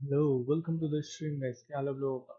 Hello, welcome to the stream guys. क्या हाल है आप लोगों का?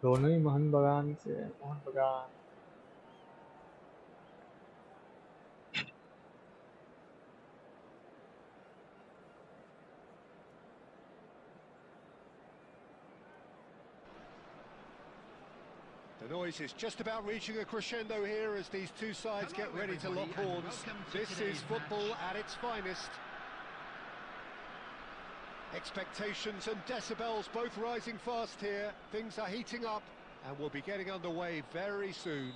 दोनों ही मोहन बगान से हैं, मोहन बगान। The noise is just about reaching a crescendo here as these two sides get ready to lock horns. This is football at its finest. Expectations and decibels both rising fast here. Things are heating up and we'll be getting underway very soon.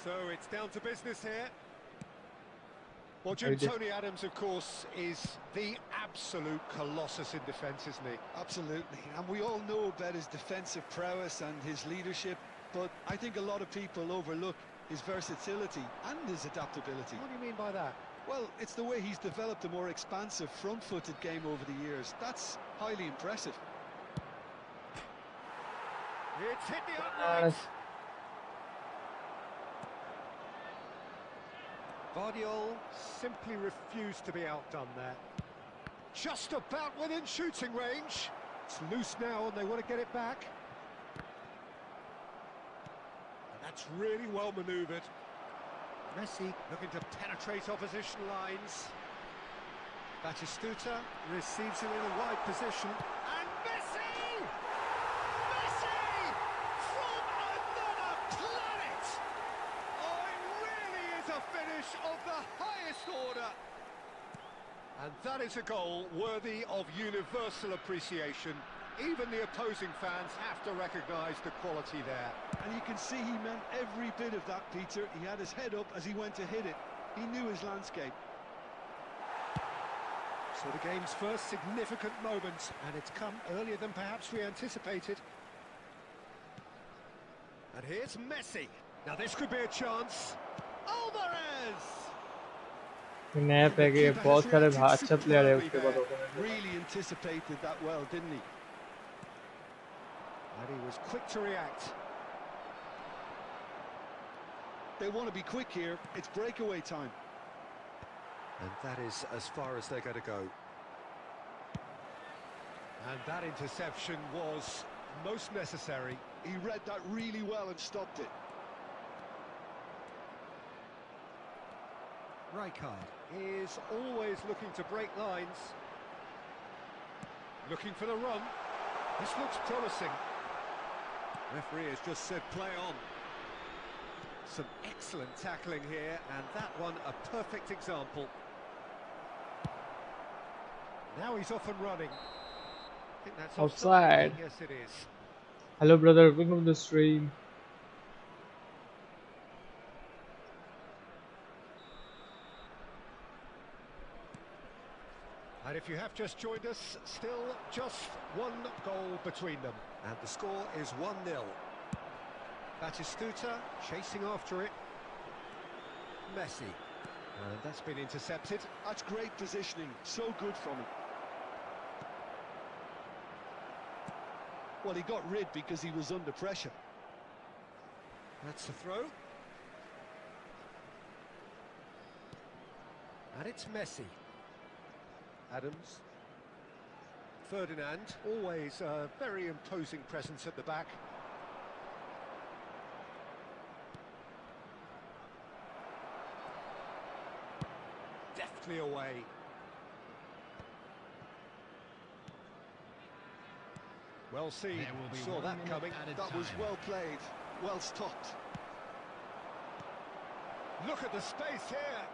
So it's down to business here. Well, Jim, Tony Adams, of course, is the absolute colossus in defence, isn't he? Absolutely, and we all know about his defensive prowess and his leadership, but I think a lot of people overlook his versatility and his adaptability. What do you mean by that? Well, it's the way he's developed a more expansive front-footed game over the years. That's highly impressive. It's hit the uprights. Vardiol simply refused to be outdone there. Just about within shooting range. It's loose now and they want to get it back. And that's really well manoeuvred. Messi looking to penetrate opposition lines. Batistuta receives him in a wide position. And Messi! Messi! From another planet! Oh, it really is a finish of the highest order. And that is a goal worthy of universal appreciation. Even the opposing fans have to recognise the quality there. And you can see he meant every bit of that, Peter. He had his head up as he went to hit it. He knew his landscape. So the game's first significant moment, and it's come earlier than perhaps we anticipated. And here's Messi. Now this could be a chance. Alvarez! नया pack है, बहुत सारे अच्छा player है उसके बाद। Really anticipated that well, didn't he? And he was quick to react. They want to be quick here. It's breakaway time. And that is as far as they're going to go. And that interception was most necessary. He read that really well and stopped it. Rijkaard is always looking to break lines. Looking for the run. This looks promising. Referee has just said play on. Some excellent tackling here, and that one a perfect example. Now he's off and running. I think that's offside. Yes, it is. Hello, brother. Welcome to the stream. And if you have just joined us, still just one goal between them. And the score is 1-0. Batistuta chasing after it. Messi. And that's been intercepted. That's great positioning. So good from him. Well, he got rid because he was under pressure. That's the throw. And it's Messi. Adams. Ferdinand, always a very imposing presence at the back. Deftly away. Well seen, saw that coming. That was well played, well stopped. Look at the space here.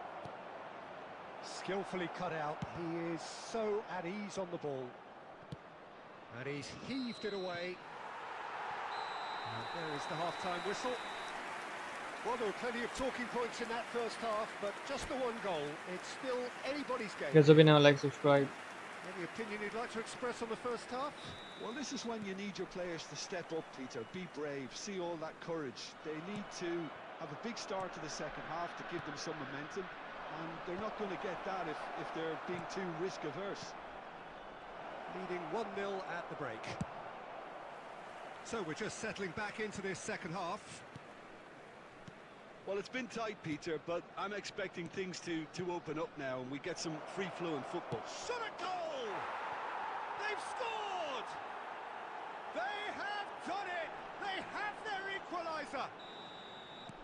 Skillfully cut out. He is so at ease on the ball. And he's heaved it away. And there is the half-time whistle. Well, there were plenty of talking points in that first half, but just the one goal. It's still anybody's game. Guys, अभी now like subscribe. Any opinion you'd like to express on the first half? Well, this is when you need your players to step up, Peter. Be brave, see all that courage. They need to have a big start to the second half to give them some momentum, and they're not going to get that if they're being too risk-averse. Leading 1-0 at the break. So we're just settling back into this second half. Well, it's been tight, Peter, but I'm expecting things to open up now and we get some free-flowing football. Shot a goal! They've scored! They have done it! They have their equaliser!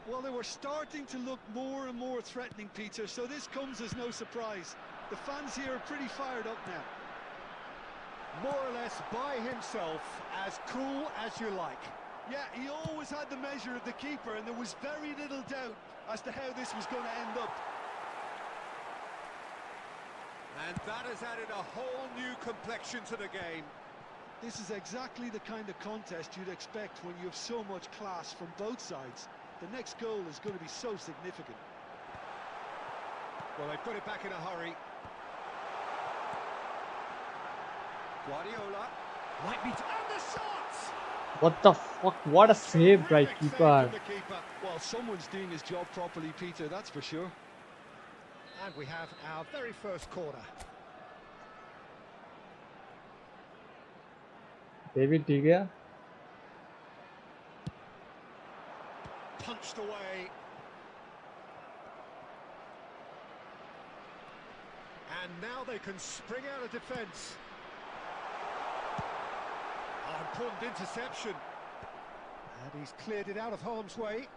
Well, they were starting to look more and more threatening, Peter, so this comes as no surprise. The fans here are pretty fired up now. More or less by himself, as cool as you like. Yeah, he always had the measure of the keeper, and there was very little doubt as to how this was going to end up. And that has added a whole new complexion to the game. This is exactly the kind of contest you'd expect when you have so much class from both sides. The next goal is going to be so significant. Well, they've got it back in a hurry. Guardiola might be... And the shot! What the fuck? What a save by keeper. Well, someone's doing his job properly, Peter, that's for sure. And we have our very first corner. David ठीक है? Punched away. And now they can spring out of defence. Oh, important interception. And he's cleared it out of harm's way.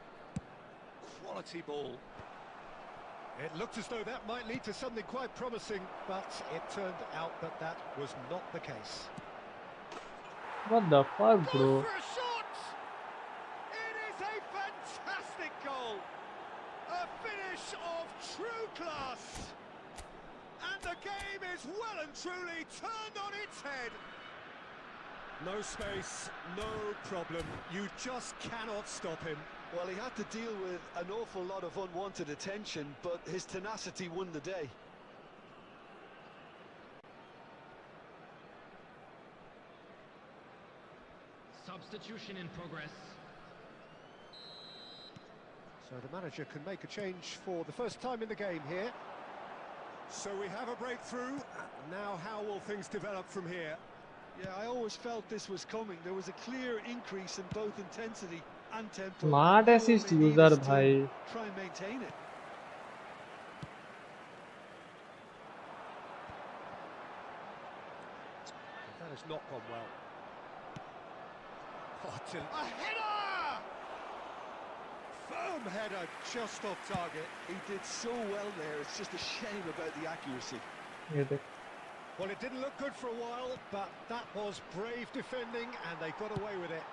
Quality ball. It looked as though that might lead to something quite promising, but it turned out that that was not the case. What the fuck, bro? For a shot! It is a fantastic goal! A finish of true class! And the game is well and truly turned on its head. No space, no problem. You just cannot stop him. Well, he had to deal with an awful lot of unwanted attention, but his tenacity won the day. Substitution in progress. So the manager can make a change for the first time in the game here. So we have a breakthrough. Now how will things develop from here? Yeah, I always felt this was coming. There was a clear increase in both intensity and tempo. Smart assist user, bhai. Try and maintain it. That has not gone well. Oh, a header! Firm header, just off target. He did so well there. It's just a shame about the accuracy. ये देख. Well, it didn't look good for a while, but that was brave defending, and they got away with it.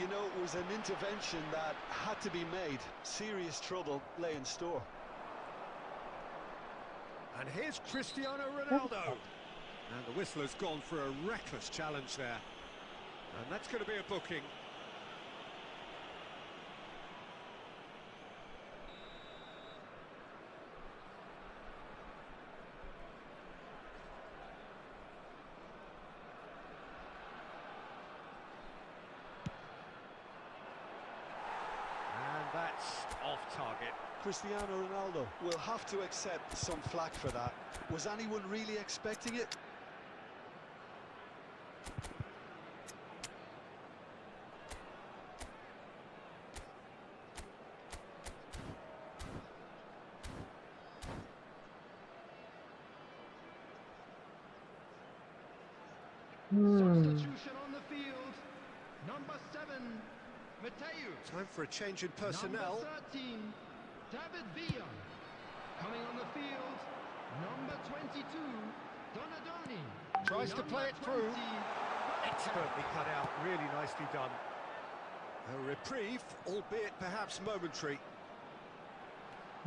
You know, it was an intervention that had to be made. Serious trouble lay in store. And here's Cristiano Ronaldo. And the whistle has gone for a reckless challenge there. And that's going to be a booking. And that's off target. Cristiano Ronaldo will have to accept some flack for that. Was anyone really expecting it? Substitution on the field. Number 7, Mateo. Time for a change in personnel. Number 13, David Villa. Coming on the field, number 22, Donadoni. Tries to play it through. Expertly cut out, really nicely done. A reprieve, albeit perhaps momentary.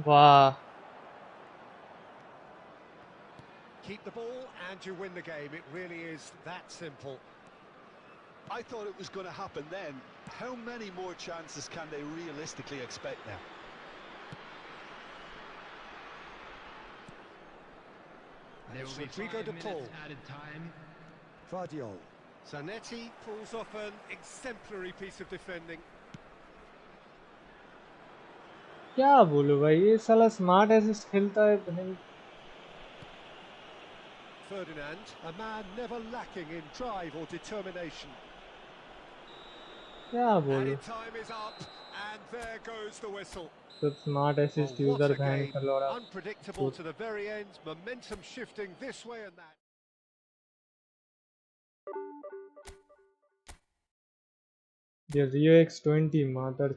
Wow. Keep the ball and you win the game. It really is that simple. I thought it was going to happen then. How many more chances can they realistically expect now? There will be Rodrigo 5 de minutes Paul. added time. Vardiol. Zanetti pulls off an exemplary piece of defending. क्या बोलूं भाई, ये साला smart assist खेलता है भाई. Ferdinand, a man never lacking in drive or determination. क्या And बोलूं. time is up, and there goes the whistle. सब smart Well, assist what user a बहन game. का लौड़ा. Unpredictable to the very end, momentum shifting this way and that. The Rio X20 mother.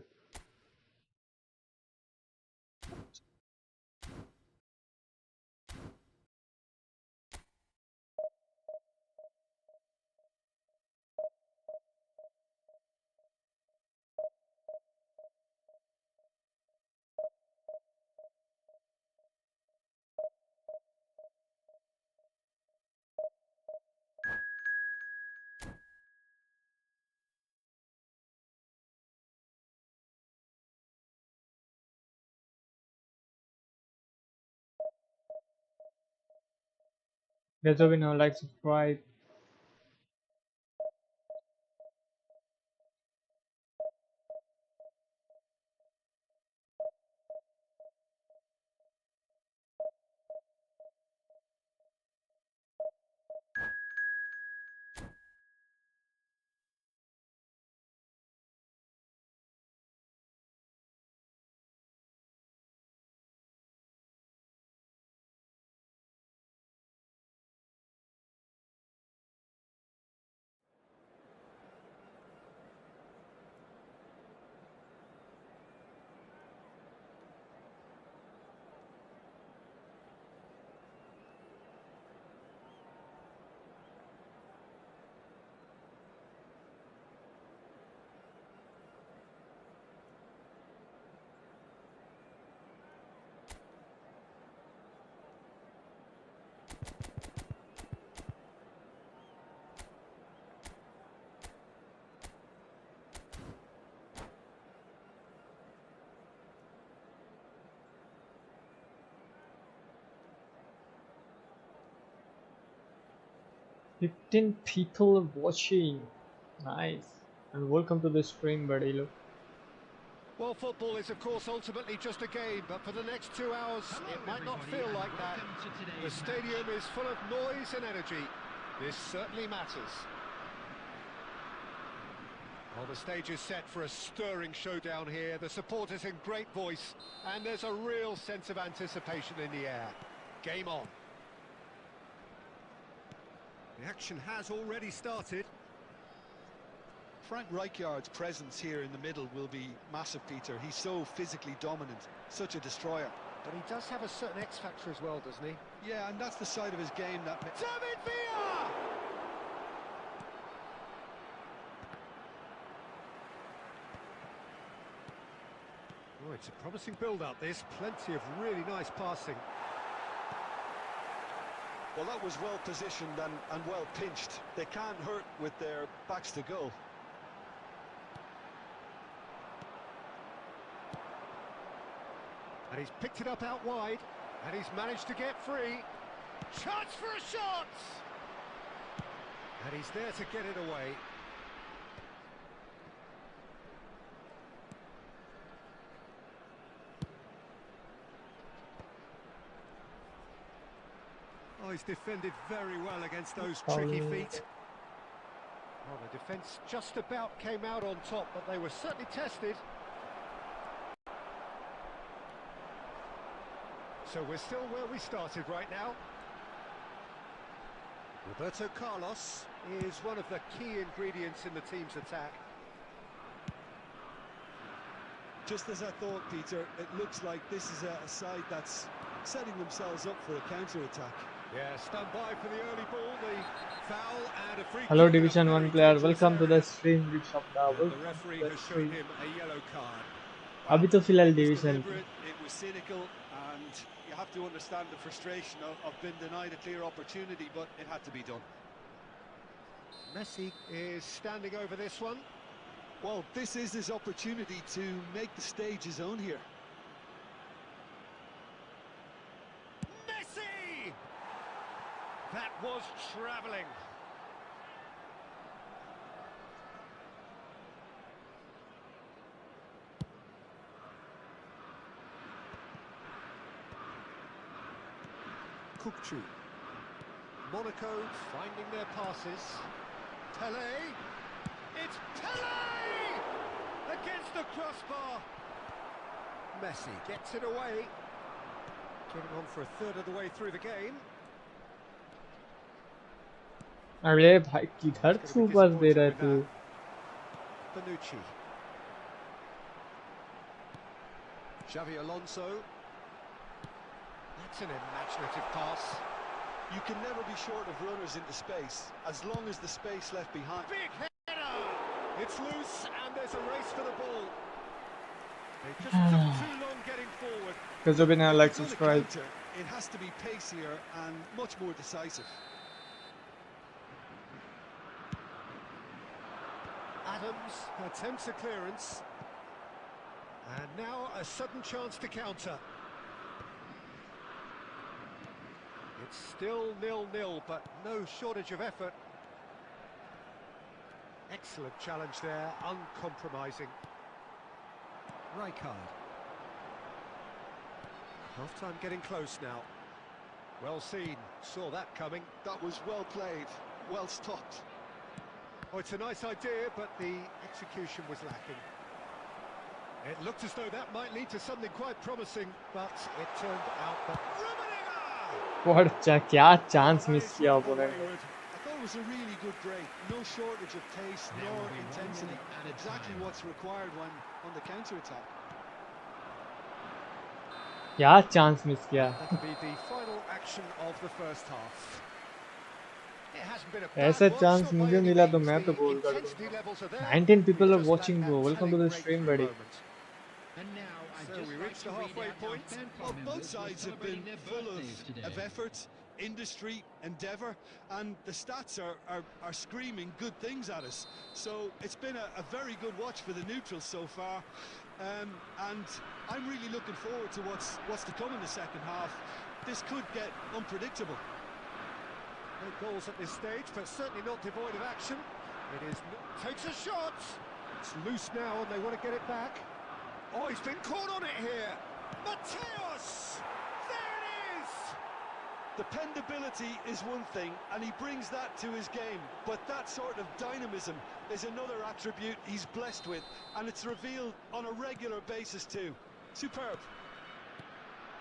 Let's go now, like, subscribe. Fifteen people watching. Nice. And welcome to the stream, buddy. Look. Well, football is, of course, ultimately just a game, but for the next 2 hours, Hello, it might not everybody, feel and like that. welcome to The today's stadium match. is full of noise and energy. This certainly matters. Well, the stage is set for a stirring showdown here. The supporters in great voice, and there's a real sense of anticipation in the air. Game on. The action has already started. Frank Rijkaard's presence here in the middle will be massive, Peter. He's so physically dominant, such a destroyer. But he does have a certain X factor as well, doesn't he? Yeah, and that's the side of his game that... David Villa! Oh, it's a promising build-up, this. Plenty of really nice passing. Well, that was well positioned and well pinched. They can't hurt with their backs to goal. And he's picked it up out wide, and he's managed to get free. Chance for a shot! And he's there to get it away. Oh, he's defended very well against those tricky feet. Well, the defence just about came out on top, but they were certainly tested. So we're still where we started right now. Roberto Carlos is one of the key ingredients in the team's attack. Just as I thought, Peter, it looks like this is a side that's setting themselves up for a counter-attack. Yeah, stand by for the early ball, the foul and a free Hello kick in a Division very 1 player, dangerous welcome to the area. stream Rishabda. And the Welcome referee to the has shown stream. him a yellow card. अभी तो फिलहाल It was division deliberate, it was cynical, and you have to understand the frustration of being denied a clear opportunity, but it had to be done. Messi is standing over this one. Well, this is his opportunity to make the stage his own here. Messi! That was travelling. Kukçu. Monaco finding their passes. Pele. It's Pele! Against the crossbar. Messi gets it away. Getting on for a third of the way through the game. अरे भाई किधर through pass दे रहा है तू Bonucci. Xavi Alonso. That's an imaginative pass. You can never be short of runners into space, as long as the space left behind. Big header! It's loose and there's a race for the ball. They just took too long getting forward. because of now like If it's on a subscribe counter, it has to be pacier and much more decisive. Adams attempts a clearance. And now a sudden chance to counter. It's still 0-0, but no shortage of effort. Excellent challenge there, uncompromising. Rijkaard. Half-time getting close now. Well seen, saw that coming. That was well played, well stopped. Oh, it's a nice idea, but the execution was lacking. It looked as though that might lead to something quite promising, but it turned out that... what क्या chance miss किया opponent ने I thought it was a really good break. No shortage of pace nor intensity, and exactly what's required when on the counter-attack. क्या chance miss किया That'll be the final action of the first half. It hasn't been a bad ऐसा one, chance not by मुझे any मिला तो means. मैं तो The गोल कर intensity दूंगा levels are there. 19 people We are just watching lack bro that welcome to the telling stream breakthrough buddy moment. And now I'd So just we like reached to the read halfway out our point. fan Well, club both members who are sides have been celebrating their full birthdays today. of effort, industry, endeavour, and the stats are screaming good things at us. So it's been a very good watch for the neutrals so far, and I'm really looking forward to what's to come in the second half. This could get unpredictable. No goals at this stage, but certainly not devoid of action. It is takes a shot. It's loose now, and they want to get it back. Oh, he's been caught on it here. Mateos! There it is! Dependability is one thing, and he brings that to his game, but that sort of dynamism is another attribute he's blessed with, and it's revealed on a regular basis too. Superb.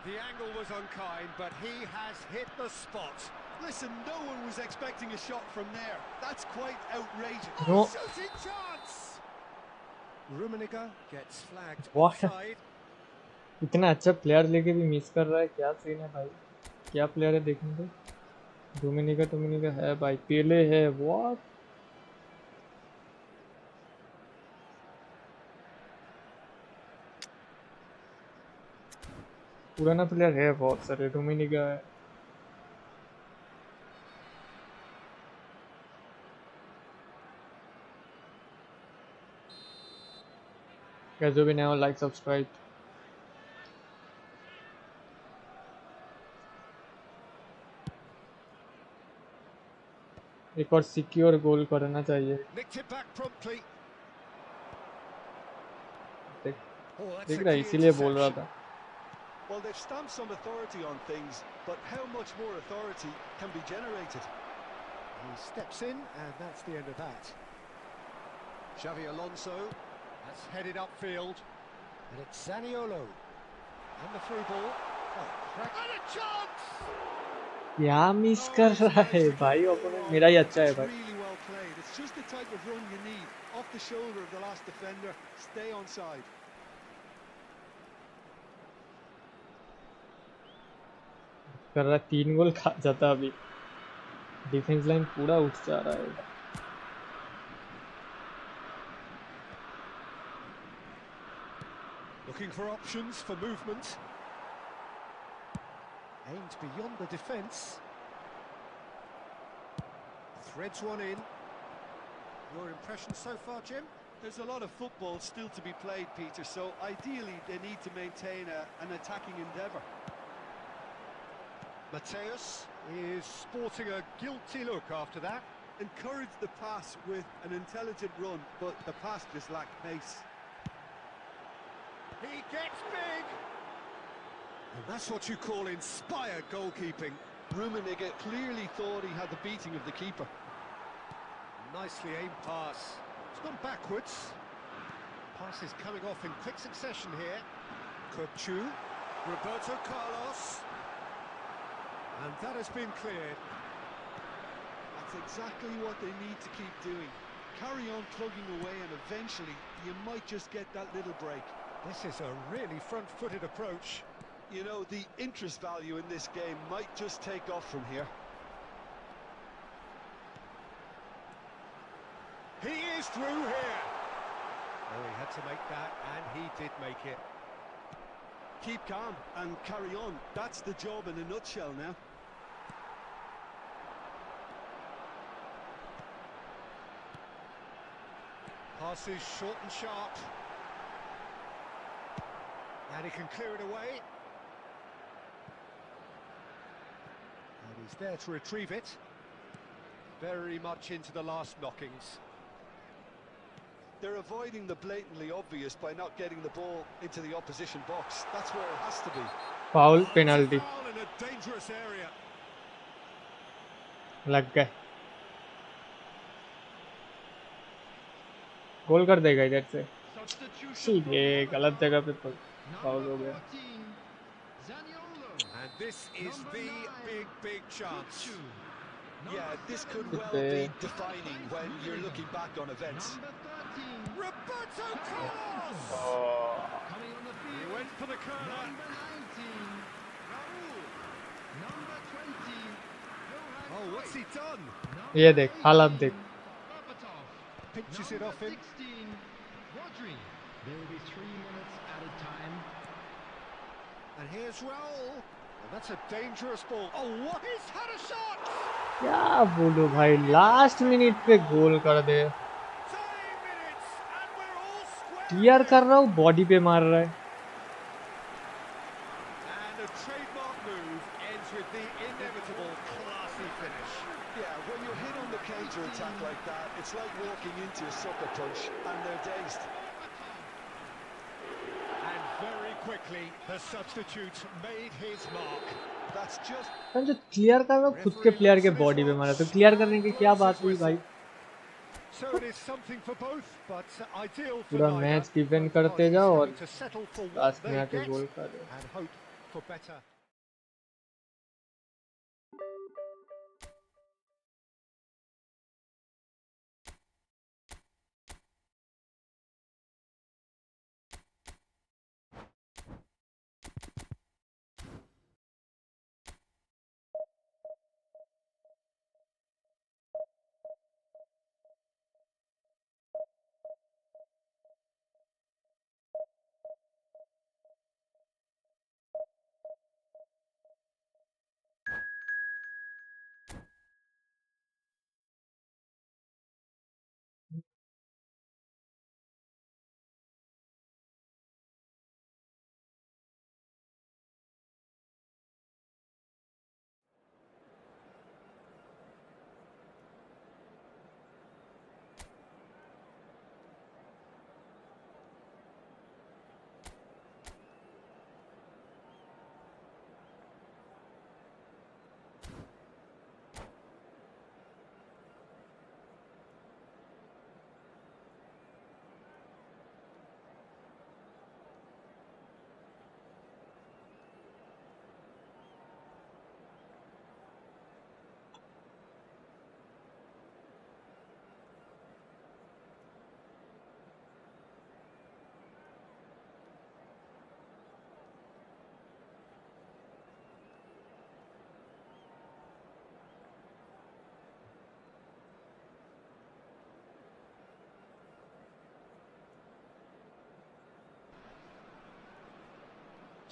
The angle was unkind, but he has hit the spot. Listen, no one was expecting a shot from there. That's quite outrageous. No. Shooting chance! Rummenigge gets flagged What? offside. इतना अच्छा player लेके भी miss कर रहा है क्या scene है भाई क्या प्लेयर है देखने दो डोमिनिका है भाई पेले है व्हाट पुराना प्लेयर है बहुत सारे डोमिनिका है guys do be now like subscribe एक और सिक्योर गोल करना चाहिए Nicked it back promptly. देख Oh, that's देख a रहा है key इसीलिए बोल रहा interception. था Well, they've stamped some authority on things, but how much more authority can be generated? He steps in, and that's the end of that. Xavi Alonso, that's headed upfield, and it's Zaniolo. And the through ball. Oh, and a chance! क्या miss कर रहा है भाई? Opponent मेरा ही अच्छा है That's भाई. really well played. It's just the type of run you need. Off the shoulder of the last defender. Stay onside. कर रहा 3 गोल खा जाता अभी. डिफेंस लाइन पूरा उठ जा रहा है. Looking for options for movement. Aimed beyond the defence. Threads one in. Your impression so far, Jim? There's a lot of football still to be played, Peter, so ideally they need to maintain an attacking endeavour. Mateus is sporting a guilty look after that. Encourage the pass with an intelligent run, but the pass just lacked pace. He gets big! And that's what you call inspired goalkeeping. Rummenigge clearly thought he had the beating of the keeper. Nicely aimed pass. It's gone backwards. Pass is coming off in quick succession here. Kurchu, Roberto Carlos. And that has been cleared. That's exactly what they need to keep doing. Carry on plugging away and eventually you might just get that little break. This is a really front-footed approach. You know, the interest value in this game might just take off from here. He is through here. Oh, he had to make that, and he did make it. Keep calm and carry on. That's the job in a nutshell now. Pass is short and sharp. And he can clear it away. And he's there to retrieve it. Very much into the last knockings. They're avoiding the blatantly obvious by not getting the ball into the opposition box. That's where it has to be. Foul It's a penalty foul in a dangerous area. लग गए. गोल कर देगा इधर से. Substitution for सीधे गलत Monaco. जगह पे फाउल Number हो गया. 14, Zaniolo. And this is Number the 9, big chance. Kuchu. Yeah, Number this could 7, well Today. be defining when you're looking back on events. Number 13, Roberto Carlos! coming on the He field. went for the corner. Number 19, Raul. Number 20, Johan Oh, what's he done? Number ये देख, हालात देख. 18, Berbatov. Pinches it off him. 16, Rodri. There will be 3 minutes added time. And here's Raul. And that's a dangerous ball. Oh, what? He's had a shot! क्या बोलो भाई, last minute पे गोल कर दे. 10 minutes, and we're all square. Clear कर रहा हूँ, body पे मार रहा है. And a trademark move ends with the inevitable classy finish. Yeah, when you're hit on the counter-attack like that, it's like walking into a sucker punch and they're dazed. And very quickly, the substitute made his mark. That's just... मैं जो clear कर रहा हूँ खुद के player के body पे मारा, तो क्लियर करने की क्या बात हुई भाई? So it is something for both, but ideal for पूरा neither. मैच डिफेंड Both करते parties जाओ having और to settle for what last they में आके get गोल कर दो. and hope for better.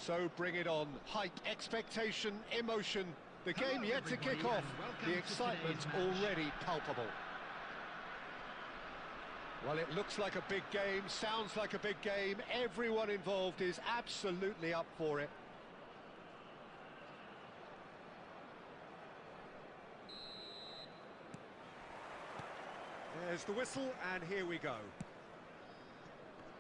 So bring it on. Hype, expectation, emotion. The game yet to kick off. The excitement already palpable. Well, it looks like a big game, sounds like a big game. Everyone involved is absolutely up for it. There's the whistle, and here we go.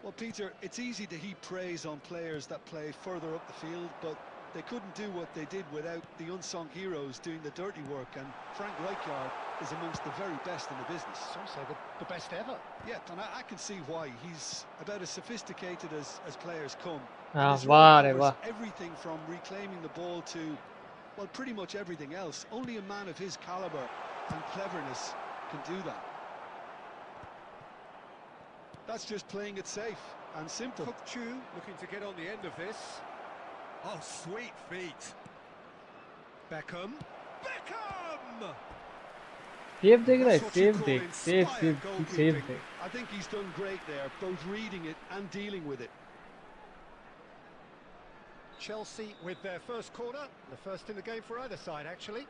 Well, Peter, it's easy to heap praise on players that play further up the field, but they couldn't do what they did without the unsung heroes doing the dirty work, and Frank Rijkaard is amongst the very best in the business. Some say the best ever. Yeah, and I can see why. He's about as sophisticated as players come. Ah, His role wow, covers wow. everything from reclaiming the ball to, well, pretty much everything else. Only a man of his caliber and cleverness can do that. That's just playing it safe and simple. Cook Chu looking to get on the end of this. Oh, sweet feet. Beckham. Beckham! Save देख रहा है, That's what you save call देख, save inspired save save goalkeeping. देख. I think he's done great there, both reading it and dealing with it. Chelsea with their first corner. The first in the game for either side, actually.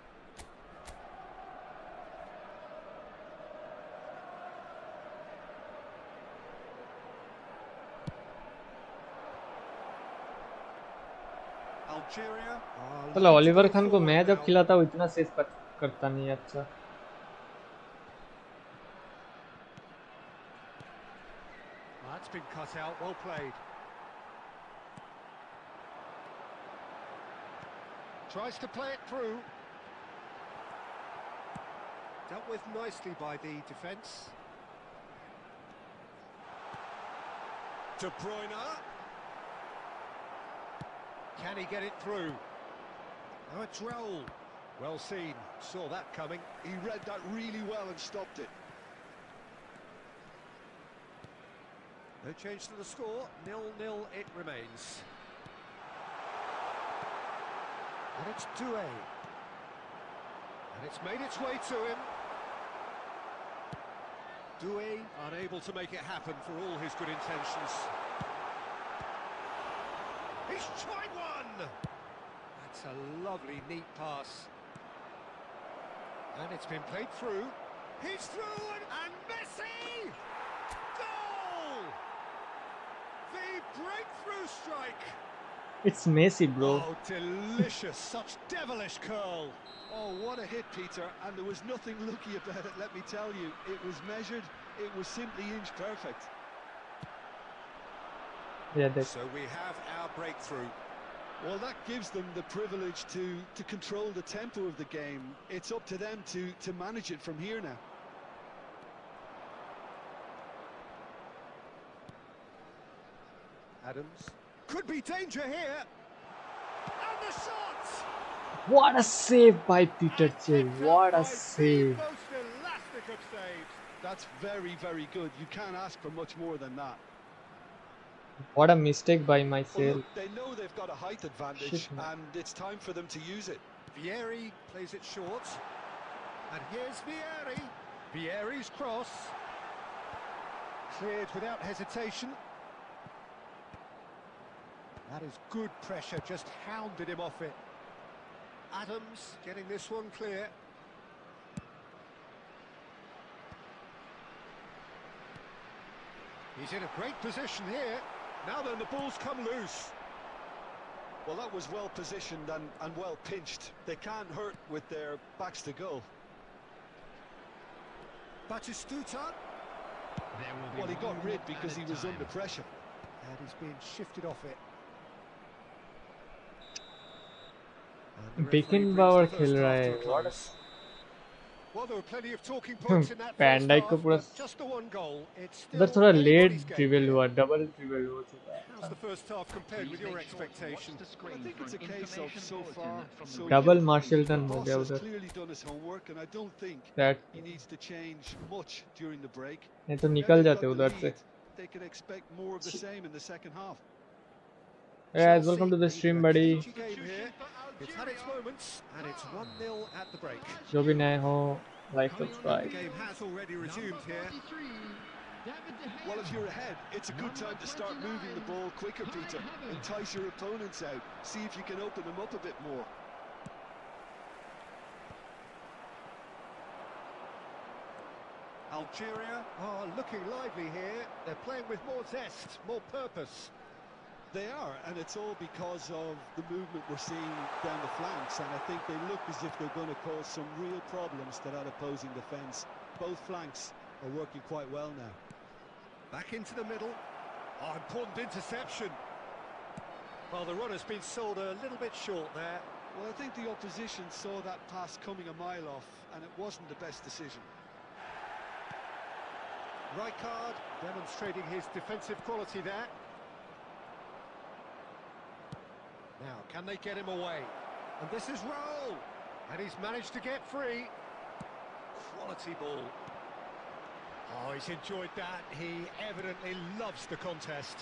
Algeria. चलो Oliver Khan को मैं जब खिलाता हूँ इतना save करता नहीं है. अच्छा That's been cut out, well played. Tries to play it through. Dealt with nicely by the defence. De Bruyne. Can he get it through? Oh, it's Raul. Well seen, saw that coming. He read that really well and stopped it. No change to the score, 0-0 it remains. And it's Doué. And it's made its way to him. Doué unable to make it happen for all his good intentions. He's tried one! That's a lovely, neat pass. And it's been played through. He's through and Messi! Goal! The breakthrough strike! it's Messi, bro. Oh, delicious. Such devilish curl. Oh, what a hit, Peter, and there was nothing lucky about it, let me tell you. It was measured, it was simply inch perfect. Yeah, देख. So we have our breakthrough. Well, that gives them the privilege to control the tempo of the game. It's up to them to manage it from here now. Adams. Could be danger here. And the shot! What a save by Peter Cech. What a save. The most elastic of saves. That's very, very good. You can't ask for much more than that. What a mistake by Well, myself. look, they know they've got a height advantage, Shit, man. and it's time for them to use it. Vieri plays it short. And here's Vieri. Vieri's cross. Cleared without hesitation. That is good pressure, just hounded him off it. Adams getting this one clear. He's in a great position here. Now then, the ball's come loose. Well, that was well positioned and well pinched. They can't hurt with their backs to goal. Batistuta. Well, he got rid because he was under pressure. And he's being shifted off it. And the referee Beckenbauer brings the खेल first रहा half है. to a What a close. Well, there were plenty of talking points in that first Van Dijk half, को पूरा but just the one goal. It's उधर still थोड़ा late anybody's game dribble here. हुआ, double dribble हो चुका How's है. the first half compared with your expectation? Well, I think it's a case of so far, so Double good. Marshallton The हो boss गया has उधर. clearly done his homework, and I don't think That he needs to change much during the break. नहीं तो Now निकल they've जाते got the उधर से. lead, they can expect more of the same in the second half. Hey guys, welcome to the stream, buddy. Chelsea game here. It's had its moments, and it's 1-0 at the break. जो भी नए हो, like The subscribe. game has already resumed here. David De Gea. Well, if you're ahead, it's a good time to start moving the ball quicker, Peter. Entice your opponents out. See if you can open them up a bit more. Algeria are looking lively here. They're playing with more zest, more purpose. They are, and it's all because of the movement we're seeing down the flanks, and I think they look as if they're going to cause some real problems to that opposing defence. Both flanks are working quite well now. Back into the middle. Oh, important interception. Well, the run has been sold a little bit short there. Well, I think the opposition saw that pass coming a mile off, and it wasn't the best decision. Rijkaard demonstrating his defensive quality there. Now, can they get him away? And this is Raul. And he's managed to get free. Quality ball. Oh, he's enjoyed that. He evidently loves the contest.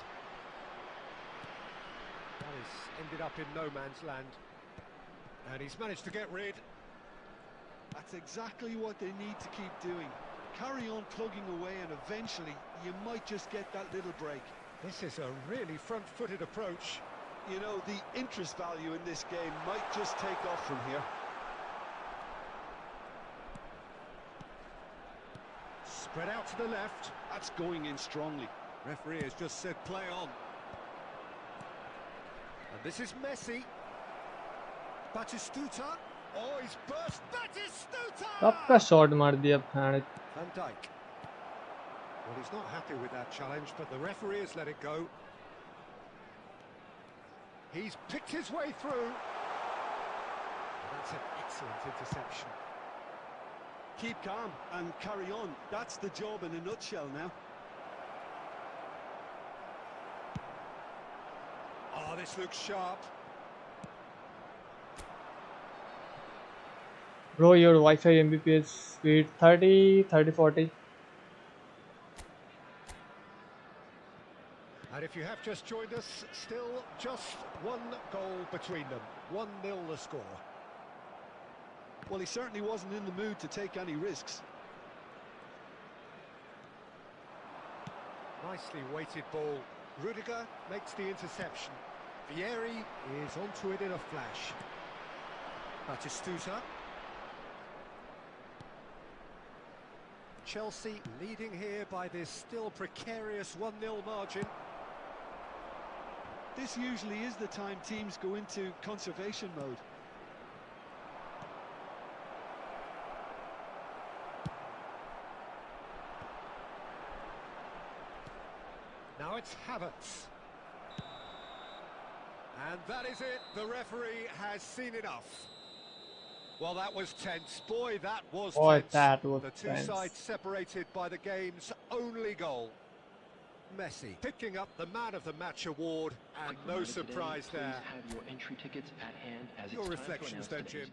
That has ended up in no man's land. And he's managed to get rid. That's exactly what they need to keep doing. Carry on plugging away, and eventually you might just get that little break. This is a really front-footed approach. You know, the interest value in this game might just take off from here. Spread out to the left. That's going in strongly. Referee has just said play on. And this is Messi. Batistuta. Oh, he's burst. Batistuta! आपका shot मार दिया भाड़. Van Dijk. Well, he's not happy with that challenge, but the referee has let it go. He's picked his way through. That's an excellent interception. Keep calm and carry on. That's the job in a nutshell now. Oh, this looks sharp. Bro, your Wi-Fi Mbps speed 30, 30, 40. And if you have just joined us, still just one goal between them. 1-0 the score. Well, he certainly wasn't in the mood to take any risks. Nicely weighted ball. Rudiger makes the interception. Vieri is onto it in a flash. Batistuta. Chelsea leading here by this still precarious 1-0 margin. This usually is the time teams go into conservation mode. Now it's Havertz. And that is it. The referee has seen enough. Well, that was tense. Boy, that was tense. That was the two tense. sides separated by the game's only goal. Messi picking up the Man of the Match award, and no surprise today, there. Please have your entry tickets at hand as Your it's time to reflections announce then, today's Jim.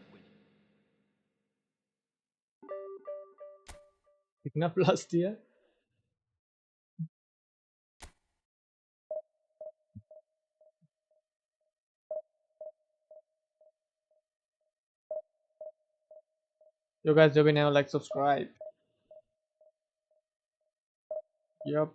winner. कितना plus दिया? You guys do now like subscribe. Yep.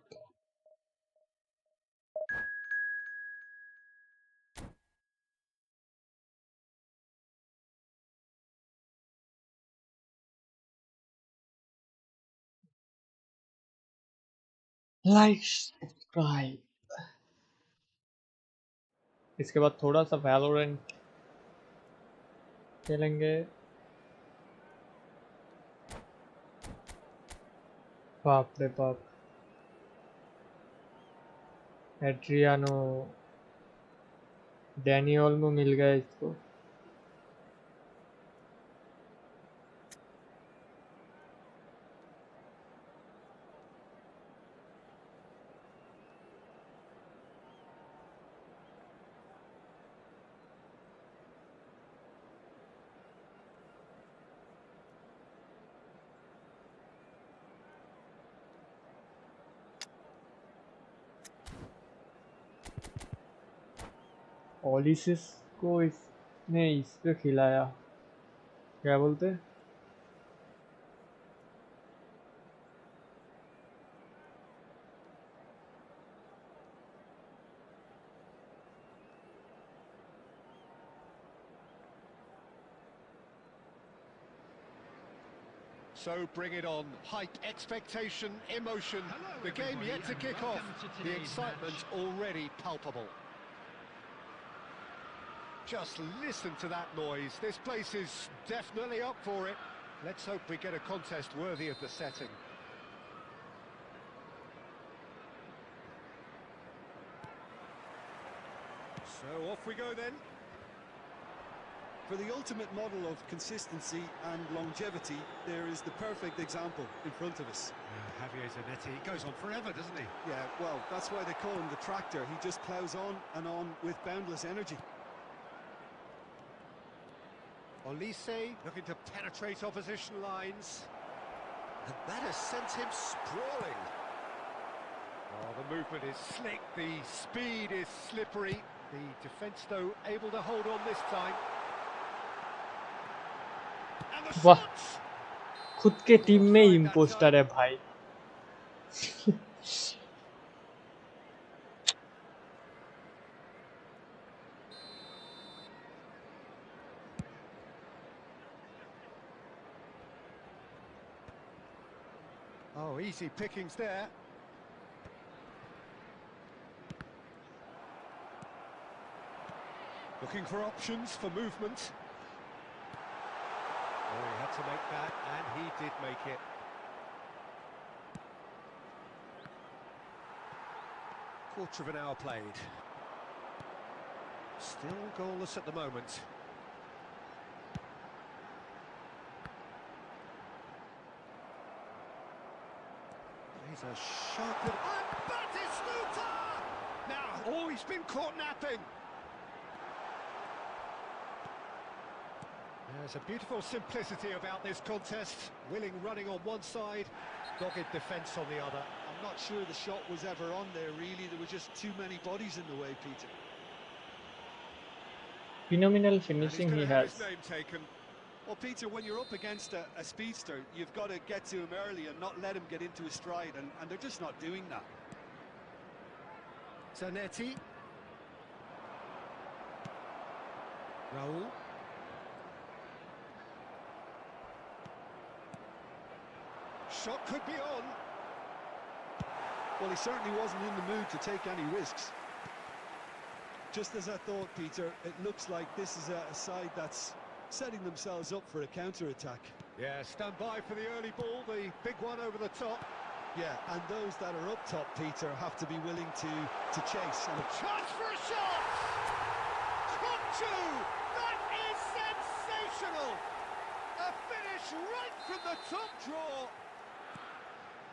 Like, subscribe. इसके बाद थोड़ा सा Valorant खेलेंगे. बाप रे बाप. एड्रियानो डैनियल में मिल गया इसको. ओलिसिस को इसने इस पे खिलाया. क्या बोलते? So bring it on. Hype, expectation, emotion. The game yet to kick off. The excitement already palpable. Just listen to that noise. This place is definitely up for it. Let's hope we get a contest worthy of the setting. So off we go then. For the ultimate model of consistency and longevity, there is the perfect example in front of us. Javier Zanetti goes on forever, doesn't he? Yeah, well, that's why they call him the tractor. He just ploughs on and on with boundless energy. Olise looking to penetrate opposition lines. And that has sent him sprawling. Oh, the movement is slick, the speed is slippery. The defence, though, able to hold on this time. वाह, खुद के team में impostor है भाई. Oh, easy pickings there. Looking for options for movement. Oh, he had to make that, and he did make it. Quarter of an hour played. Still goalless at the moment. He's a sharp little... And Batistuta! Now, oh, he's been caught napping. There's a beautiful simplicity about this contest. Willing running on one side, dogged defence on the other. I'm not sure the shot was ever on there, really. There were just too many bodies in the way, Peter. Phenomenal finishing he has. His name taken. Well, Peter, when you're up against a speedster, you've got to get to him early and not let him get into his stride, and they're just not doing that. Zanetti. Raul. Shot could be on. Well, he certainly wasn't in the mood to take any risks. Just as I thought, Peter, it looks like this is a side that's setting themselves up for a counter-attack. Yeah, stand by for the early ball, the big one over the top. Yeah, and those that are up top, Peter, have to be willing to chase. And a chance for a shot! Top two! That is sensational! A finish right from the top draw.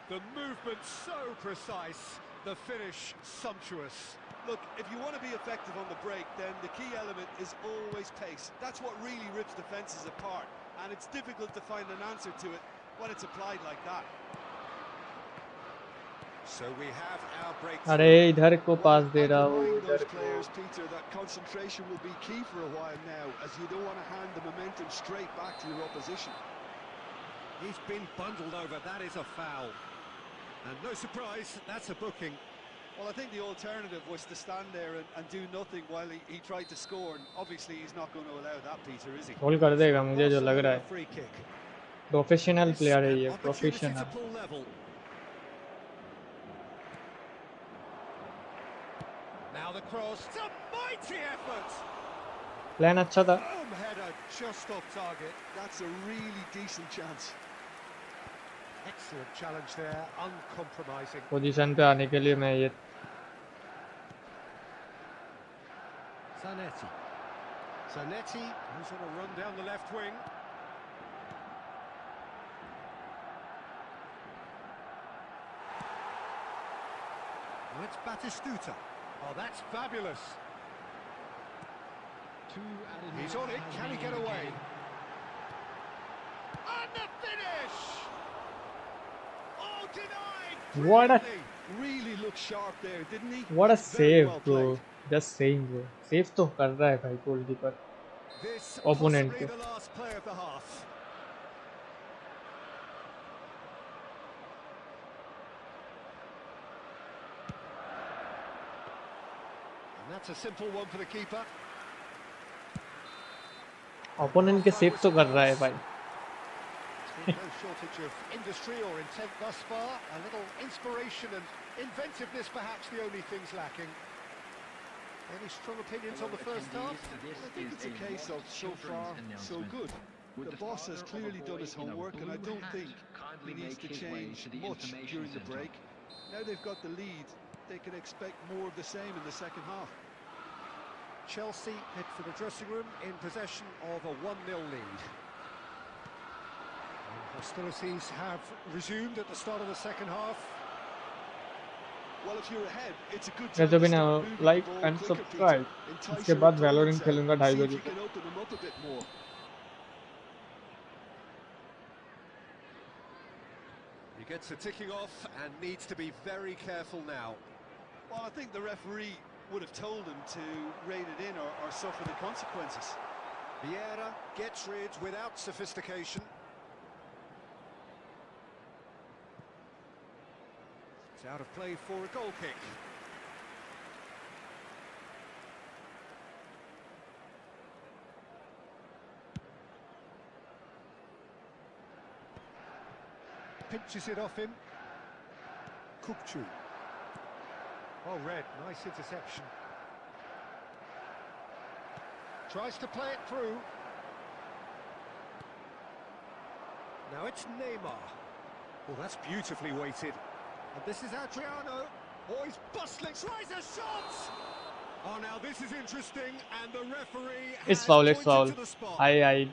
The movement so precise, the finish sumptuous. Look, if you want to be effective on the break, then the key element is always pace. That's what really rips defences apart, and it's difficult to find an answer to it when it's applied like that. So we have our break. अरे इधर को पास दे रहा हूँ those players, Peter, that concentration will be key for a while now, as you don't want to hand the momentum straight back to your opposition. He's been bundled over. That is a foul. And no surprise, that's a booking. Well, I think the alternative was to stand there and do nothing while he tried to score, and obviously he's not going to allow that, Peter, is he? गोल कर देगा मुझे जो लग रहा है. Professional player है ये, professional. Now the cross, it's a mighty effort. Plan अच्छा था. Header just off target. That's a really decent chance. Excellent challenge there, uncompromising. Position पे आने के लिए मैं ये Zanetti. Zanetti, who's on a run down the left wing. Oh, it's Batistuta. Oh, that's fabulous. He's on it, can he get away? And the finish! Oh, denied! What a really looked sharp there, didn't he? What a save, bro. Just saying, bro. Save तो कर रहा है भाई goalkeeper. Opponent को. The last play of the half. And that's a simple one for the keeper. Opponent के save तो कर रहा है भाई. No shortage of industry or intent thus far. A little inspiration and inventiveness, perhaps the only things lacking. Any strong opinions on the first half? I think it's a case of so far, so good. The boss has clearly done his homework, and I don't think he needs to change much during the break. Now they've got the lead, they can expect more of the same in the second half. Chelsea head for the dressing room in possession of a 1-0 lead. And hostilities have resumed at the start of the second half. Well, if you're ahead, it's a good guys, time to अभी ना start moving like the ball and quicker, subscribe. Peter. Entice इसके your बाद opponents Valorant out. खेलूंगा 2:30 See if बजे you से. can open them up a bit more. He gets the ticking off and needs to be very careful now. Well, I think the referee would have told him to rein it in or suffer the consequences. Vieira gets rid without sophistication. It's out of play for a goal kick. Pinches it off him. Kukcu. Oh, Red, nice interception. Tries to play it through. Now it's Neymar. Well, that's beautifully weighted. And this is Adriano. Oh, he's bustling. Tries a shot! Oh, now this is interesting. And the referee has It's foul, it's pointed foul. to the spot. I.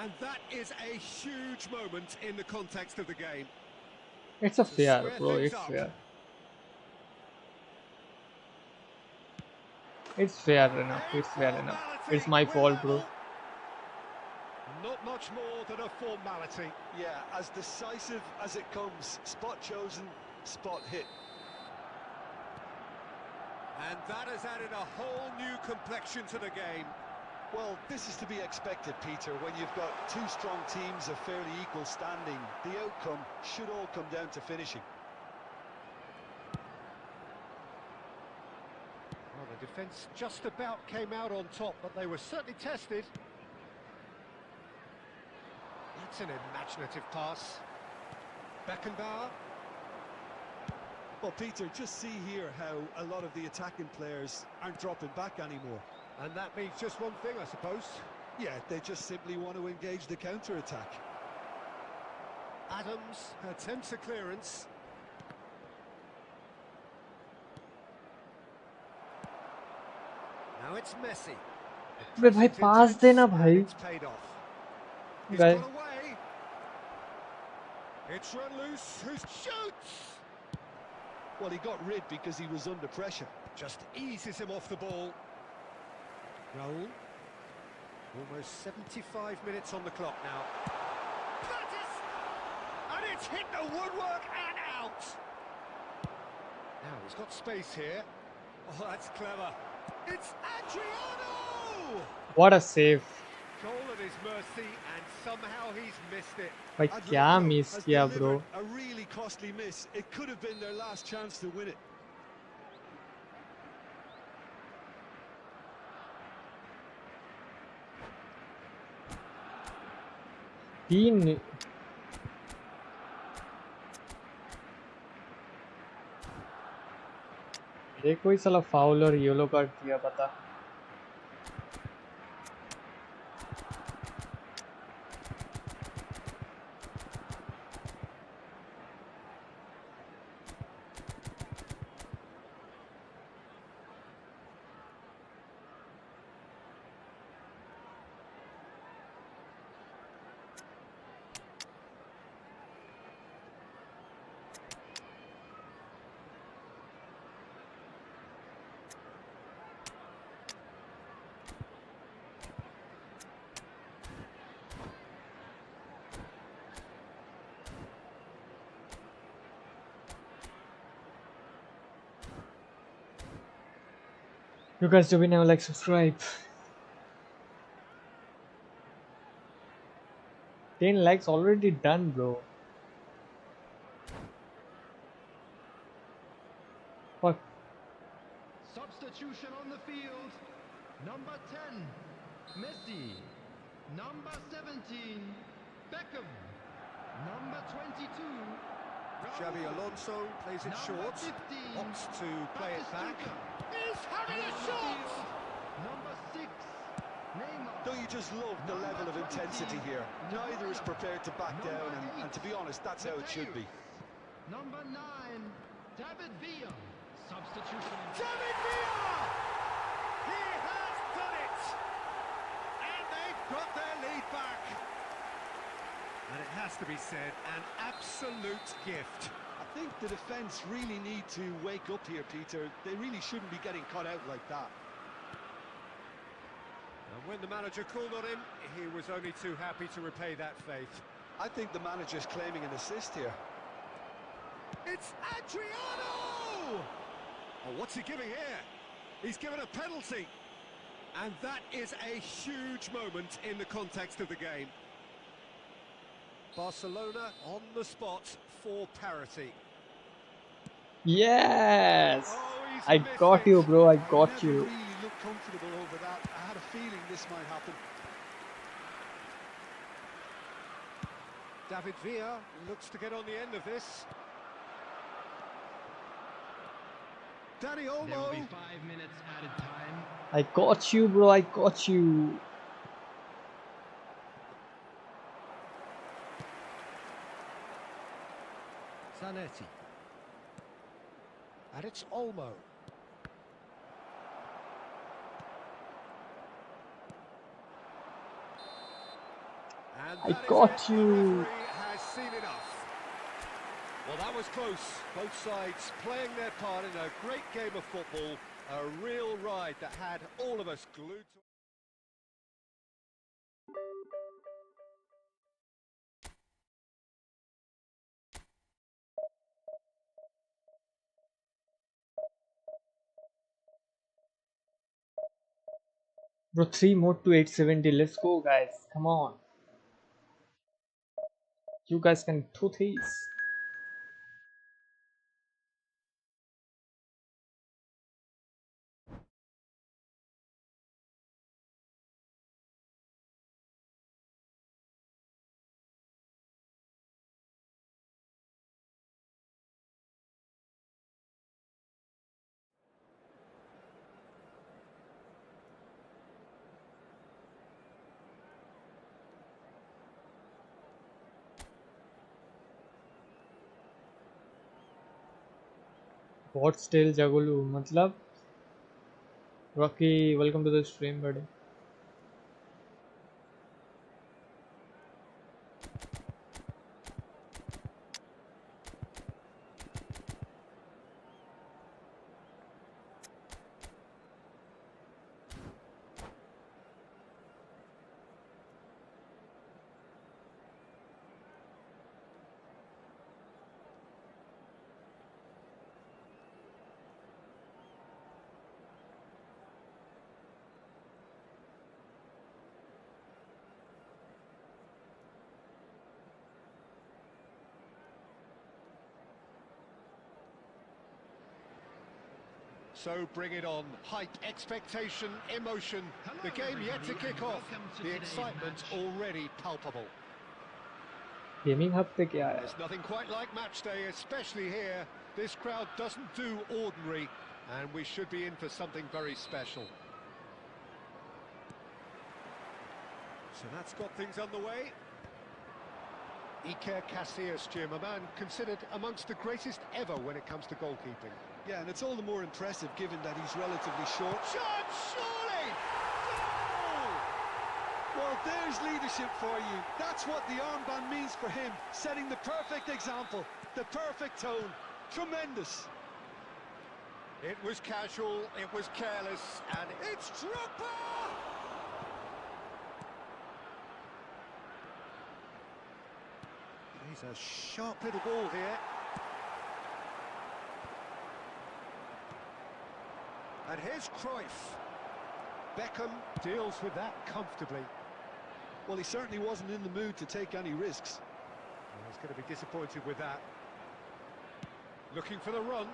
And that is a huge moment in the context of the game. It's a To fair, square bro. things It's up. fair. It's fair enough. It's fair enough. It's my fault, bro. Not much more than a formality. Yeah, as decisive as it comes. Spot chosen, spot hit. And that has added a whole new complexion to the game. Well, this is to be expected, Peter, when you've got two strong teams of fairly equal standing. The outcome should all come down to finishing. Well, the defence just about came out on top, but they were certainly tested. That's an imaginative pass. Beckenbauer. Well, Peter, just see here how a lot of the attacking players aren't dropping back anymore. And that means just one thing, I suppose. Yeah, they just simply want to engage the counter-attack. Adams attempts a clearance. Now it's Messi. अबे भाई पास देना भाई. It's paid off. He's Guy. got away. It's run loose. Who shoots? Well, he got rid because he was under pressure. Just eases him off the ball. Raul. Almost 75 minutes on the clock now. And it's hit the woodwork and out. Now he's got space here. Oh, that's clever. It's Adriano! What a save. Goal at his mercy, and somehow he's missed it. भाई क्या Adriano miss has किया delivered bro. a really costly miss. It could have been their last chance to win it. तीन. ये कोई साला foul और yellow card दिया पता. You guys do we now like subscribe? 10 likes already done, bro. Fuck. Substitution on the field. Number 10, Messi. Number 17, Beckham. Number 22. Xavi Alonso plays it short, opts to play it back. He's having a shot! Number 6. Neymar. Don't you just love the level of intensity here? Neither is prepared to back down, and to be honest, that's how it should be. Number 9. David Villa. Substitution. David Villa! He has done it! And they've got their lead back. And it has to be said, an absolute gift. I think the defence really need to wake up here, Peter. They really shouldn't be getting caught out like that. And when the manager called on him, he was only too happy to repay that faith. I think the manager's claiming an assist here. It's Adriano! Oh, what's he giving here? He's given a penalty. And that is a huge moment in the context of the game. Barcelona on the spot for parity. Yes! Oh, he's I missed got it. you, bro. I got Never you. really looked comfortable over that. I had a feeling this might happen. David Villa looks to get on the end of this. Danny There will Olmo. be 5 minutes added time. I got you, bro. I got you. Zanetti. And it's Olmo. And I that is got it. The you. referee has seen enough. Well, that was close. Both sides playing their part in a great game of football. A real ride that had all of us glued to... Bro, 3 more to 870. Let's go, guys. Come on. You guys can do this. What still Jagulu? Matlab? Rocky, welcome to the stream, buddy. So bring it on. Hype, expectation, emotion. The game yet to kick off. The excitement already palpable. Gaming hub पे क्या है? There's nothing quite like match day, especially here. This crowd doesn't do ordinary, and we should be in for something very special. So that's got things underway. Iker Casillas, Jim, a man considered amongst the greatest ever when it comes to goalkeeping. Yeah, and it's all the more impressive given that he's relatively short. Shot, surely! Goal! Well, there's leadership for you. That's what the armband means for him, setting the perfect example, the perfect tone. Tremendous. It was casual, it was careless, and it's Drogba! He's a sharp little ball here. And here's Cruyff. Beckham deals with that comfortably. Well, he certainly wasn't in the mood to take any risks. Well, he's going to be disappointed with that. Looking for the run.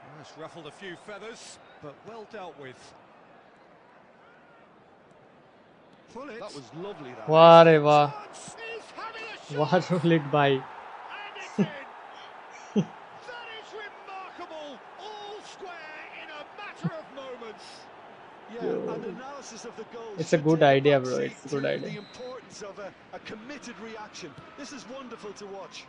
Well, it's ruffled a few feathers, but well dealt with. Pull it. That was lovely, that. वाह रे वाह. He's having a वाह roulette भाई And it's in. That is remarkable. All square in a matter of moments. Yeah, and analysis of the goal. It's a good idea, bro. It's a good idea. The importance of a committed reaction. This is wonderful to watch.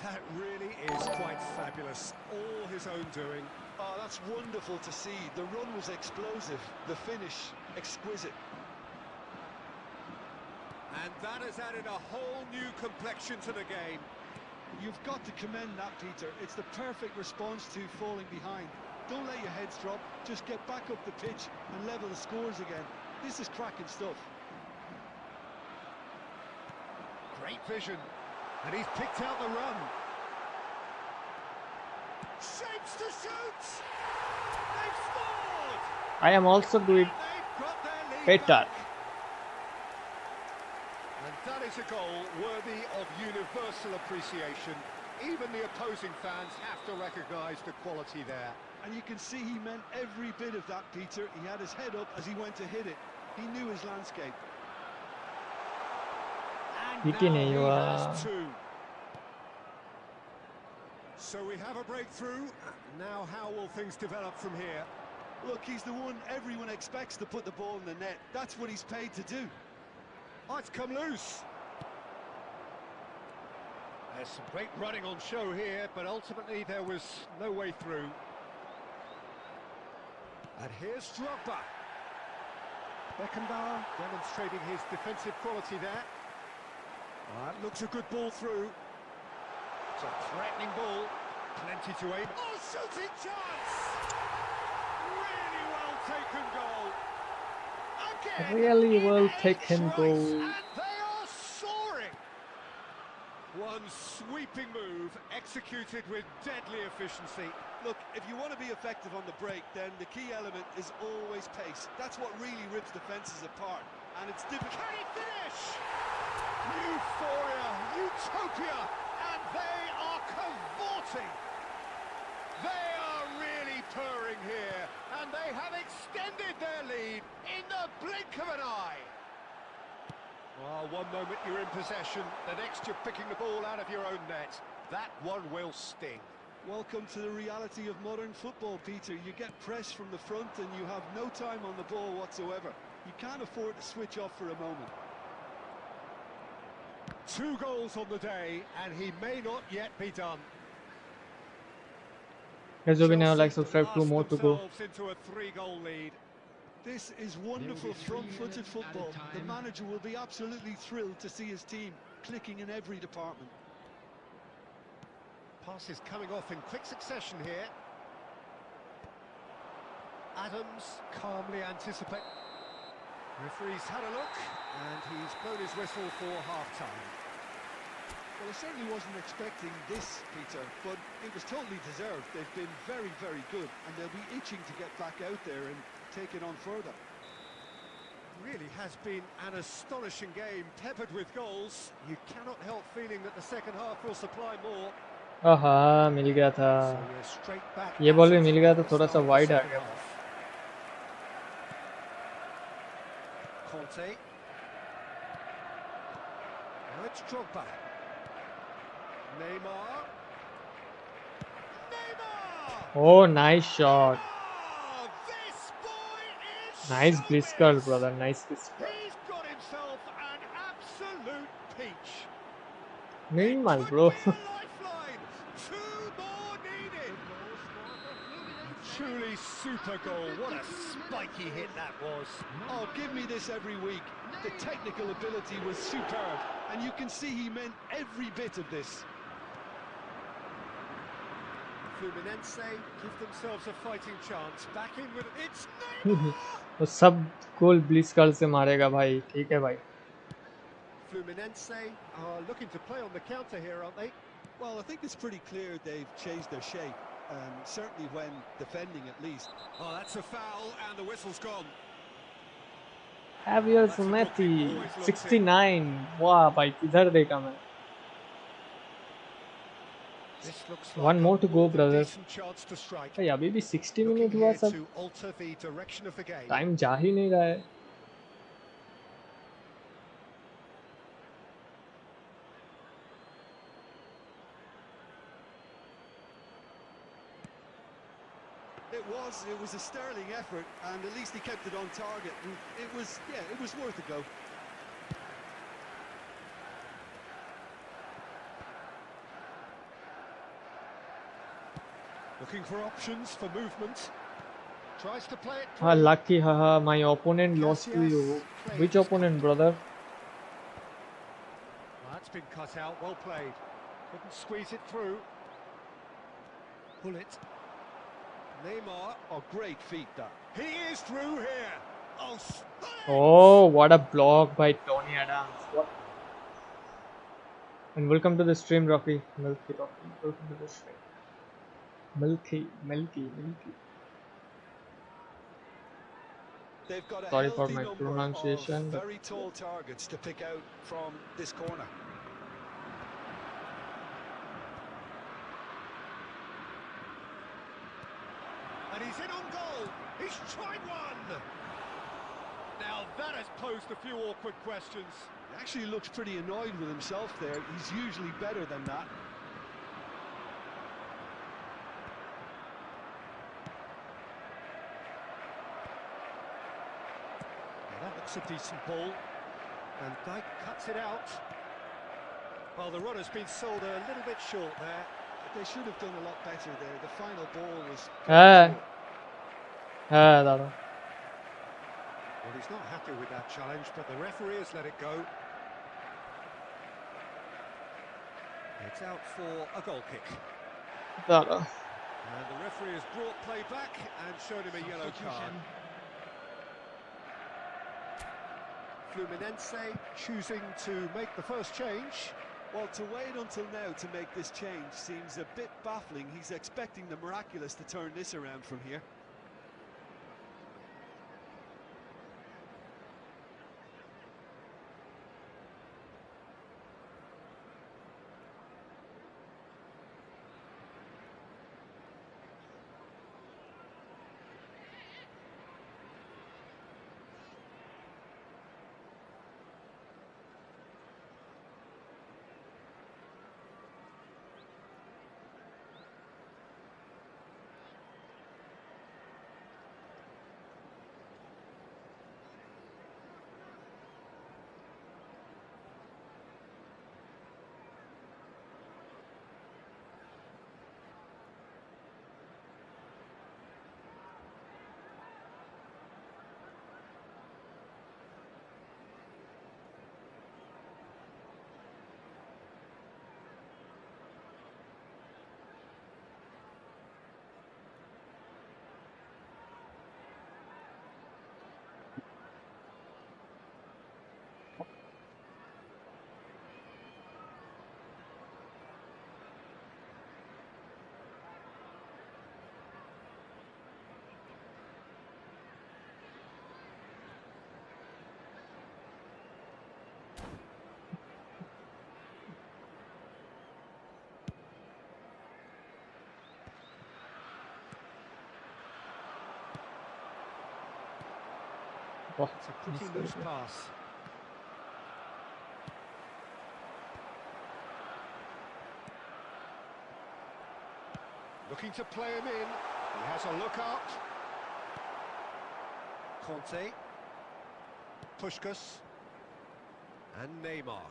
That really is quite fabulous. All his own doing. Oh, that's wonderful to see. The run was explosive. The finish, exquisite. And that has added a whole new complexion to the game. You've got to commend that, Peter. It's the perfect response to falling behind. Don't let your heads drop. Just get back up the pitch and level the scores again. This is cracking stuff. Great vision. And he's picked out the run. Shapes to shoot. They've scored. I am also doing They've got their lead better. back. And that is a goal worthy of universal appreciation. Even the opposing fans have to recognise the quality there. And you can see he meant every bit of that, Peter. He had his head up as he went to hit it. He knew his landscape. And Pity now nahi he hua. has two. So we have a breakthrough. Now how will things develop from here? Look, he's the one everyone expects to put the ball in the net. That's what he's paid to do. Oh, it's come loose. There's some great running on show here, but ultimately there was no way through. And here's Drogba. Beckenbauer demonstrating his defensive quality there. That looks a good ball through. It's a threatening ball. Plenty to aim. Oh, shooting chance! Really well taken goal. Again, Really in well edge taken right, goal. And they are soaring. One sweeping move executed with deadly efficiency. Look, if you want to be effective on the break, then the key element is always pace. That's what really rips defences apart. And it's difficult. Can he finish? Euphoria, utopia, and they are cavorting. They are really purring here, and they have extended their lead in the blink of an eye. Well, one moment you're in possession, the next you're picking the ball out of your own net. That one will sting. Welcome to the reality of modern football, Peter. You get press from the front and you have no time on the ball whatsoever. You can't afford to switch off for a moment. 2 goals on the day, and he may not yet be done. Guys, who now like Chelsea subscribe, 2 more to go. themselves into a 3-goal lead. This is wonderful front-footed football. The manager will be absolutely thrilled to see his team clicking in every department. Passes coming off in quick succession here. Adams calmly anticipate. Referee's had a look, and he's blown his whistle for half-time. Well, I certainly wasn't expecting this, Peter, but it was totally deserved. They've been very, very good, and they'll be itching to get back out there and take it on further. Really has been an astonishing game, peppered with goals. You cannot help feeling that the second half will supply more. आहा मिल गया था So we're straight back ये at ball भी it मिल गया तो at the थोड़ा सा start of the वाइड आ second गया half. Conte. Now it's Drogba. Neymar. Neymar! Oh, nice shot. Oh, this boy is Nice showbiz. blitzkrieg, brother. Nice blitzkrieg. He's got himself an absolute peach. Minimal, Could bro. be a lifeline. 2 more needed. Truly super goal. What a spiky hit that was. Oh, give me this every week. The technical ability was superb, and you can see he meant every bit of this. Fluminense give themselves a fighting chance. Back in with it's Neymar. वो सब गोल ब्लिtzkrieg से मारेगा भाई ठीक है भाई Fluminense are looking to play on the counter here, aren't they? Well, I think it's pretty clear they've changed their shape, certainly when defending at least. Oh, that's a foul, and the whistle's gone. Javier Sumetti 69 वाह भाई किधर देखा मैं This looks One more to go, than brother. decent chance to strike. भाई अभी भी 60 Looking minute हुआ here सब to alter the direction of the game. Time जा ही नहीं रहा है It was a sterling effort, and at least he kept it on target. And it was worth a go. Looking for options for movement. Tries to play it. Ah, lucky, haha, my opponent lost to you. Which opponent, brother? That's been cut out, well played. Couldn't squeeze it through. Pull it. Neymar. Oh, great feat that. He is through here. Oh, Oh, what a block by Tony Adams. What? And welcome to the stream, Rocky. Milky Rocky. Welcome to the stream. Milky. They've got a Sorry for healthy my number pronunciation, of but very tall targets to pick out from this corner. and he's in on goal. He's tried one. Now that has posed a few awkward questions. He actually looks pretty annoyed with himself there. He's usually better than that. That looks a decent ball. And Dyke cuts it out. Well, the runner's been sold a little bit short there. They should have done a lot better there. The final ball was... Dada. Well, he's not happy with that challenge, but the referee has let it go. It's out for a goal kick. Dada. And the referee has brought play back and shown him a yellow card. Fluminense choosing to make the first change. Well, to wait until now to make this change seems a bit baffling. He's expecting the miraculous to turn this around from here. Oh, It's a pretty loose pass. Looking to play him in. He has a look up. Conte. Puskás. And Neymar.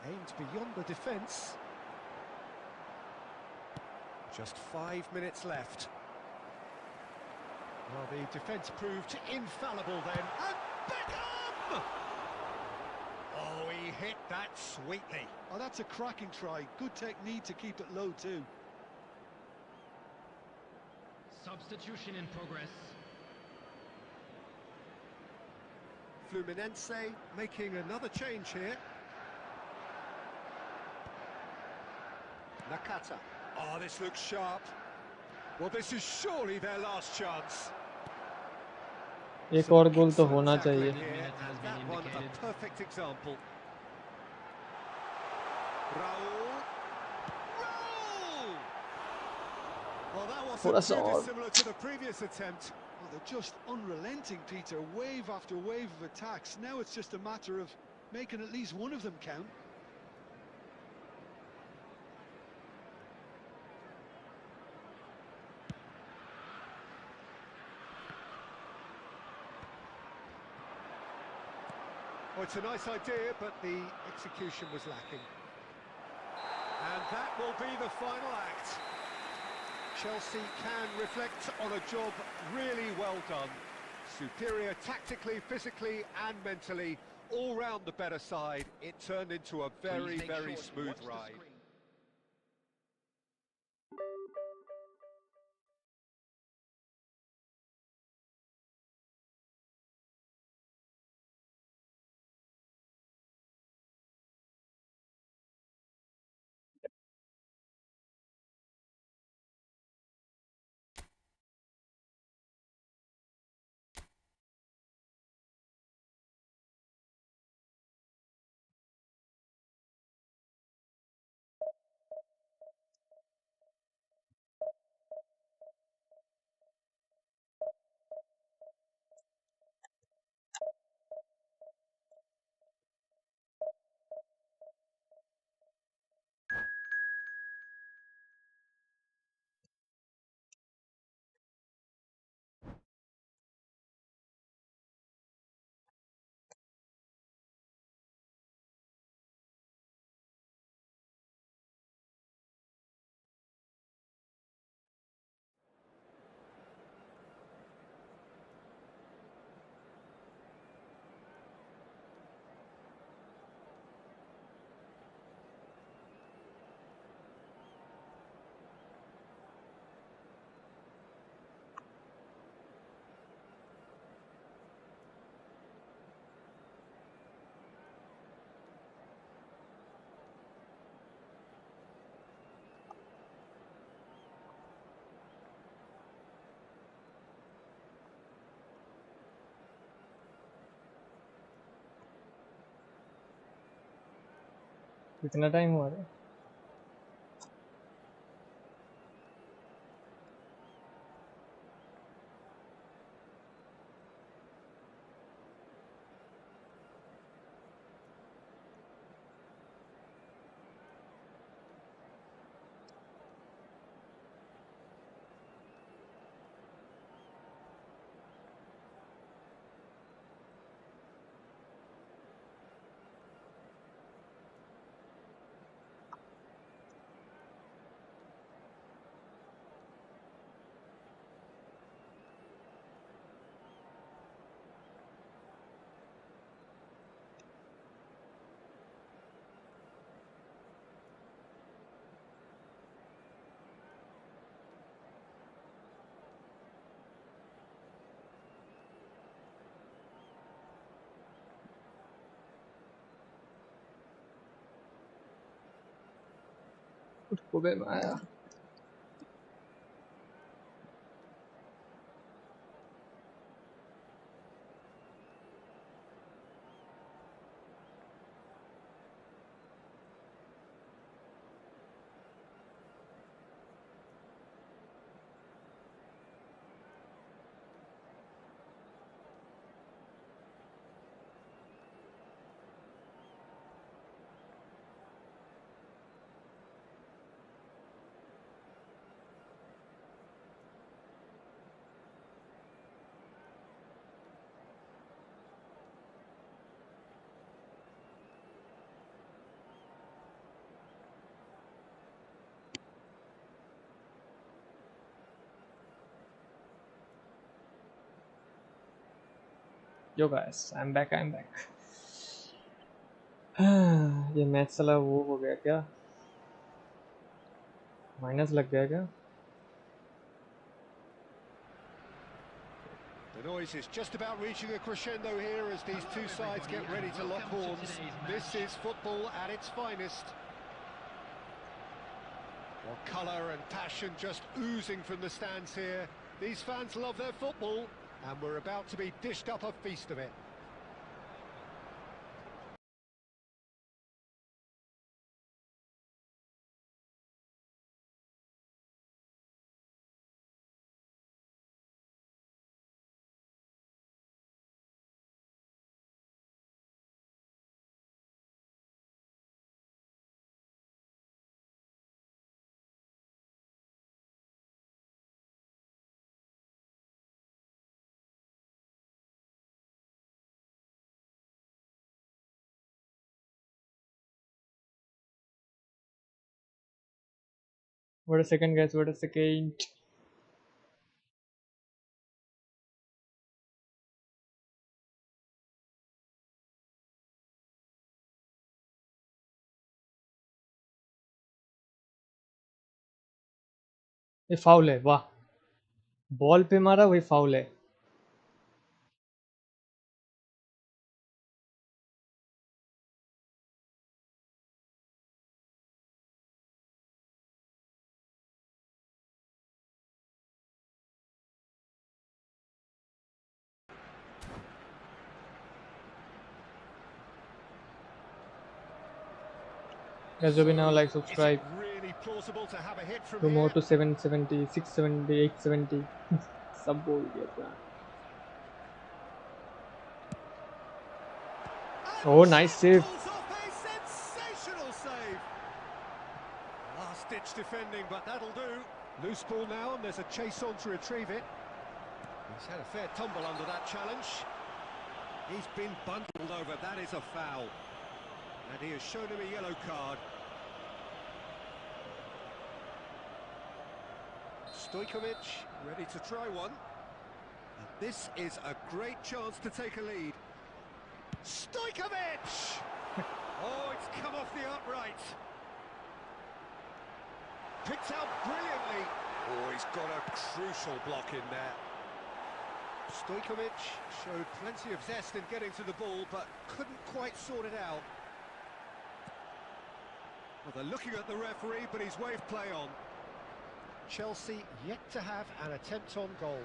Aimed beyond the defence. Just 5 minutes left. Well, the defence proved infallible then. And Beckham! Oh, he hit that sweetly. Oh, that's a cracking try. Good technique to keep it low too. Substitution in progress. Fluminense making another change here. Nakata. Oh, this looks sharp. Well, this is surely their last chance. एक और गोल तो होना चाहिए. That one a perfect example. Raul. Well, that wasn't too dissimilar to the previous attempt. Well, they're just unrelenting, Peter. Wave after wave of attacks. Now it's just a matter of making at least one of them count. Oh, it's a nice idea, but the execution was lacking. And that will be the final act. Chelsea can reflect on a job really well done. Superior tactically, physically and mentally, all round the better side. It turned into a very, very smooth ride. कितना time हुआ है? उसको भी आया। Yo guys, I'm back. ये match साला वो हो गया क्या? माइनस लग गया क्या? The noise is just about reaching a crescendo here as these two sides get ready to lock horns. This is football at its finest. Well, colour and passion just oozing from the stands here. These fans love their football, and we're about to be dished up a feast of it. Wait a second, guys. Wait a second. ये foul है, वाह। Ball पे मारा, वही foul है। Guys, do now like, subscribe. Really plausible to have a hit from To more here. to 770, 670, 870. सब बोल दिया क्या? Oh, nice save. Pulls off a sensational save. Last ditch defending, but that'll do. Loose ball now, and there's a chase on to retrieve it. He's had a fair tumble under that challenge. He's been bundled over. That is a foul. And he has shown him a yellow card. Stojkovic ready to try one. And this is a great chance to take a lead. Stojkovic! Oh, it's come off the upright. Picked out brilliantly. Oh, he's got a crucial block in there. Stojkovic showed plenty of zest in getting to the ball, but couldn't quite sort it out. Well, they're looking at the referee, but he's waved play on. Chelsea yet to have an attempt on goal.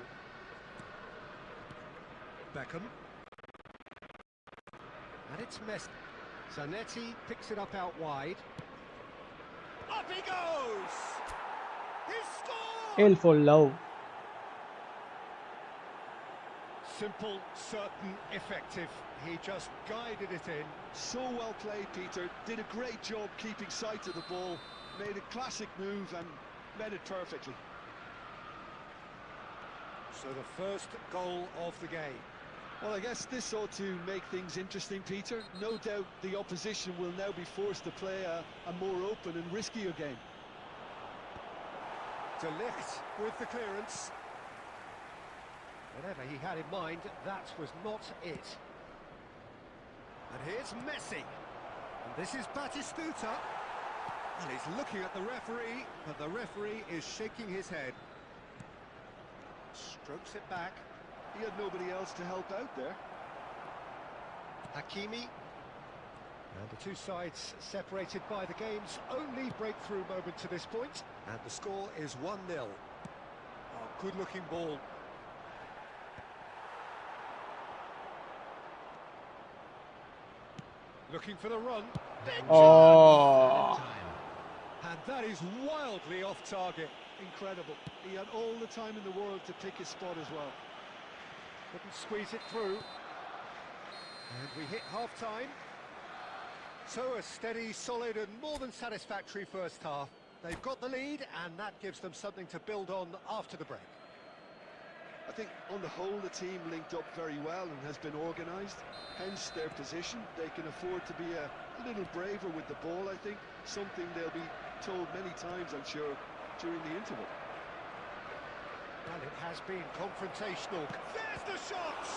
Beckham. And it's Messi. Zanetti picks it up out wide. Up he goes! He scored! L for love. Simple, certain, effective. He just guided it in. So well played, Peter. Did a great job keeping sight of the ball. Made a classic move and met it perfectly. So the first goal of the game. Well, I guess this ought to make things interesting, Peter. No doubt the opposition will now be forced to play a more open and riskier game. De Ligt with the clearance. Whatever he had in mind, that was not it. And here's Messi. And this is Batistuta. And he's looking at the referee, but the referee is shaking his head. Strokes it back. He had nobody else to help out there. Hakimi. And the two sides separated by the game's only breakthrough moment to this point. And the score is 1-0. Oh, good-looking ball. Looking for the run. Oh. And that is wildly off target. Incredible. He had all the time in the world to pick his spot as well. Couldn't squeeze it through. And we hit half-time. So a steady, solid and more than satisfactory first half. They've got the lead and that gives them something to build on after the break. I think on the whole the team linked up very well and has been organised. Hence their position. They can afford to be a little braver with the ball, I think. Something they'll be told many times, I'm sure, during the interval. And it has been confrontational. There's the shot!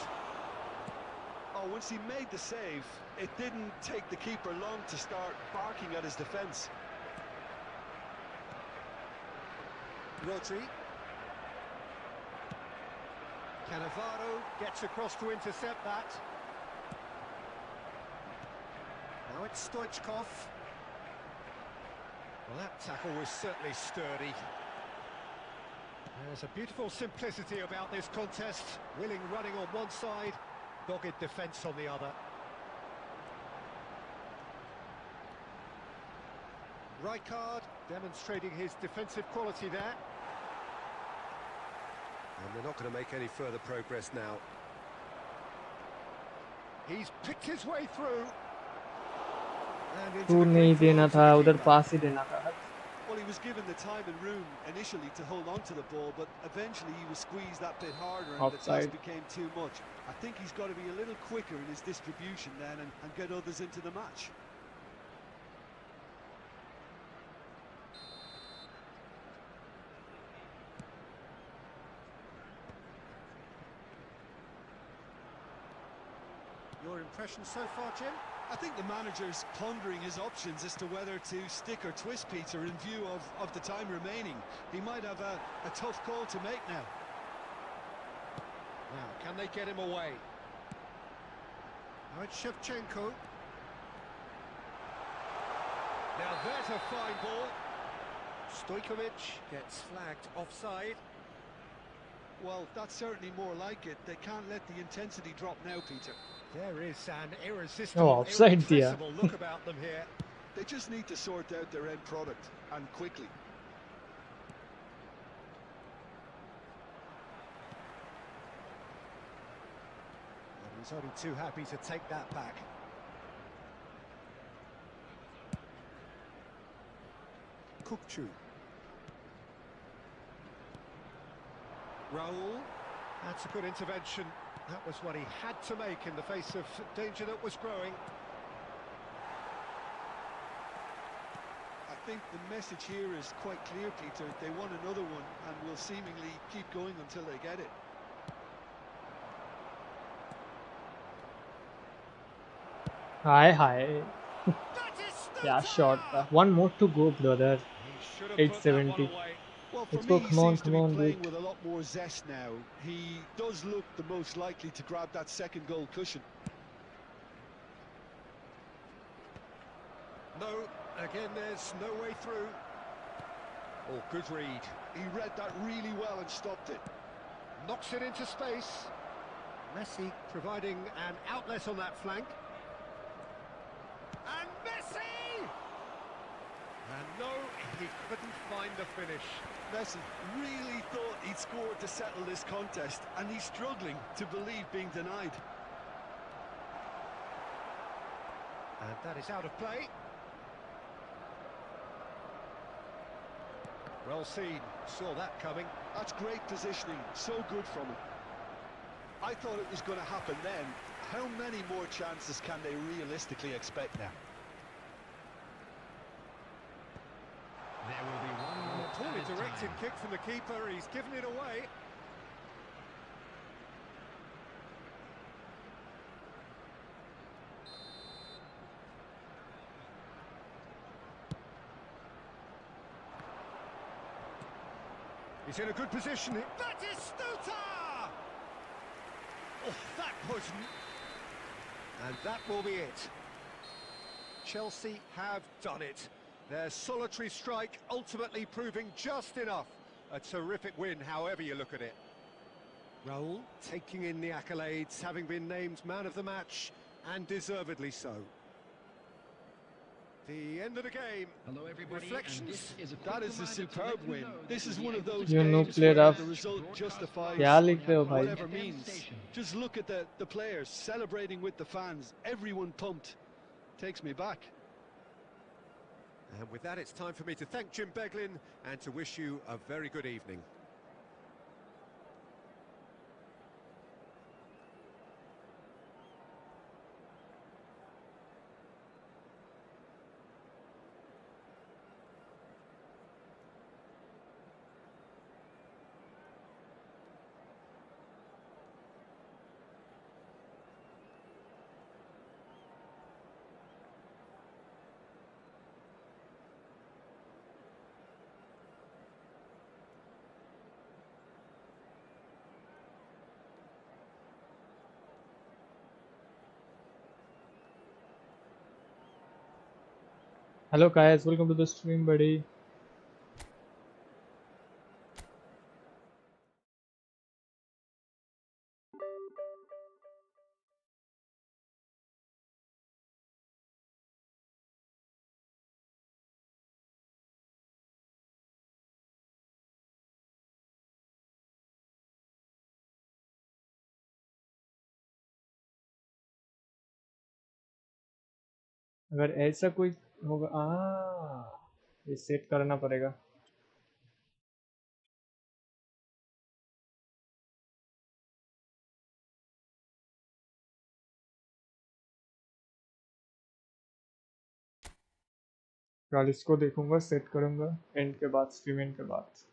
Oh, once he made the save, it didn't take the keeper long to start barking at his defence. Rodri. Cannavaro gets across to intercept that. Now it's Stoichkov. Well, that tackle was certainly sturdy. There's a beautiful simplicity about this contest. Willing running on one side, dogged defence on the other. Rijkaard demonstrating his defensive quality there. And they're not going to make any further progress now. He's picked his way through. And into तू the नहीं green देना field था, for the उधर keeper. पास ही देना था. Well, he was given the time and room initially to hold on to the ball, but eventually he was squeezed that bit harder and Offside. the task became too much. I think he's got to be a little quicker in his distribution then and get others into the match. impressions so far, Jim? I think the manager's pondering his options as to whether to stick or twist Peter in view of the time remaining. He might have a tough call to make now. Now, can they get him away? Now it's Shevchenko. Now there's a fine ball. Stojkovic gets flagged offside. Well, that's certainly more like it. They can't let the intensity drop now, Peter. There is an irresistible, offside diya. irrepressible look about them here. They just need to sort out their end product, and quickly. And he's only too happy to take that back. Kukçu. Raul. That's a good intervention. That was what he had to make in the face of danger that was growing. I think the message here is quite clear, Peter. They want another one and will seemingly keep going until they get it. Hi. That is Yeah, shot. One more to go, brother. He should have put that one 870. away. Well, for Let's me, go, he come on, seems to be come on, playing dude. with a lot more zest now. He does look the most likely to grab that second goal cushion. No, again, there's no way through. Oh, good read. He read that really well and stopped it. Knocks it into space. Messi providing an outlet on that flank. And Messi! And no, he couldn't find the finish. Messi really thought he'd scored to settle this contest, and he's struggling to believe being denied. And that is out of play. Well seen, saw that coming. That's great positioning, so good from him. I thought it was going to happen then. How many more chances can they realistically expect now? There will be one more Poorly added directed time. kick from the keeper, he's given it away. He's in a good position. That is Stuta! Oh, that was... And that will be it. Chelsea have done it. Their solitary strike ultimately proving just enough. A terrific win, however you look at it. Raul taking in the accolades, having been named man of the match, and deservedly so. The end of the game. Hello, everybody. Reflections? And this is a That quick is a reminder to superb let you win. know that This is you'll one be of able those to You know, games player where up. the result justifies क्या लिख रहे हो भाई? whatever means. Just look at the players celebrating with the fans. Everyone pumped. Takes me back. And with that, it's time for me to thank Jim Beglin and to wish you a very good evening. Hello guys, welcome to the stream, buddy. अगर ऐसा कोई होगा ये set करना पड़ेगा. कल इसको देखूंगा, सेट करूंगा एंड के बाद, स्ट्रीम एंड के बाद.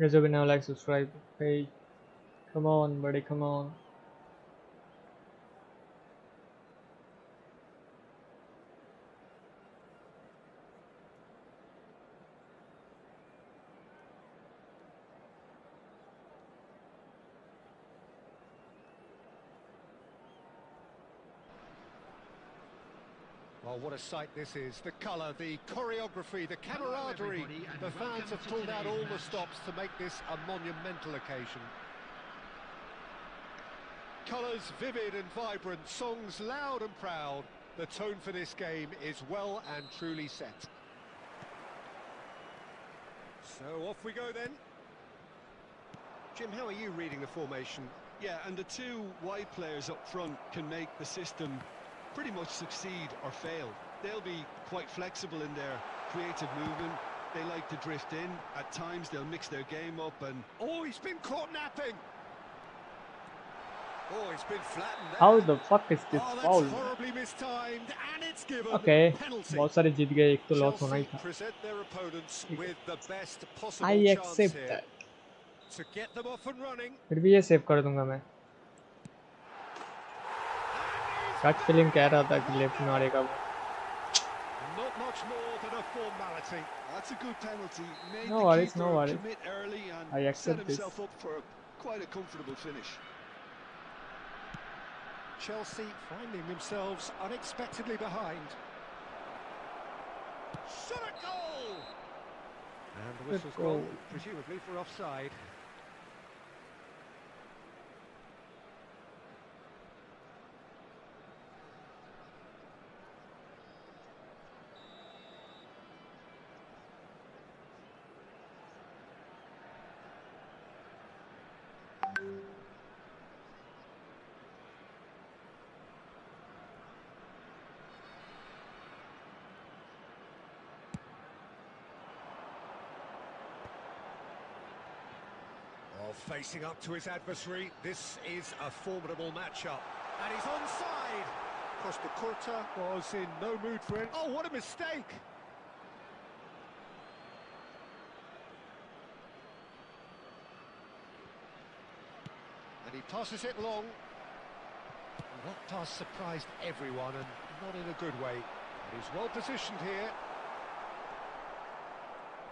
Guys, if you now like, subscribe. Hey, come on, buddy, come on. Well, what a sight this is. The colour, the choreography, the camaraderie. The fans have pulled out all the stops to make this a monumental occasion. Colours vivid and vibrant, songs loud and proud. The tone for this game is well and truly set. So off we go then. Jim, how are you reading the formation? Yeah, and the two wide players up front can make the system pretty much succeed or fail. They'll be quite flexible in their creative movement. They like to drift in. At times they'll mix their game up and... Oh, he's been caught napping! Oh, he's been flattened there. How the fuck is this Oh, foul? that's horribly mistimed, and it's given Okay, penalty. बहुत सारे जीत गए, एक तो loss होना ही Chelsea था. present their opponents with the best possible I chance accept here that. to get them off and running. फिर भी ये सेव कर दूंगा मैं. गट फीलिंग कह रहा था कि लेफ्ट मारेगा वो. Not much more than a formality. That's a good penalty. Made No the worries, keeper no worries. commit early and I set accept this. himself up for quite a comfortable finish. Chelsea finding themselves unexpectedly behind. Shot at goal! And the whistle's goal. gone, presumably for offside. Facing up to his adversary, this is a formidable matchup. And he's onside. Costa Curta was in no mood for it. Oh, what a mistake! And he passes it long. And that pass surprised everyone, and not in a good way. But he's well positioned here.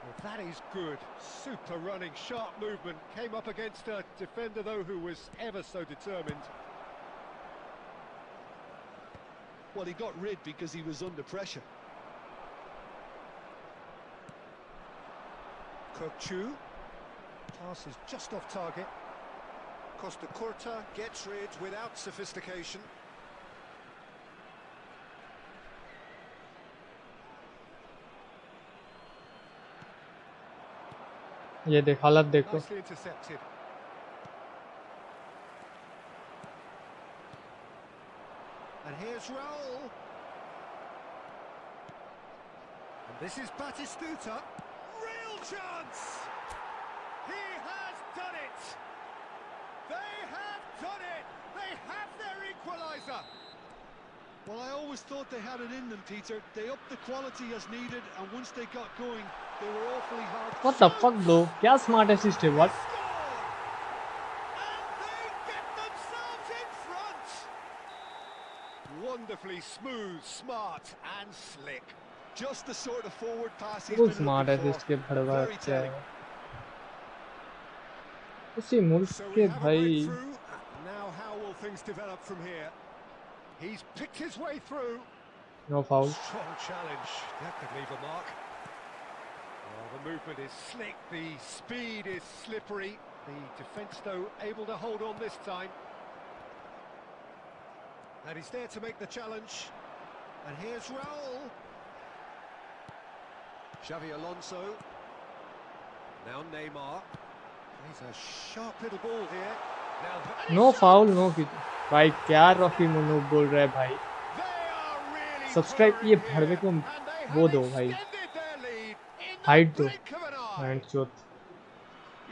Well, that is good. Super running, sharp movement. Came up against a defender, though, who was ever so determined. Well, he got rid because he was under pressure. Kirkchu. Pass is just off target. Costa Curta gets rid without sophistication. ये देख हालत देखो. Nicely intercepted. And here's Raul. And this is Batistuta. Real chance! He has done it! They have done it! They have their equaliser! Well, I always thought they had it in them, Peter. They upped the quality as needed, and once they got going, they were awfully hard. What the fuck, bro? क्या smart assist है? What? And they get themselves in front! Wonderfully smooth, smart and slick. Just the sort of forward pass he's Full been smart looking assist for. के भड़वा Very क्या telling. है? उसी मुल्क So के we have a भाई. breakthrough. Now how will things develop from here? He's picked his way through. No foul. Strong challenge. That could leave a mark. Well, the movement is slick, the speed is slippery. The defence, though, able to hold on this time. And he's there to make the challenge. And here's Raul. Xavi Alonso. Now Neymar. He's a sharp little ball here. Now No foul, no किच. भाई क्या Rocky mono बोल रहा है भाई? Subscribe ये भड़वे को वो दो भाई. Hide दो. And चोट.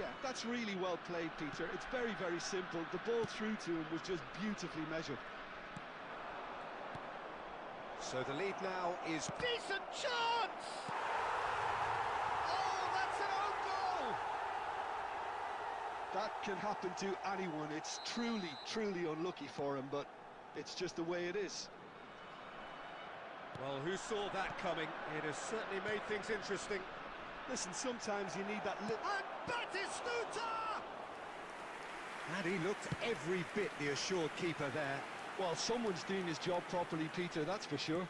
Yeah, that's really well played, Peter. It's very, very simple. The ball through to him was just beautifully measured. So the lead now is decent chance. Oh, that's an own goal. That can happen to anyone. It's truly, truly unlucky for him, but it's just the way it is. Well, who saw that coming? It has certainly made things interesting. Listen, sometimes you need that little... And Batistuta! And he looked every bit the assured keeper there. Well, someone's doing his job properly, Peter, that's for sure.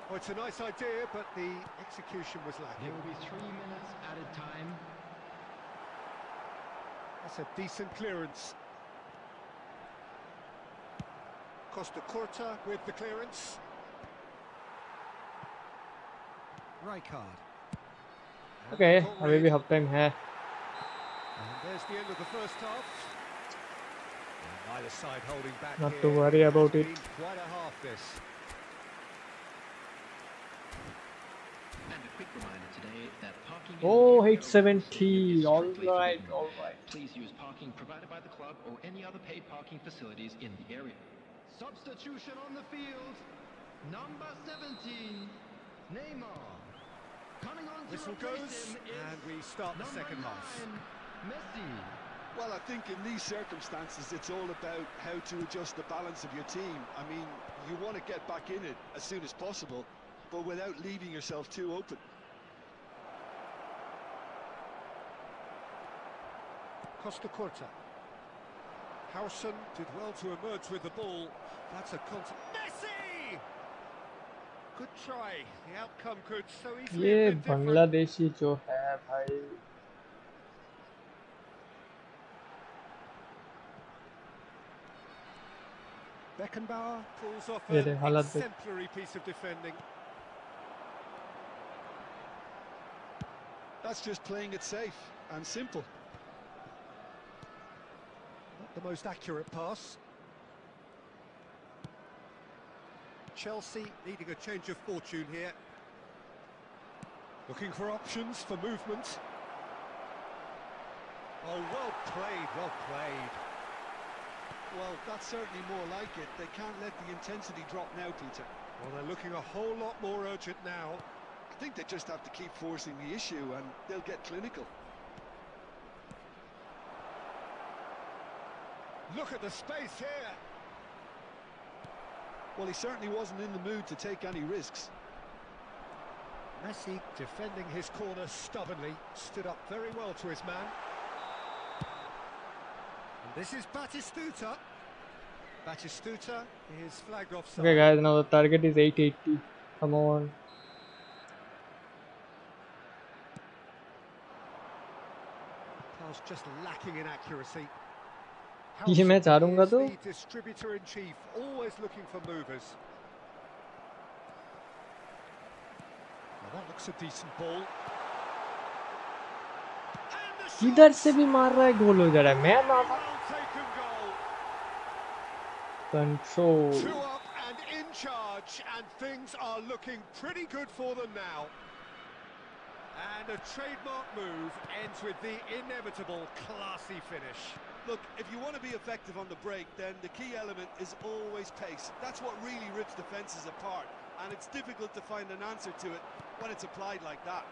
Well, it's a nice idea, but the execution was There lacking. will be 3 minutes added time. That's a decent clearance. Costa Curta with the clearance. Rijkaard. Okay अभी भी half time है. And there's the end of the first half. And neither side holding back Not here. to worry about It's it. been quite a half this. And a quick reminder today that parking in Oh, the area 870. is All strictly right, forbidden. all right. Please use parking provided by the club or any other paid parking facilities in the area. Substitution on the field. Number 17, Neymar. Coming on to Whistle replace goes, him is and we start the number second half. 9, Messi. Well, I think in these circumstances, it's all about how to adjust the balance of your team. I mean, you want to get back in it as soon as possible, but without leaving yourself too open. Costa Curta. Harrison did well to emerge with the ball. That's a Messi! Good try. The outcome could so easily ये have been different. Bangladeshi जो है भाई. Beckenbauer pulls off ये an देख हालत देख. exemplary piece of defending. That's just playing it safe and simple. Not the most accurate pass. Chelsea needing a change of fortune here. Looking for options for movement. Oh, well played, well played. Well, that's certainly more like it. They can't let the intensity drop now, Peter. Well, they're looking a whole lot more urgent now. I think they just have to keep forcing the issue and they'll get clinical. Look at the space here. Well, he certainly wasn't in the mood to take any risks. Messi defending his corner stubbornly, stood up very well to his man. And this is Batistuta. Batistuta is flagged offside. Okay guys, now the target is 880. Come on. Pass just lacking in accuracy. ये मैं चाहूँगा तो The distributor in chief, always looking for movers. Well, that looks a decent ball. इधर से भी मार रहा है, गोल हो जा रहा है. मैं मार रहा. Well taken goal. Control. 2 up and in charge, and things are looking pretty good for them now. And a trademark move ends with the inevitable classy finish. Look, if you want to be effective on the break, then the key element is always pace. That's what really rips defences apart, and it's difficult to find an answer to it when it's applied like that.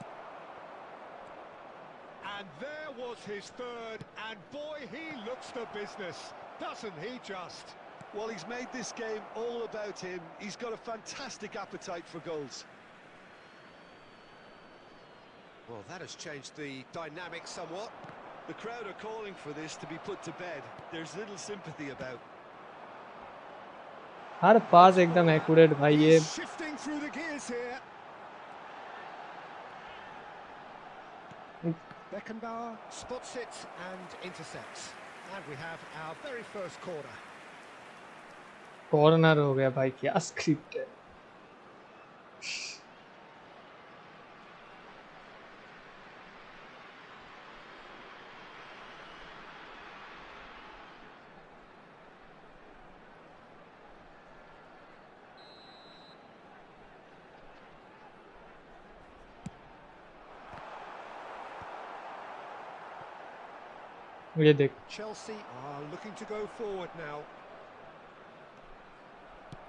And there was his third, and boy, he looks the business, doesn't he just? Well, he's made this game all about him. He's got a fantastic appetite for goals. Well, that has changed the dynamic somewhat. The crowd are calling for this to be put to bed. There's little sympathy about. हर पास एकदम accurate भाई. ये He's shifting through the gears here. Beckenbauer spots it and intercepts. And we have our very first corner. Corner हो गया भाई. क्या script है. ये देख. Chelsea are looking to go forward now.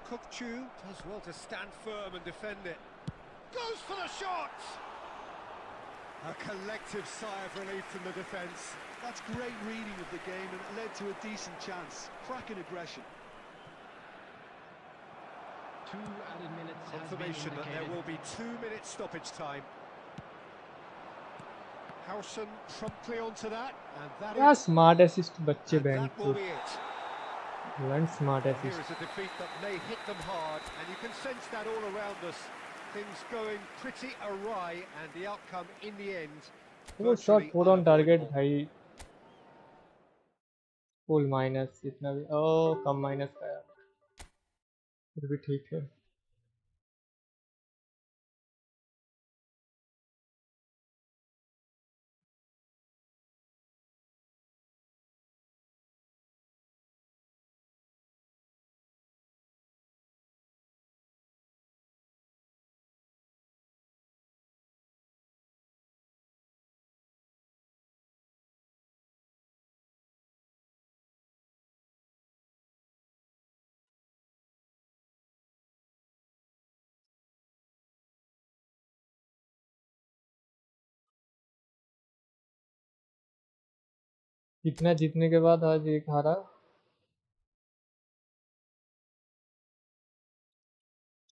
Kukçu does well to stand firm and defend it. Goes for the shot! A collective sigh of relief from the defence. That's great reading of the game, and it led to a decent chance. Cracking aggression. 2 added minutes has been Confirmation that there indicated. will be 2 minutes stoppage time. Howson promptly onto that, and क्या smart assist बच्चे that bank will be it. One smart Here assist. is a defeat that may hit them hard, and you can sense that all around us. Things going pretty awry, and the outcome in the end. वो shot virtually put on target unavoidable. भाई. Full minus इतना भी ओह कम minus का यार. फिर भी ठीक है. इतना जीतने के बाद आज एक हारा.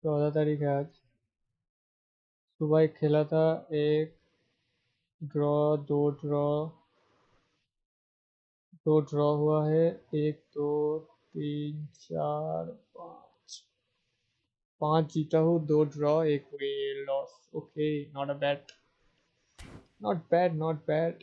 14 तारीख है आज. सुबह एक खेला था, एक ड्रॉ, दो ड्रॉ हुआ है. 1 2 3 4 5 जीता हूँ, 2 draw, 1 loss. Okay, not a bad, not bad.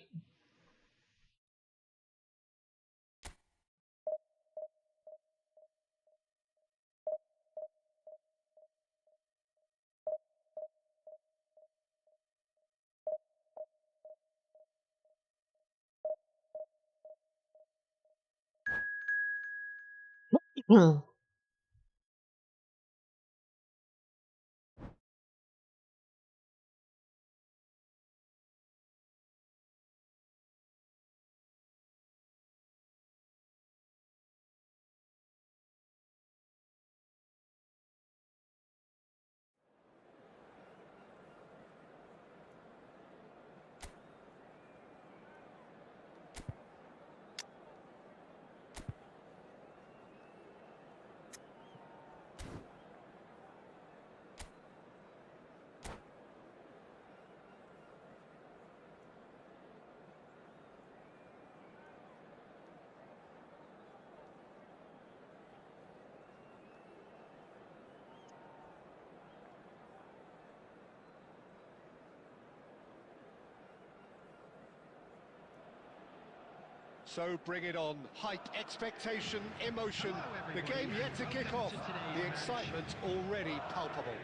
So bring it on. Hype, expectation, emotion. The game yet to kick off. The excitement already palpable.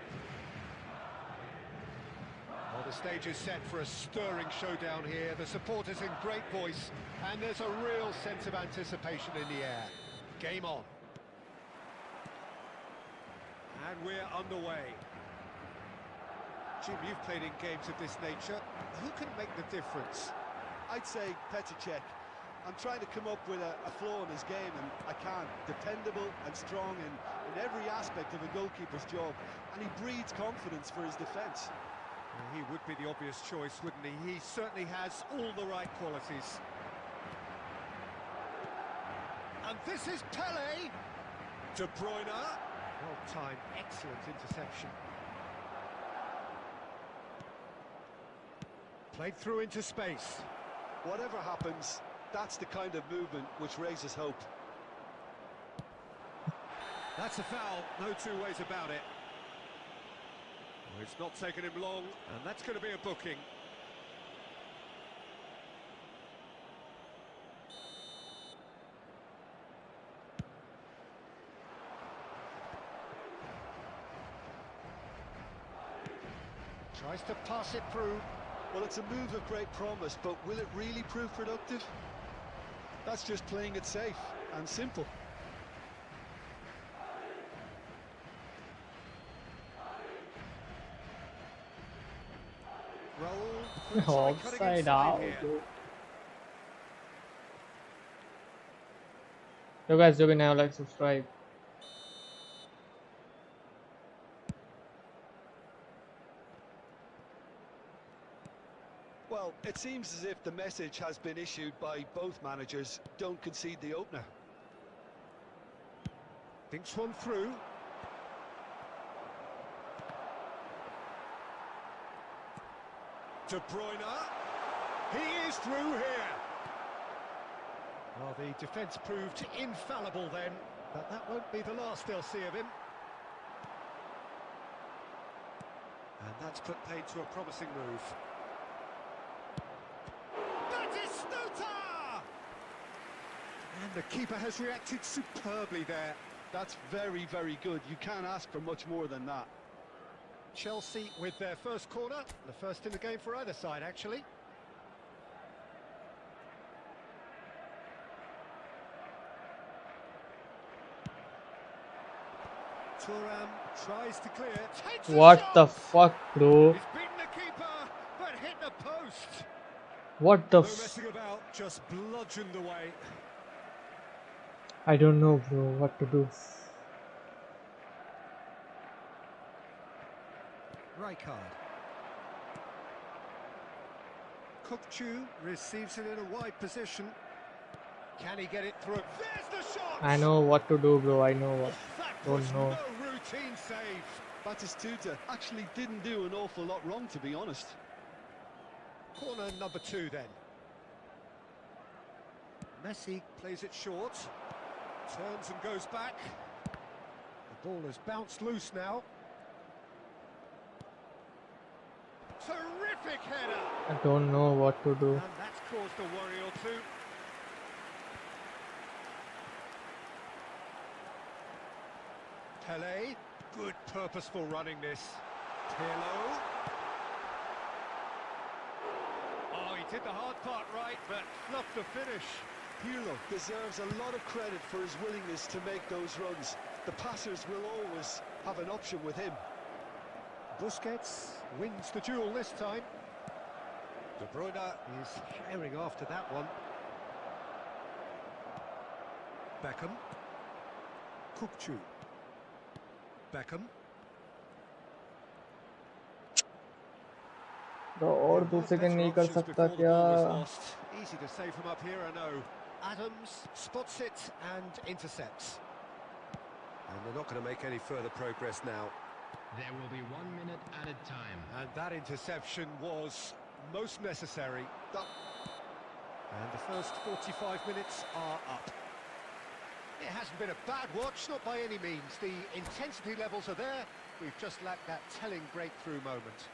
Well, the stage is set for a stirring showdown here. The supporters in great voice, and there's a real sense of anticipation in the air. Game on. And we're underway. Jim, you've played in games of this nature. Who can make the difference? I'd say Petr Cech. I'm trying to come up with a flaw in his game, and I can't. Dependable and strong in every aspect of a goalkeeper's job, and he breeds confidence for his defence. Well, he would be the obvious choice, wouldn't he? He certainly has all the right qualities. And this is Pele. De Bruyne. Well timed, excellent interception. Played through into space. Whatever happens, that's the kind of movement which raises hope. That's a foul, no two ways about it. Well, it's not taken him long, and that's going to be a booking. Tries to pass it through. Well, it's a move of great promise, but will it really prove productive? That's just playing it safe and simple. Offside out. So guys, do now like, subscribe. It seems as if the message has been issued by both managers. Don't concede the opener. Thinks one through. De Bruyne. He is through here. Well, the defence proved infallible then, but that won't be the last they'll see of him. And that's put paid to a promising move. Batistuta! And the keeper has reacted superbly there. That's very, very good. You can't ask for much more than that. Chelsea with their first corner, the first in the game for either side, actually. Thuram tries to clear. What the fuck, bro? He's beaten the keeper, but hit the post. What the No messing about, just bludgeoned away. I don't know, bro, what to do. Rijkaard. Kukçu receives it in a wide position. Can he get it through? There's the shot! I know what to do, bro. I know what. That Don't was know. no routine save. Batistuta actually didn't do an awful lot wrong, to be honest. Corner number 2 then. Messi plays it short. Turns and goes back. The ball has bounced loose now. Terrific header! I don't know what to do. And that's caused a worry or two. Pele, good purposeful running this. Pirlo. Oh, he did the hard part right, but fluffed the finish. Pirlo deserves a lot of credit for his willingness to make those runs. The passers will always have an option with him. Busquets wins the duel this time. De Bruyne is herring after that one. Beckham. Kukçu. Beckham. तो और दूसरे के नहीं कर सकता क्या? Easy to save from up here, I know. Adams spots it and intercepts. And they're not going to make any further progress now. There will be 1 minute added time. And that interception was most necessary. And the first 45 minutes are up. It hasn't been a bad watch, not by any means. The intensity levels are there. We've just lacked that telling breakthrough moment.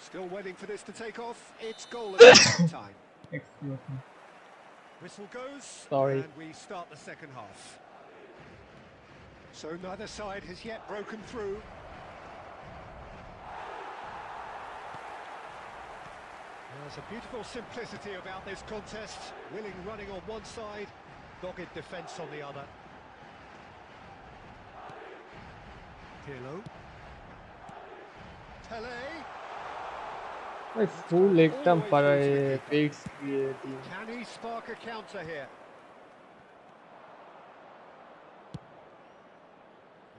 Still waiting for this to take off. It's goal at time. Excuse me. Whistle goes. Sorry. And we start the second half. So neither side has yet broken through. There's a beautiful simplicity about this contest. Willing running on one side, dogged defence on the other. Pirlo. Pele. भाई full एकदम पर pets किए team. Can he spark a counter here?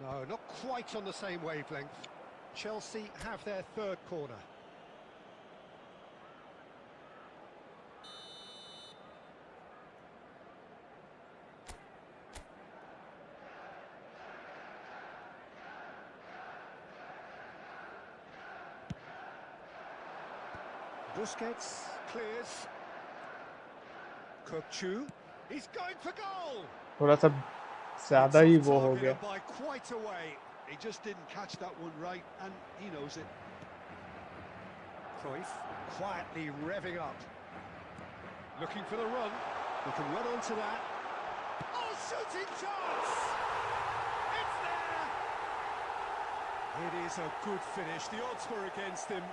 No, not quite on the same wavelength. Chelsea have their third corner. Busquets clears. Kukçu. He's going for goal. थोड़ा सा ज़्यादा ही वो हो गया. By quite a way. He just didn't catch that one right, and he knows it. Cruyff quietly revving up. Looking for the run. He can run onto that. Oh, shooting chance! It's there! It is a good finish. The odds were against him.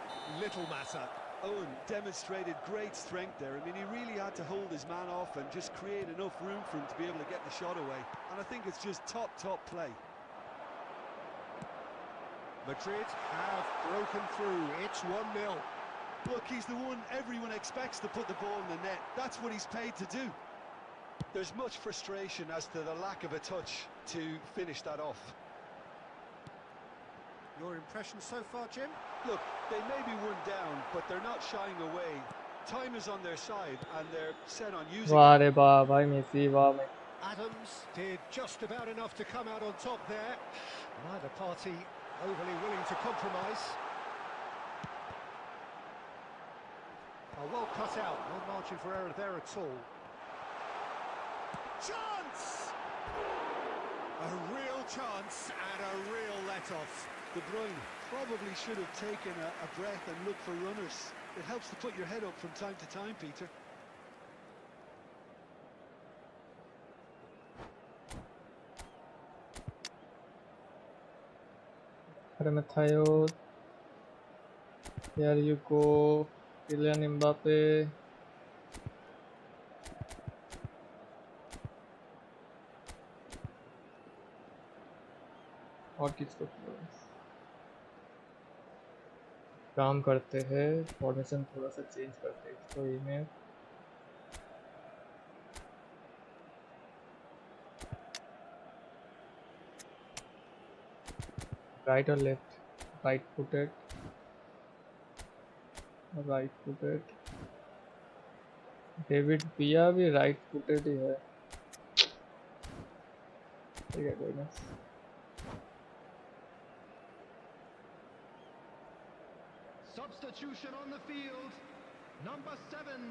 Little matter. Owen demonstrated great strength there. I mean, he really had to hold his man off and just create enough room for him to be able to get the shot away. And I think it's just top play. Madrid have broken through. It's 1-0. Look, he's the one everyone expects to put the ball in the net. That's what he's paid to do. There's much frustration as to the lack of a touch to finish that off. Your impression so far, Jim? Look, they may be one down, but they're not shying away. Time is on their side, and they're set on using वाह it. रे वाह भाई Messi वाह मैं Adams did just about enough to come out on top there. Neither party overly willing to compromise. Oh, well cut out, no margin for error there at all. Chance! A real chance and a real let-off. De Bruyne probably should have taken a breath and looked for runners. It helps to put your head up from time to time, Peter. अरे Matthäus, here you go, Kylian Mbappe. और किसको काम करते हैं, formation थोड़ा सा change करते हैं इसको इमेज राइट और लेफ्ट, राइट फुटेड, डेविड पिया भी राइट फुटेड ही है, ठीक है कोई ना। Substitution on the field. Number 7.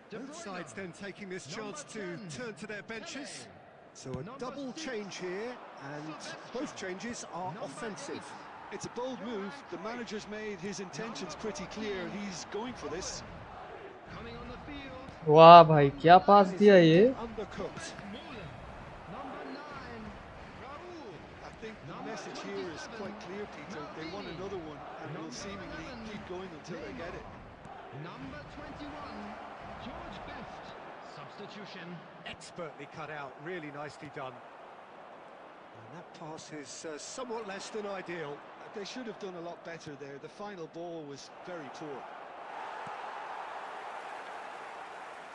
De Both Bruyne. sides then taking this chance to Number 10, turn to their benches. So a Number double 6, change here, and both changes are Number offensive. 8. It's a bold move. The manager's made his intentions pretty clear. He's going for this. Coming on the field. वाह भाई क्या पास And दिया it's ये, undercooked. Muller. Number 9. Raul. I think the message here is quite clear, Peter. They want another one, and will seemingly keep going until they get it. Number 21. George Best. Substitution. Expertly cut out, really nicely done. And that pass is somewhat less than ideal. They should have done a lot better there. The final ball was very poor.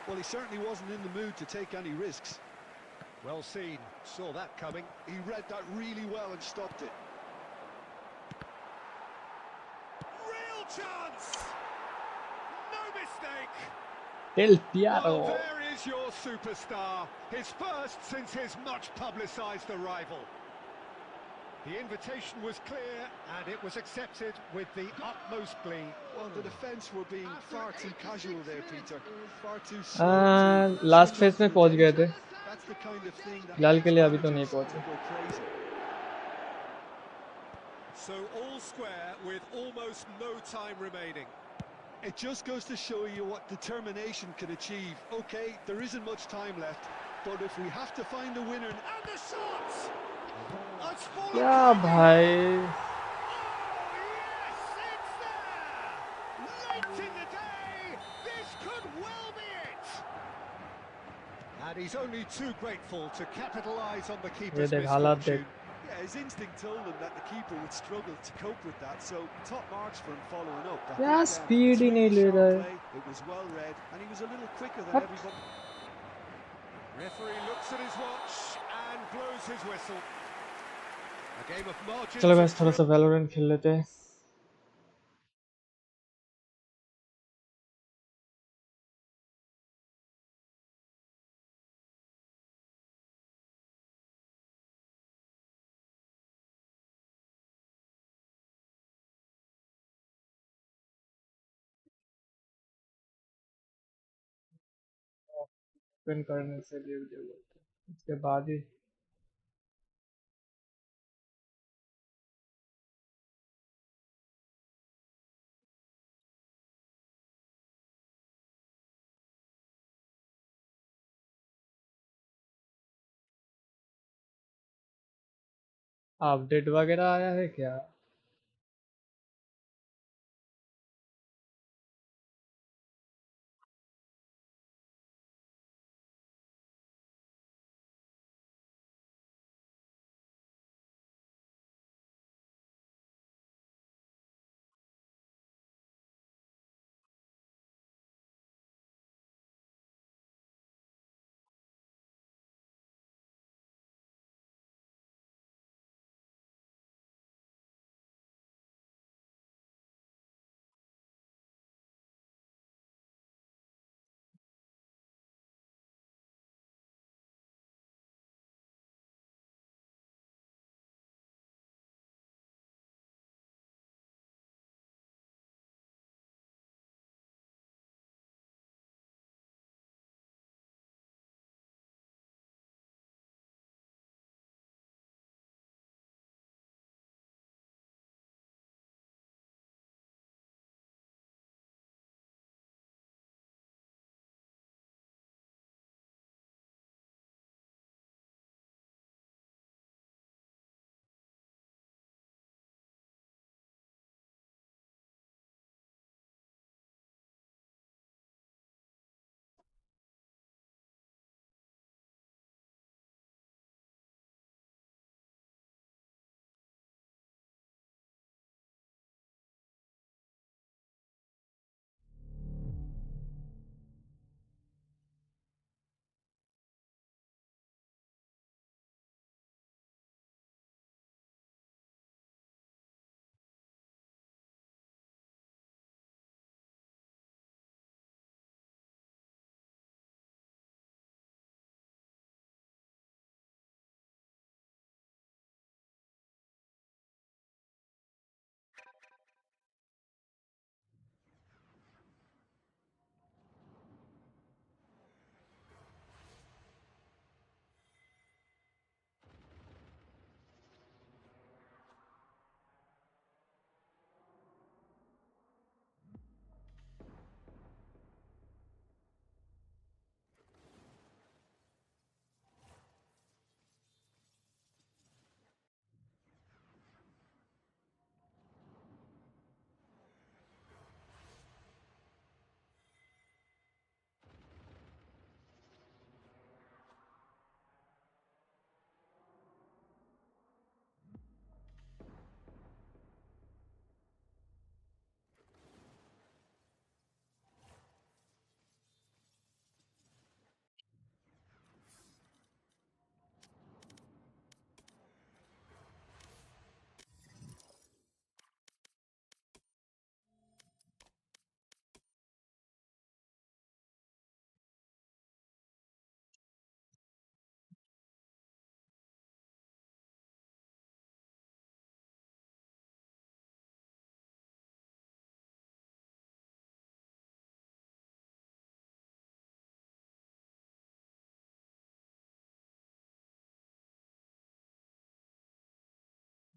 Well, he certainly wasn't in the mood to take any risks. Well seen, saw that coming. He read that really well and stopped it. Real chance! No mistake! Del Piero. Well, there is your superstar. His first since his much publicised arrival. The invitation was clear and it was accepted with the utmost glee. Well, the defence were being far too casual there, Peter. Far too slow. Last phase में पहुंच गए थे, That's the kind of thing that फिलहाल के लिए अभी तो नहीं managers पहुंचे। go crazy. So all square with almost no time remaining. It just goes to show you what determination can achieve. Okay, there isn't much time left, but if we have to find a winner... And the shot! It's fallen क्या quickly. भाई, Oh, yes, it's there! Late in the day, this could well be it! And he's only too grateful to capitalise on the ये keeper's देख हालात देख, misfortune. Yeah, his instinct told him that the keeper would struggle to cope with that, so top marks for him following up. I क्या think, speed it's ही नहीं really ले sharp रहा है। play, it was well read, and he was a little quicker than What? everybody. Referee looks at his watch and blows his whistle. A game of margins. चलो guys थोड़ा सा Valorant खेल लेते हैं। Open करने से भी वीडियो बोलते हैं, उसके बाद ही अपडेट वगैरह आया है क्या?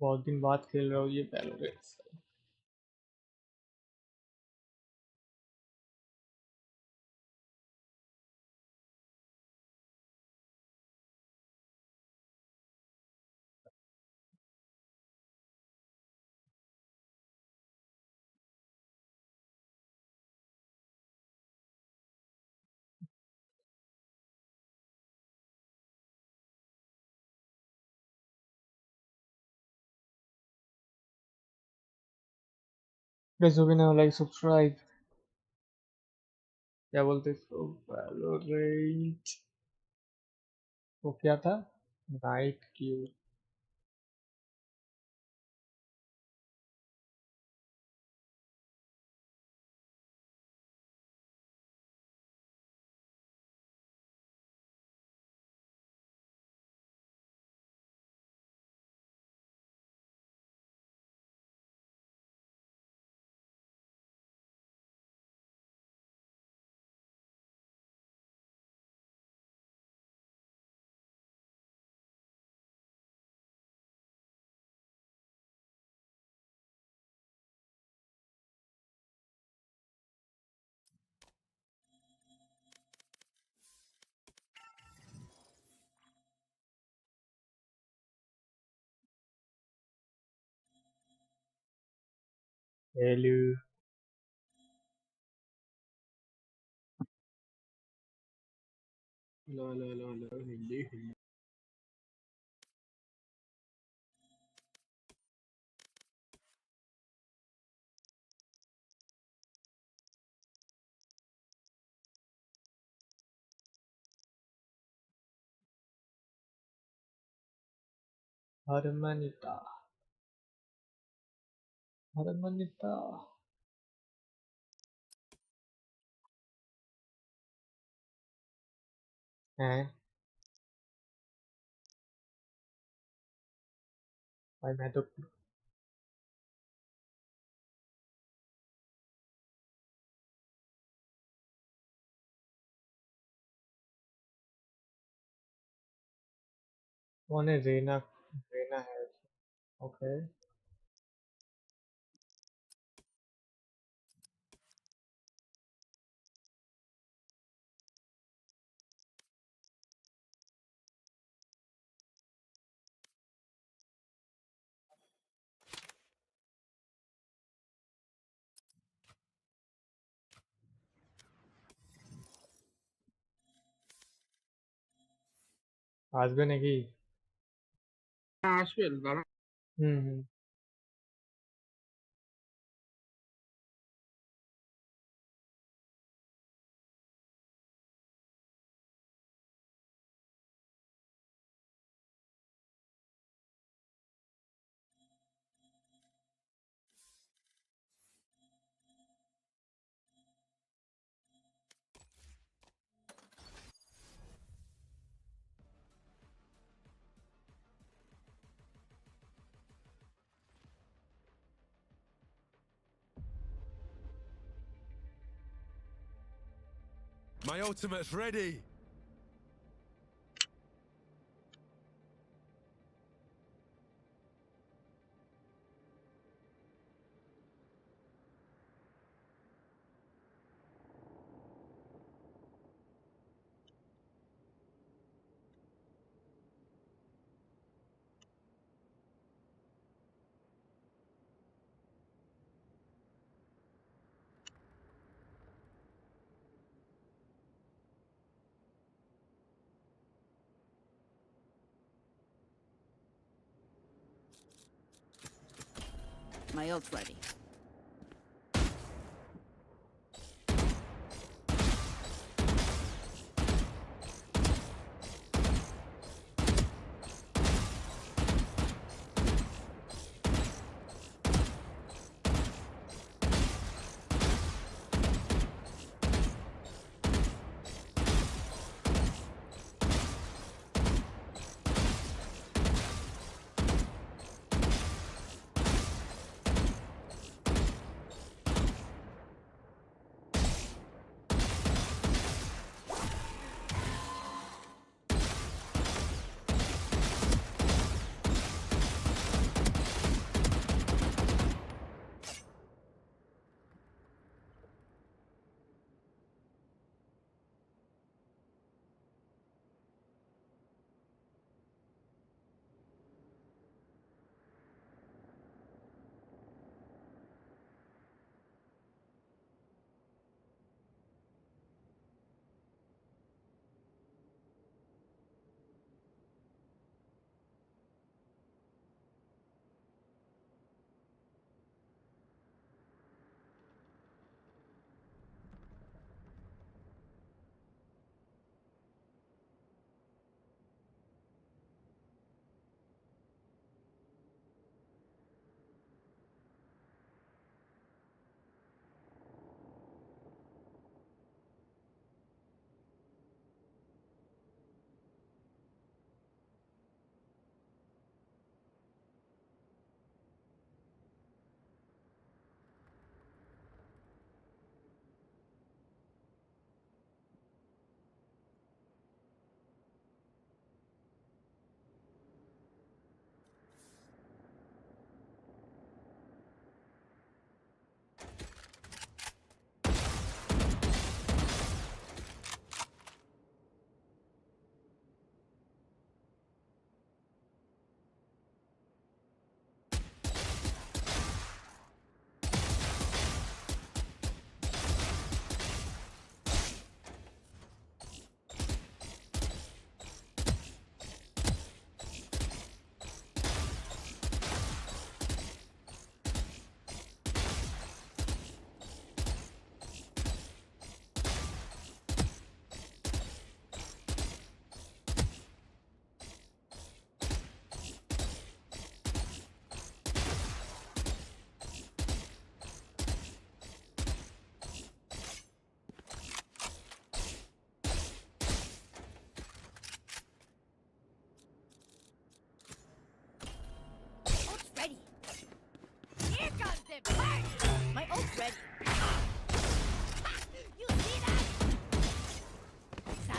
बहुत दिन बाद खेल रहा हूँ ये वैलोरेंट। Guys, हो गया ना लाइक सब्सक्राइब। क्या बोलते इसको? वैलोरेंट वो क्या था? नाइट क्यू। हेलो। हेलो हिंदी हिंदी। हरमनिता हरमनिता है भाई। मैं तो कौन है? रेना। रेना है। ओके। आज भी नहीं। Ashwell, Valorant. Hmm. My ultimate's ready. My ult's ready.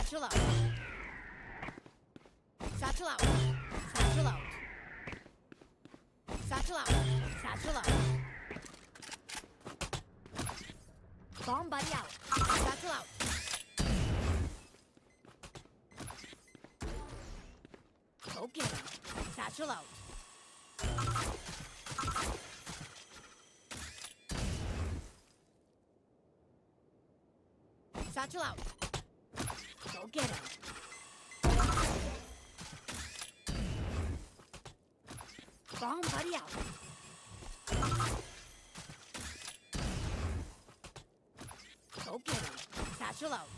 Satchel out. Satchel out. Satchel out. Satchel out. Satchel out. Bomb buddy out. Satchel out. Go get him. Satchel out. Satchel out. Go get him. Bomb buddy out. Go get him. Satchel out.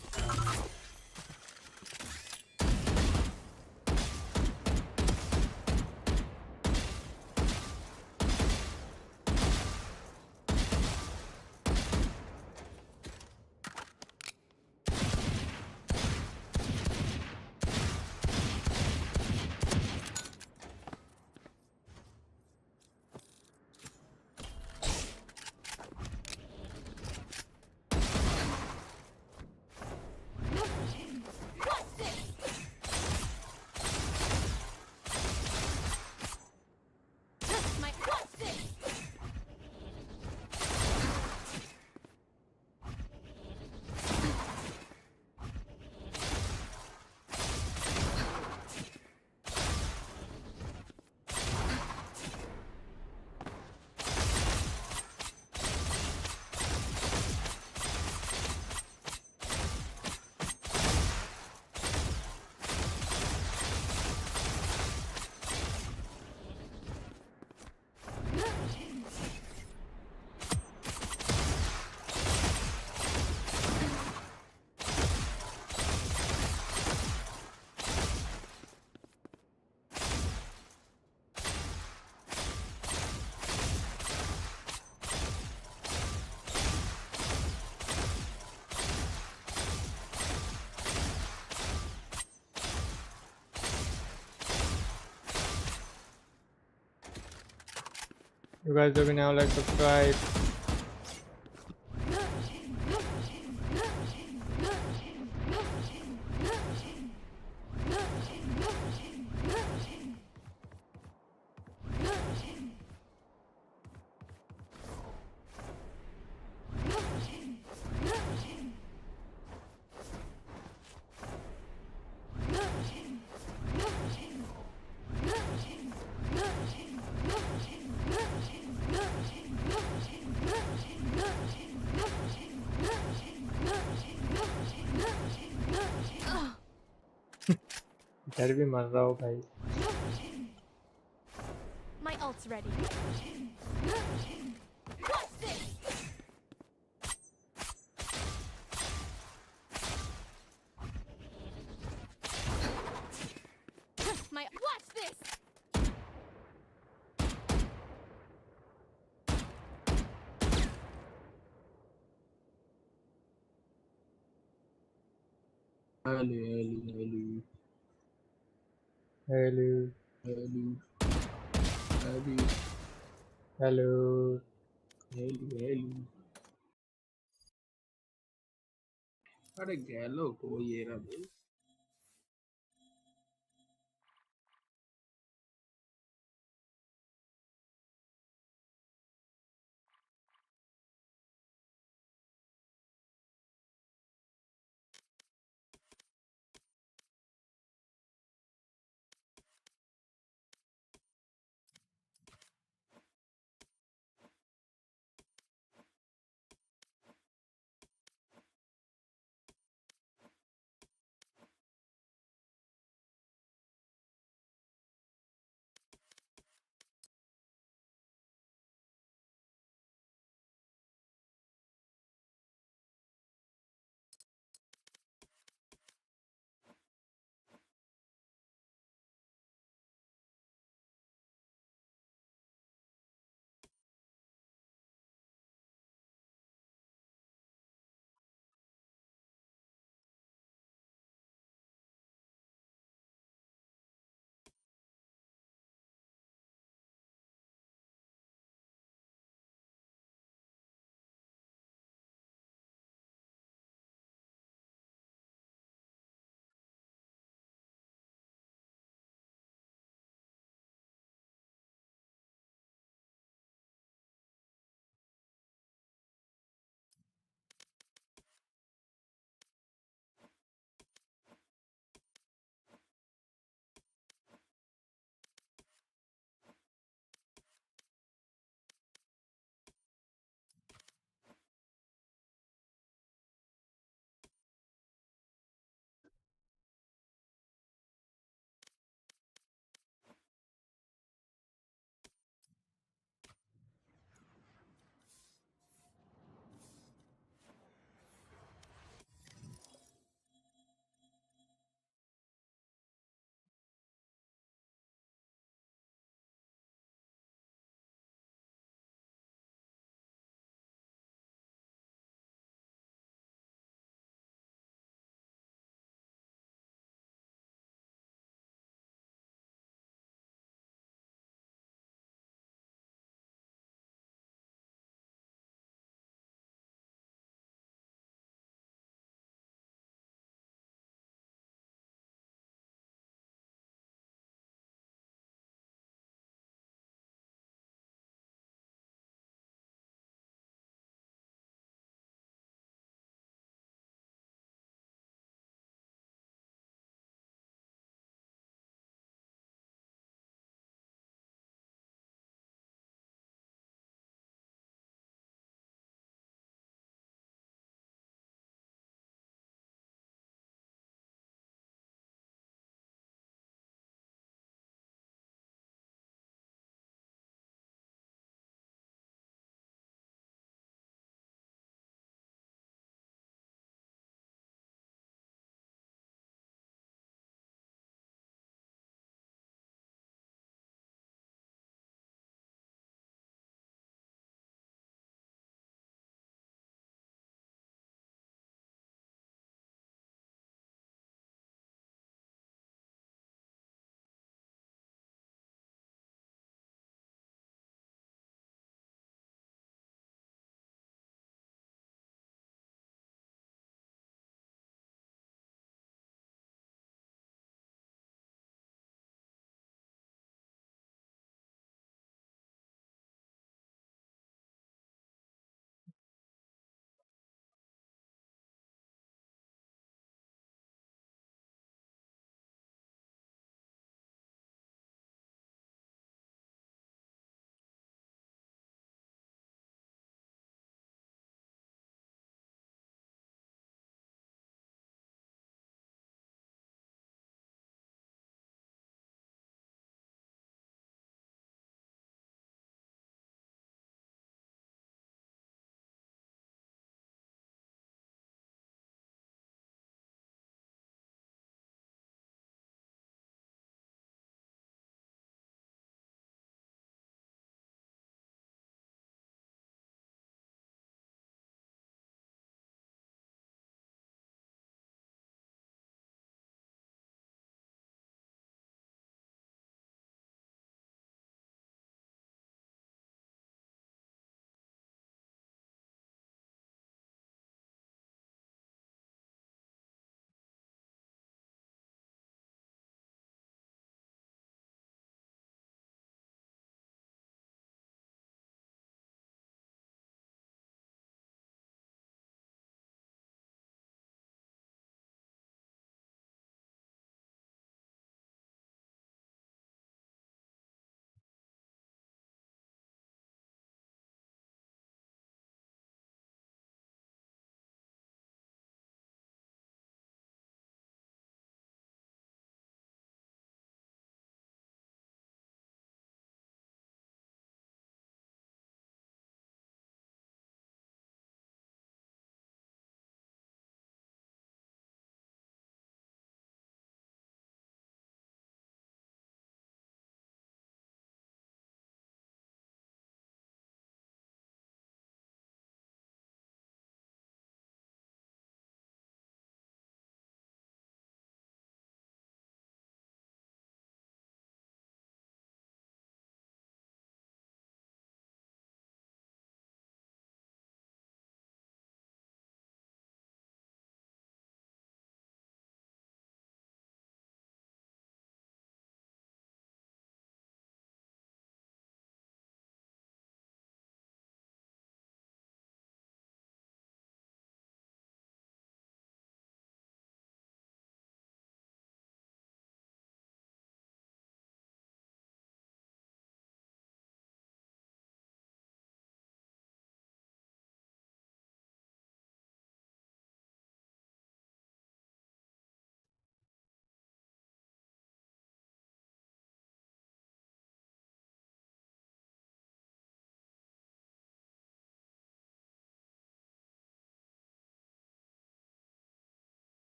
You guys do now like subscribe. इधर भी मर रहा हो भाई. My ult's ready. Watch this. Watch this. Hello. Hello. अरे गैलो को ये रहा भाई.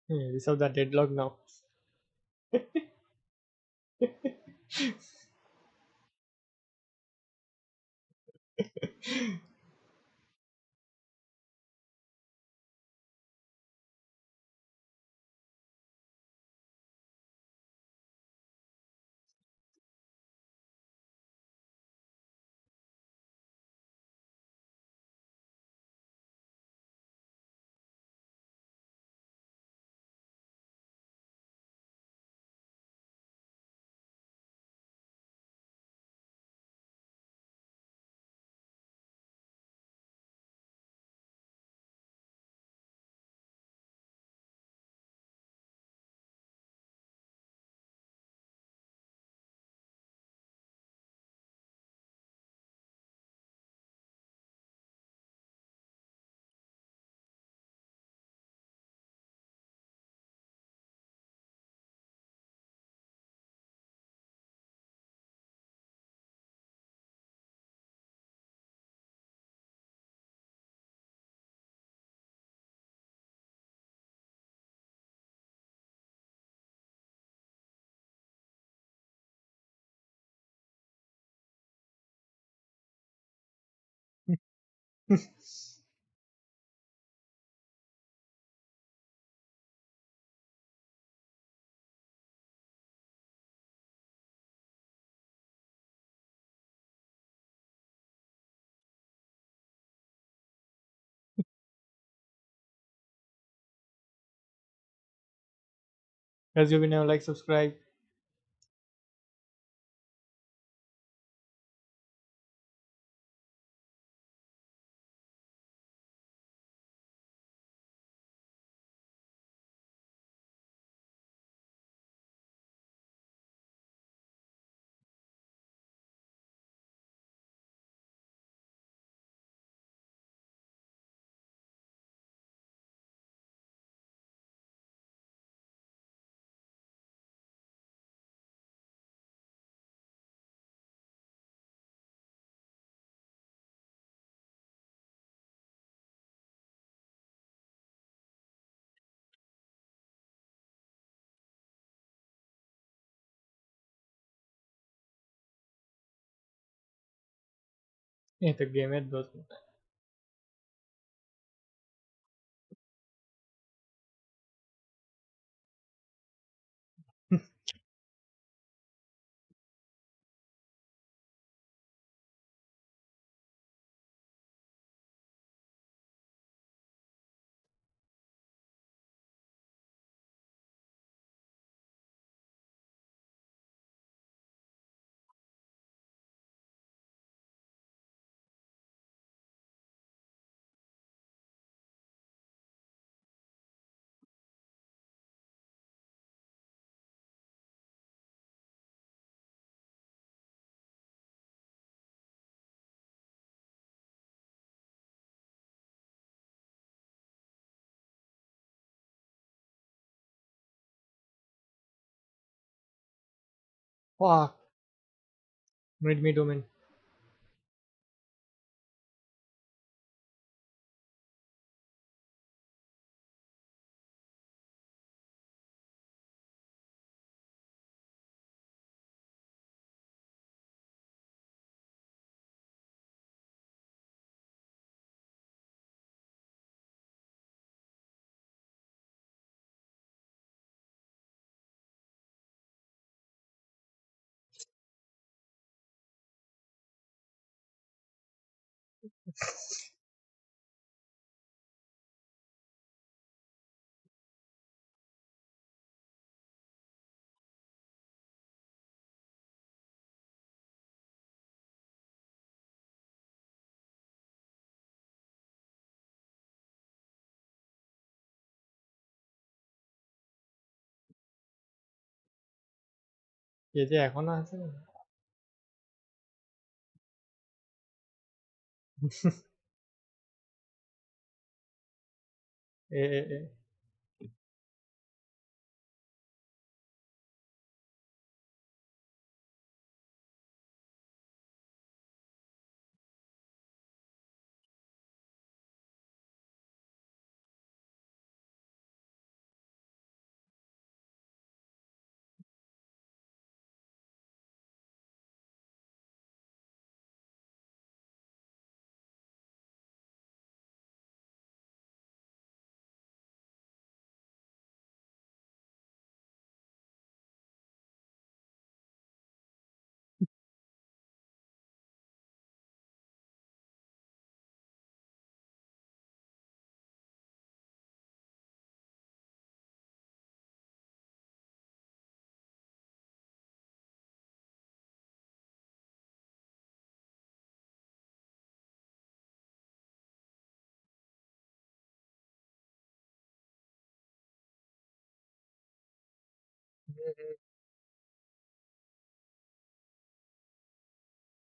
Yeah, this is the deadlock now. As you know, like, subscribe. ये तो गेम है दोस्त. Fuck. Read me domain. ये যে এখনো আছে না. এ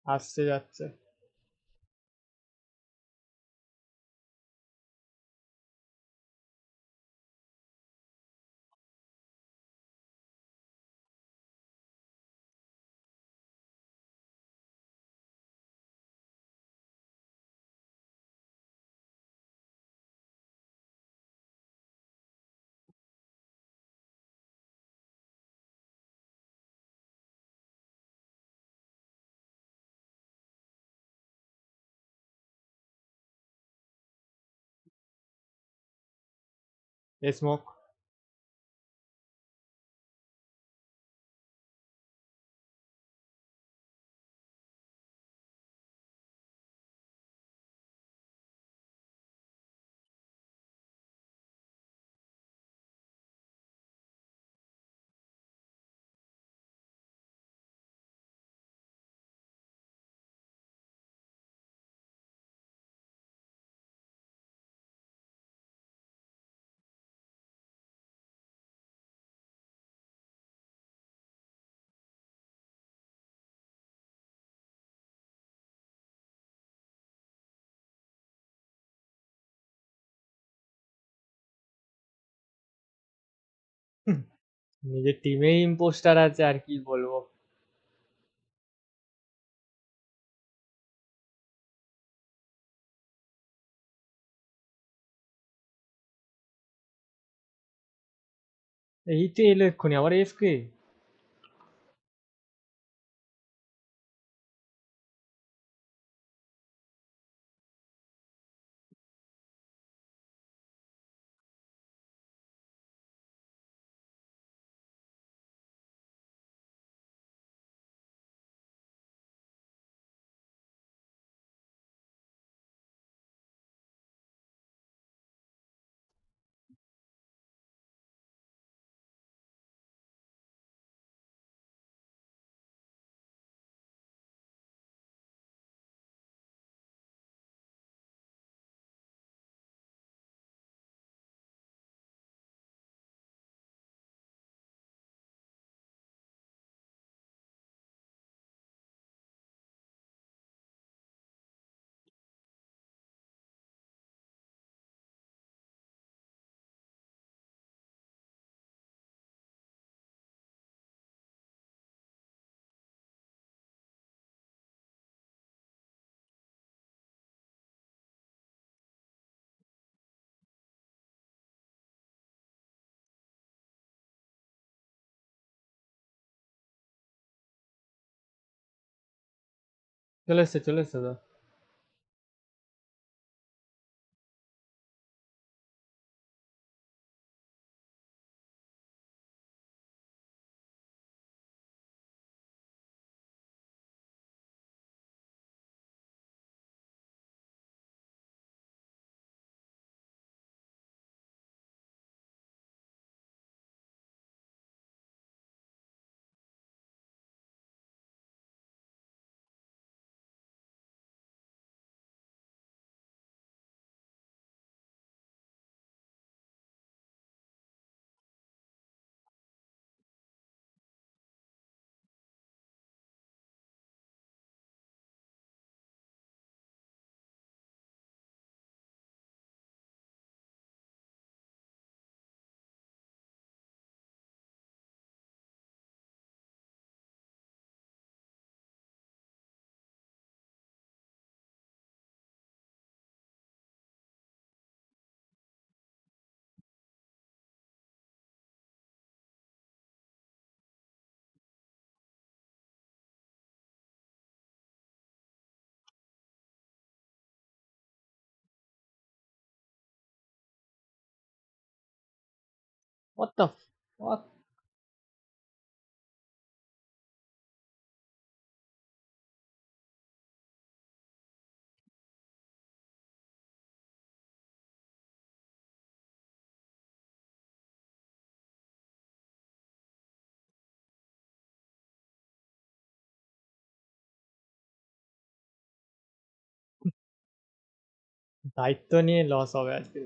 আসছে যাচ্ছে। স্মোক। নিজের টিমেই ইম্পোস্টার আছে, আর কি বলবো। এই তো এলো এক্ষুনি আবার এফকে। চলে এসছে তো। What the fuck? দায়িত্ব নিয়ে লস হবে আজকে।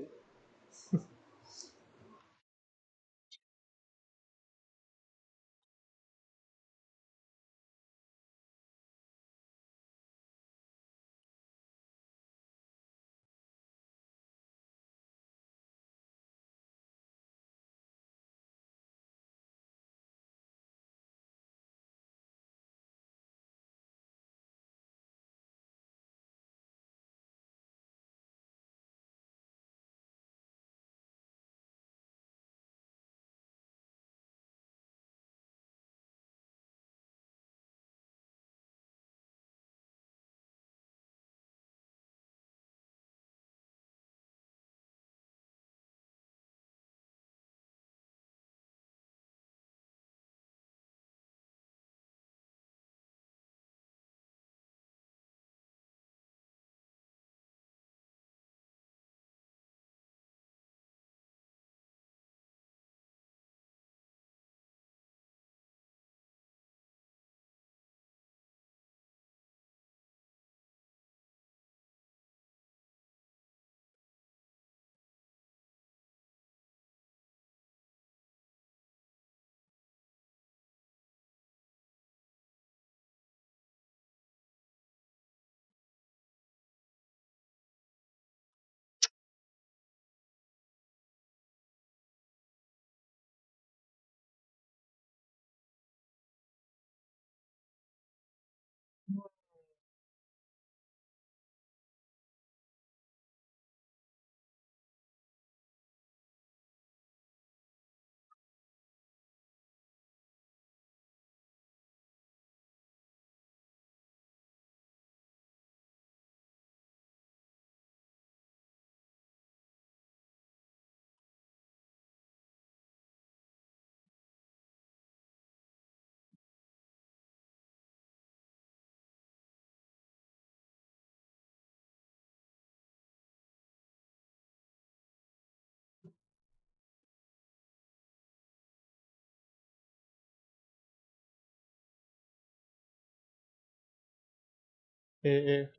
ايه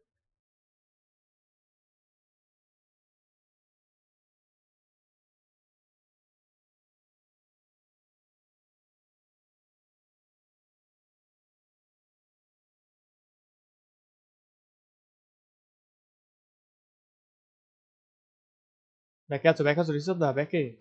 Back caso risolda, perché?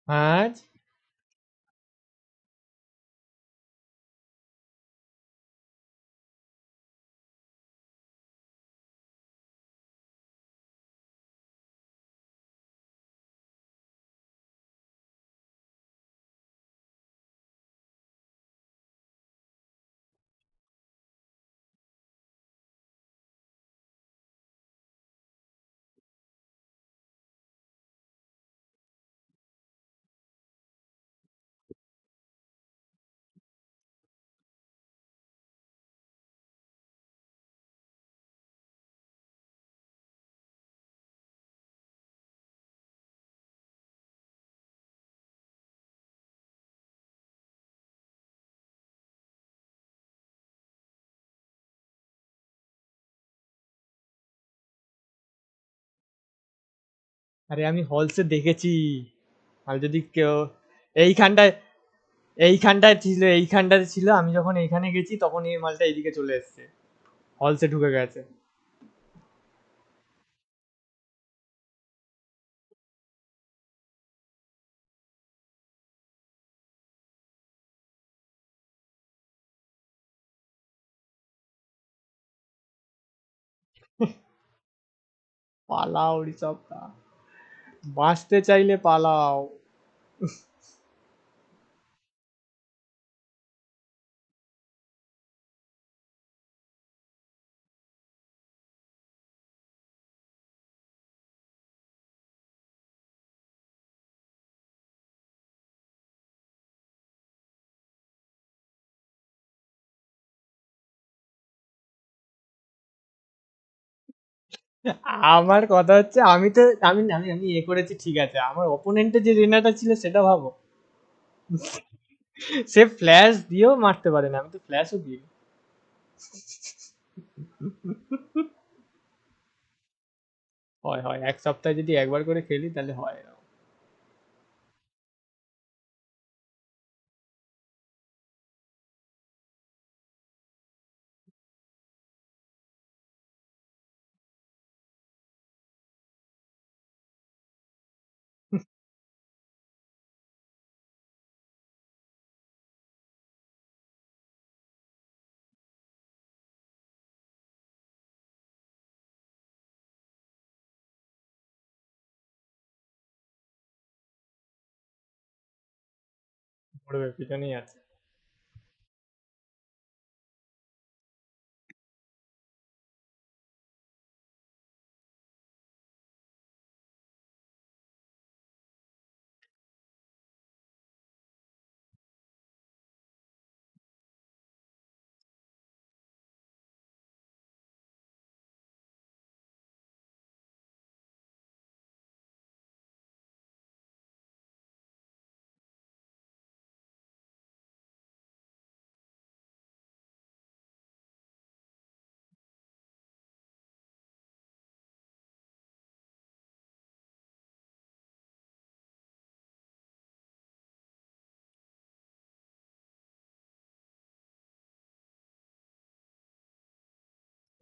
What? আরে আমি হলসে দেখেছি। আর যদি কেউ এইখানটায় এইখানটাতে ছিল, আমি যখন এইখানে গেছি তখন এই মালটা এইদিকে চলে এসছে, হলসে ঢুকে গেছে। পালাও ঋষভদা, বাঁচতে চাইলে পালাও। আমার কথা হচ্ছে, আমি তো আমি আমি আমি এ করেছি ঠিক আছে, আমার অপোনেন্টে যে রেনাটা ছিল সেটা ভাবো। সে ফ্ল্যাশ দিয়েও মারতে পারে না, আমি তো ফ্ল্যাশও দিই। হয় হয়, এক সপ্তাহে যদি একবার করে খেলি তাহলে হয়। পড়বে, পিছনেই আছে।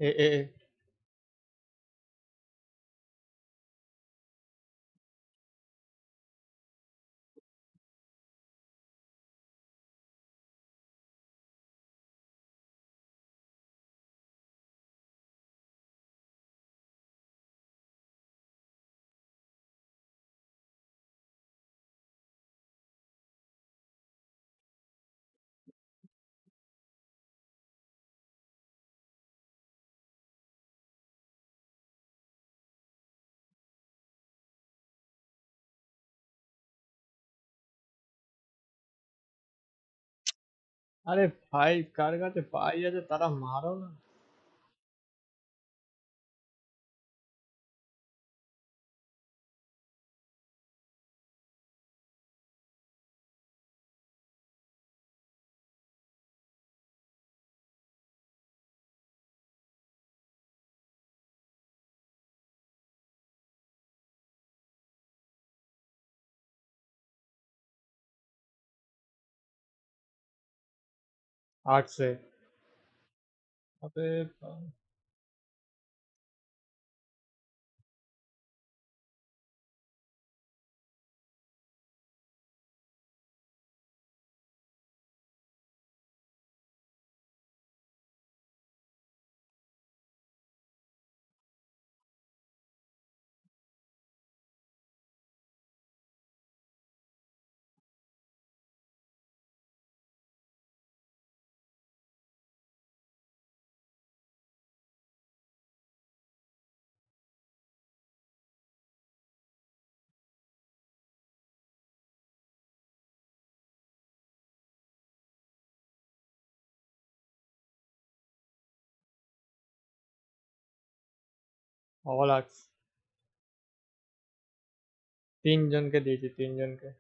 এ এ এ। আরে ভাই, কার কাছে পাই আছে তারা মারো না। आठ से। अबे ऑल आर्ट्स। तीन जन के दीजिए, तीन जन के।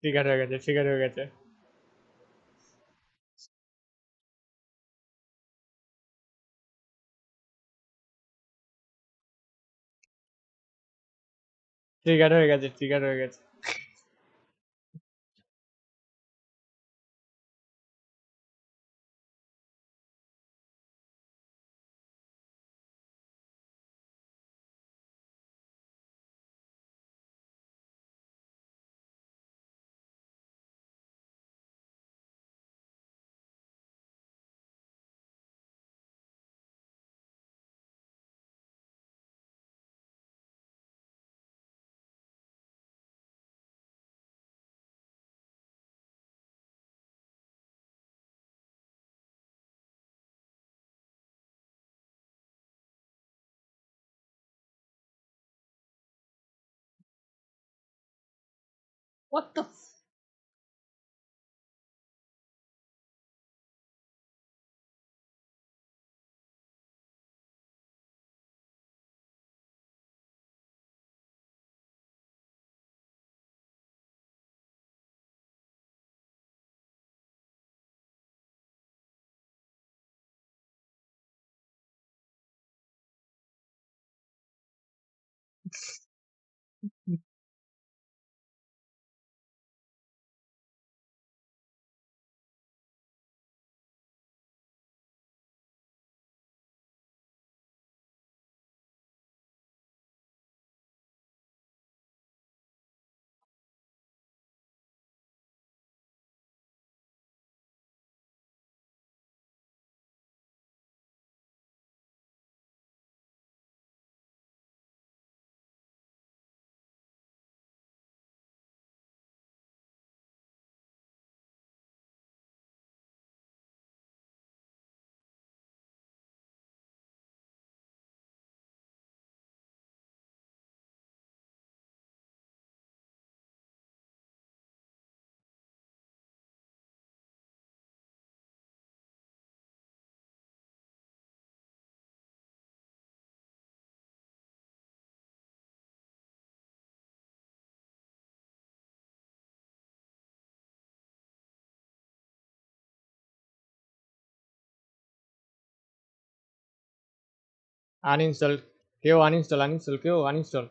ট্রিগার হয়ে গেছে, ট্রিগার হয়ে গেছে। ট্রিগার হয়ে গেছে, ট্রিগার হয়ে গেছে। What the uninstall? কেউ uninstall, uninstall, কেউ uninstall।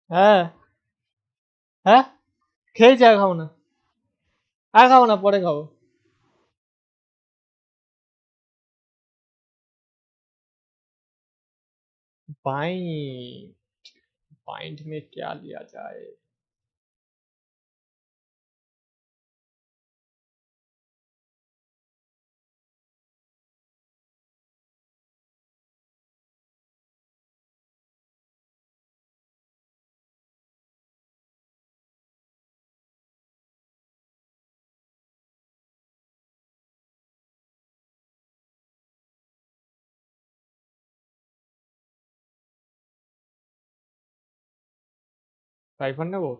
হ্যাঁ, হ্যাঁ, খেয়েছি, আর খাবো না, আর খাবো না, পরে খাবো। बाइंड, बाइंड में क्या लिया जाए? आईफोन ने वो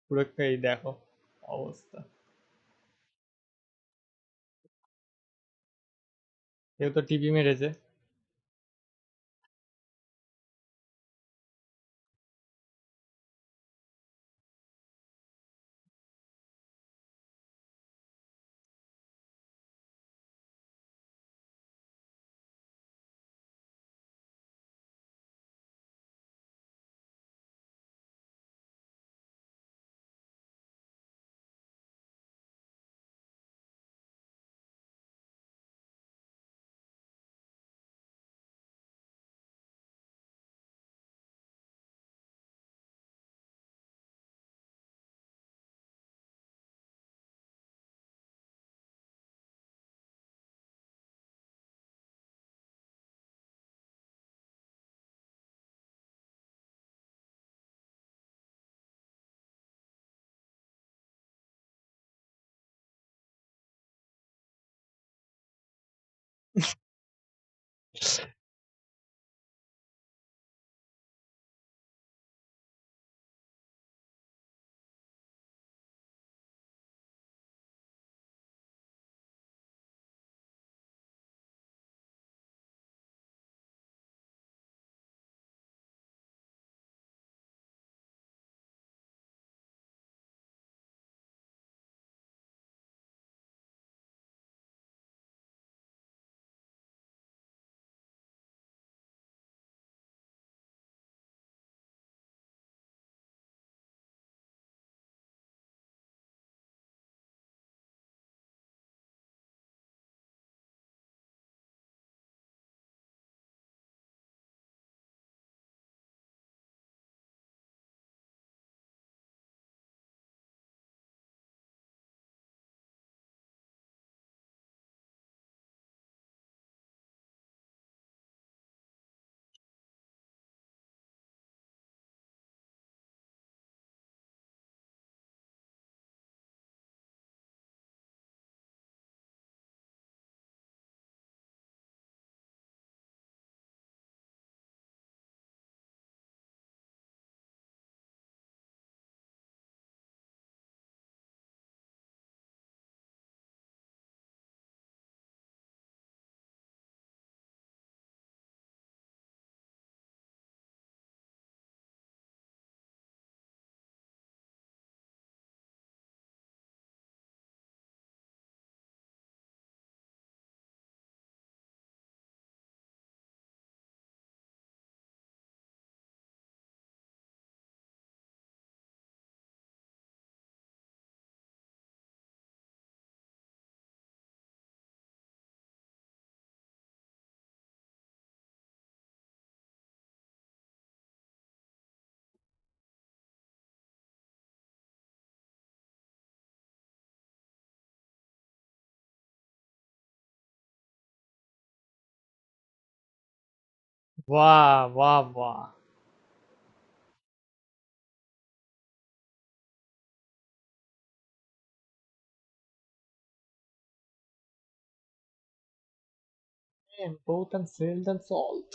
পুরোটাই দেখো অবস্থা। কেউ তো টিভি মেরেছে। वाह वाह वाह। Man, both and salt and salt.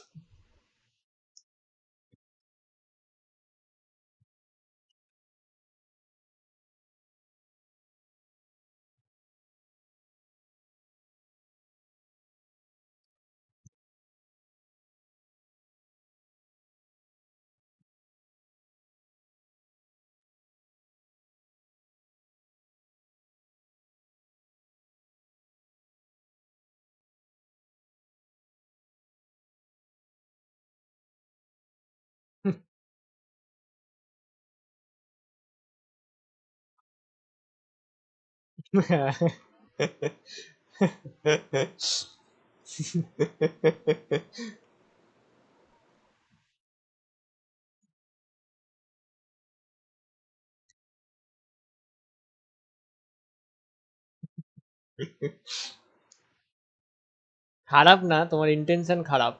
খারাপ না, তোমার ইন্টেনশন খারাপ।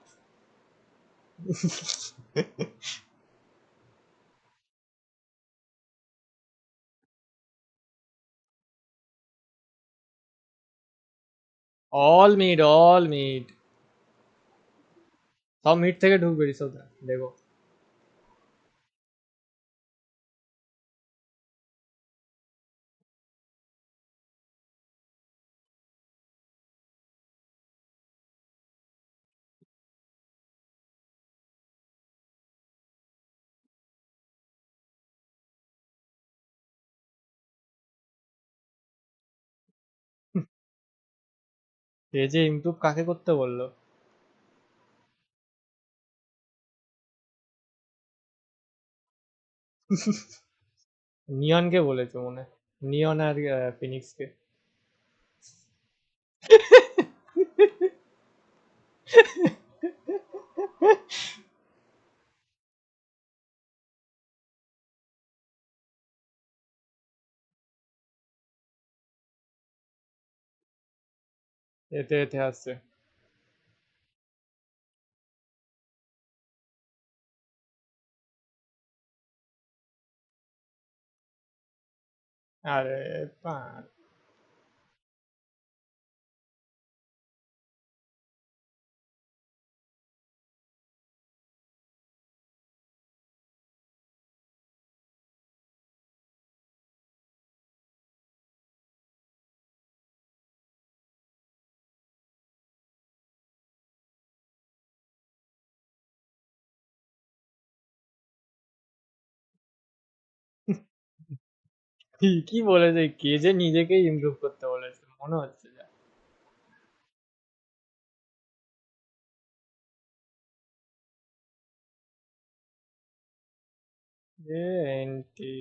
অল মিড সব মিড থেকে ঢুকবে রিসব দেখো। এ যে ইমপ্রুভ কাকে করতে বললো? নিয়নকে বলেছে মনে হয়। নিয়ন আর ফিনিক্সকে। এতে এতে আসছে। আরে পান। কি বলেছে, কে যে নিজেকেই ইমপ্রুভ করতে বলেছে মনে হচ্ছে যা। এ এনটি।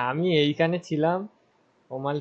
আমি এইখানে ছিলাম। ওমাল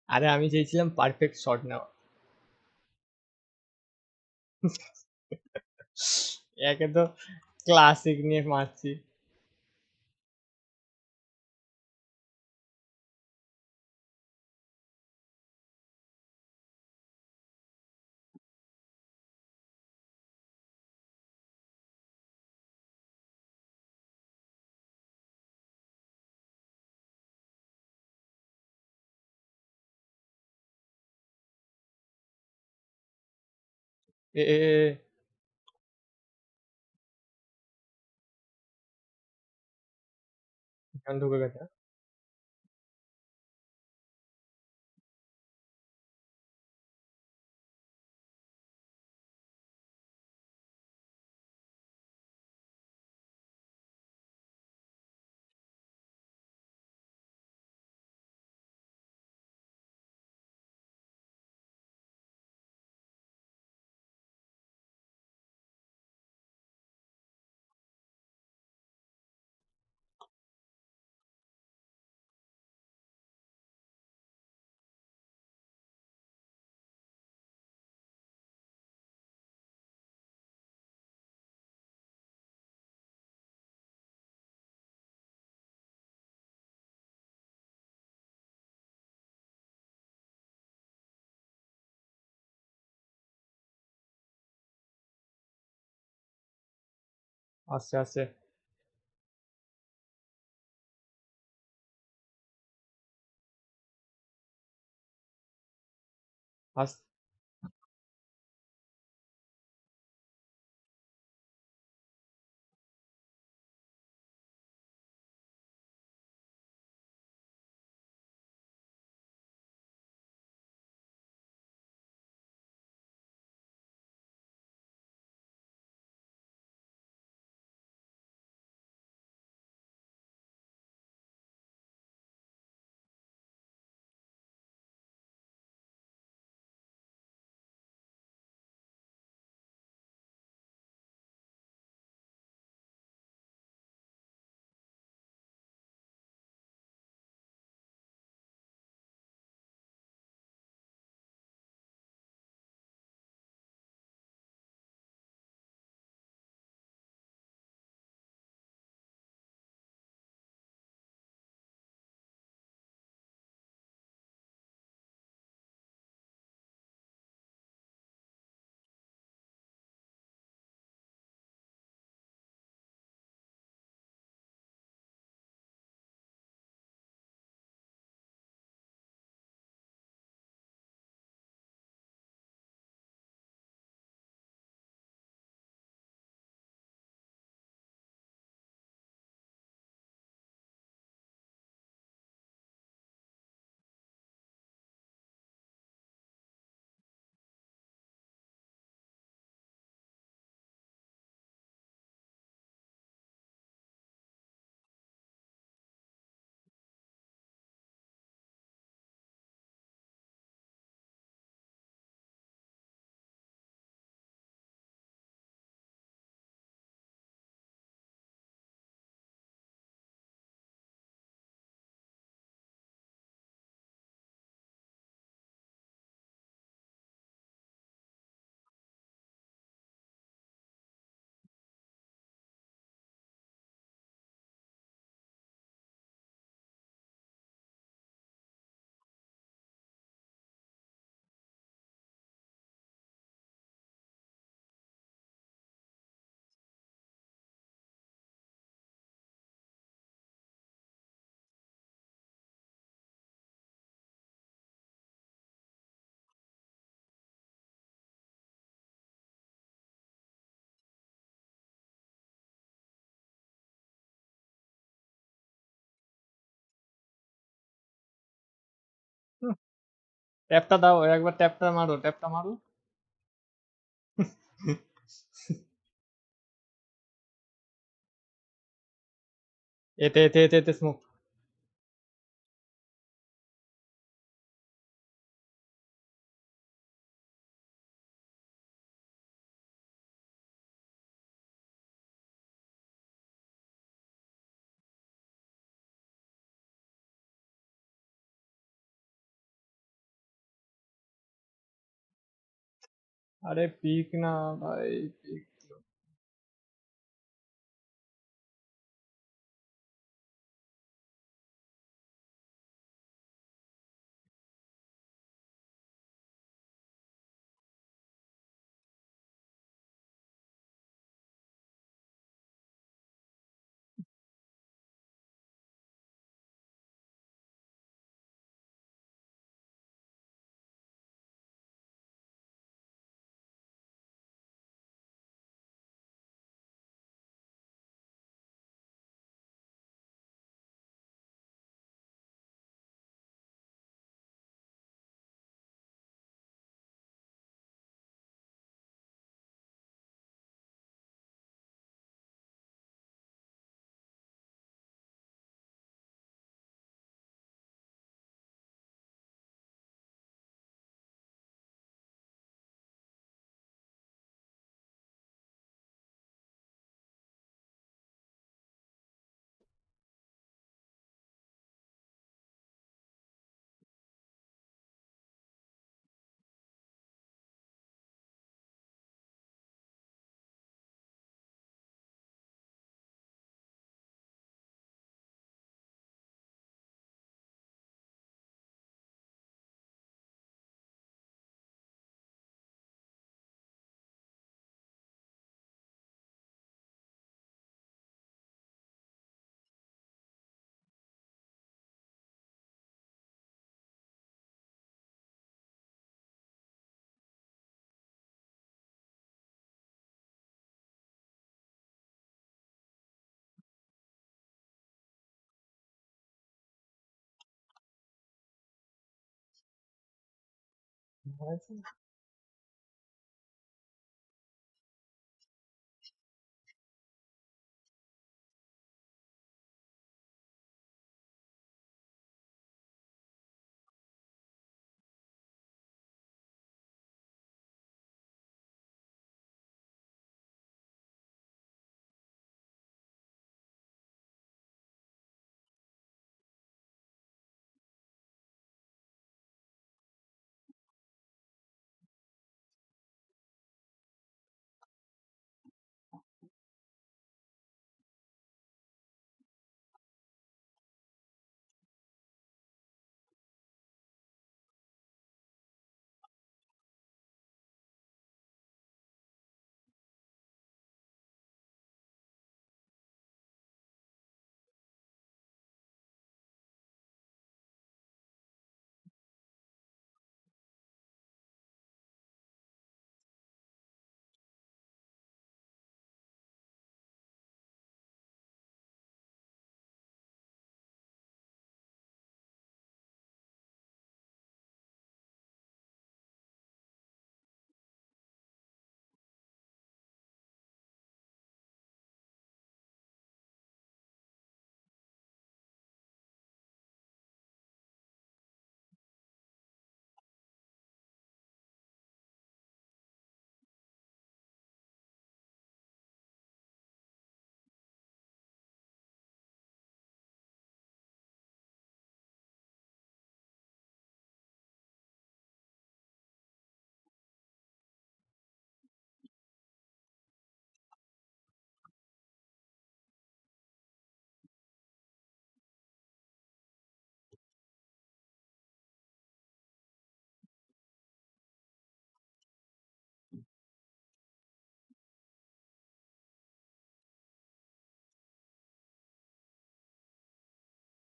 আরে আমি চেয়েছিলাম পারফেক্ট শট নেওয়া। একে তো ক্লাসিক নিয়ে মারছি। এ ঢুকে গেছে। আস্তে আস্তে আস্তে। ট্যাপটা দাও, একবার ট্যাপটা মারো, ট্যাপটা মারো। এতে এতে এতে এতে স্মোক। अरे पीक ना भाई पीक।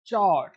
चार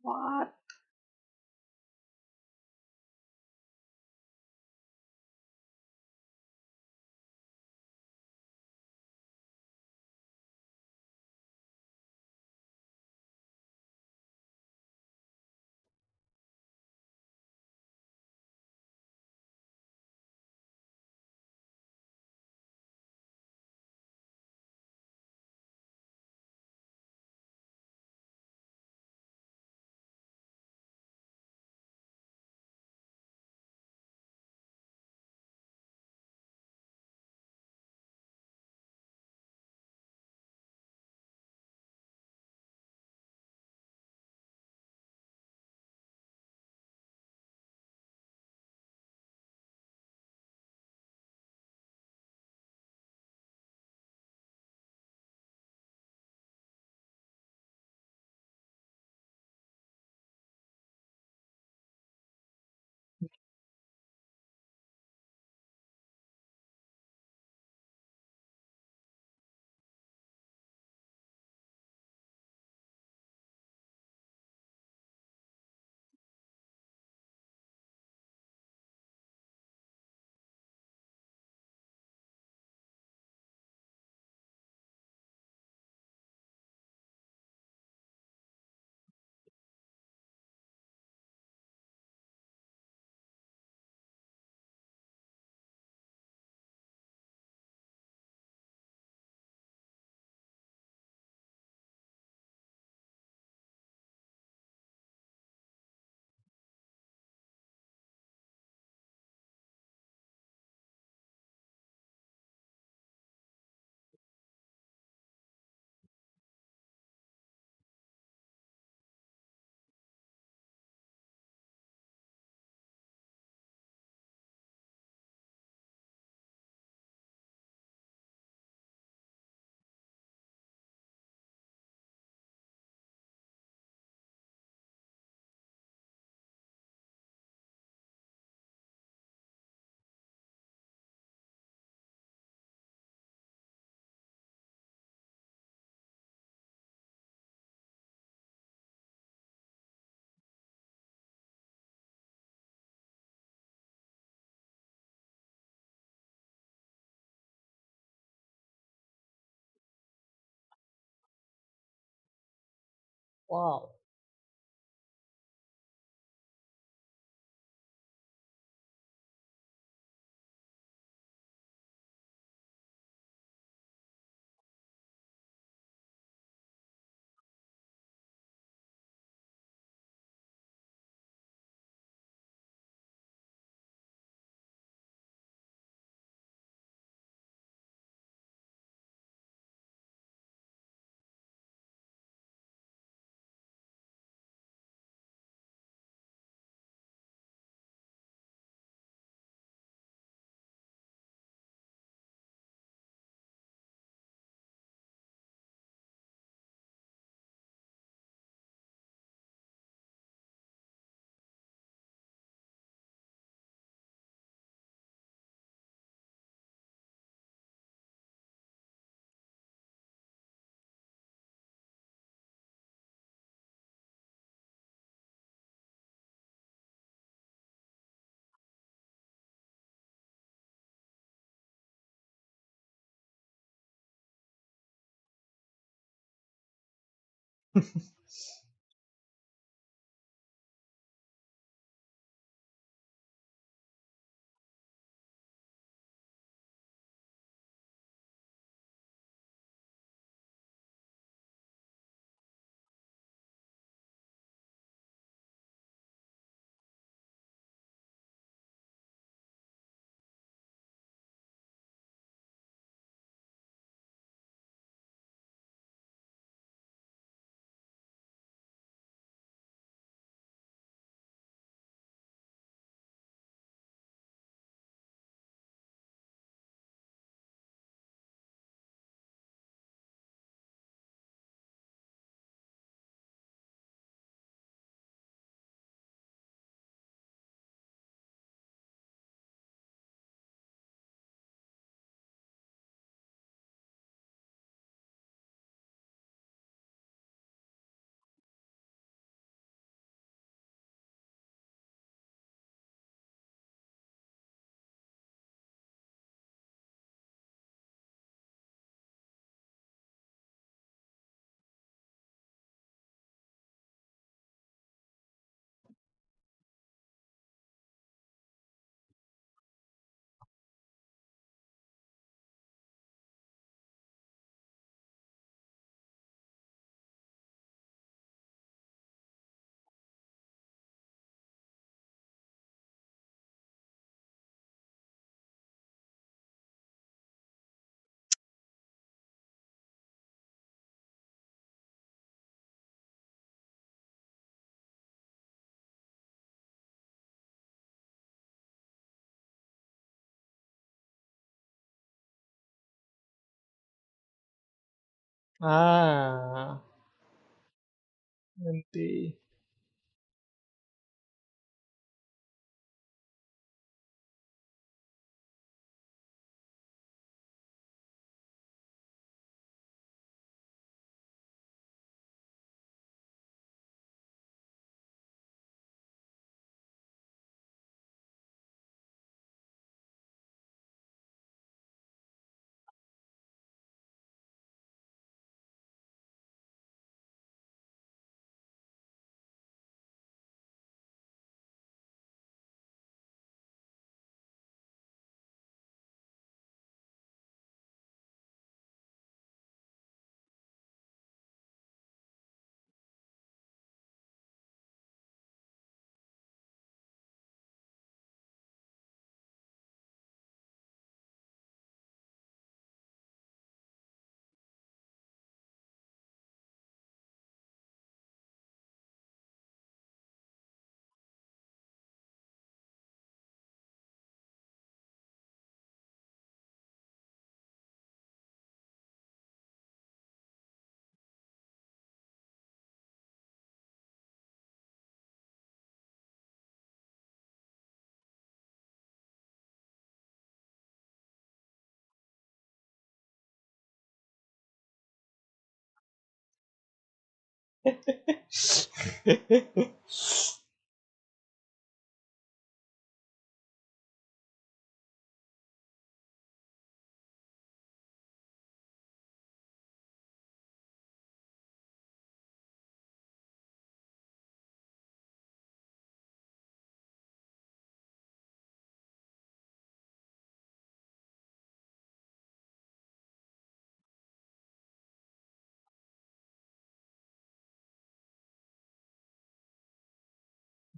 What? Wow. এমতি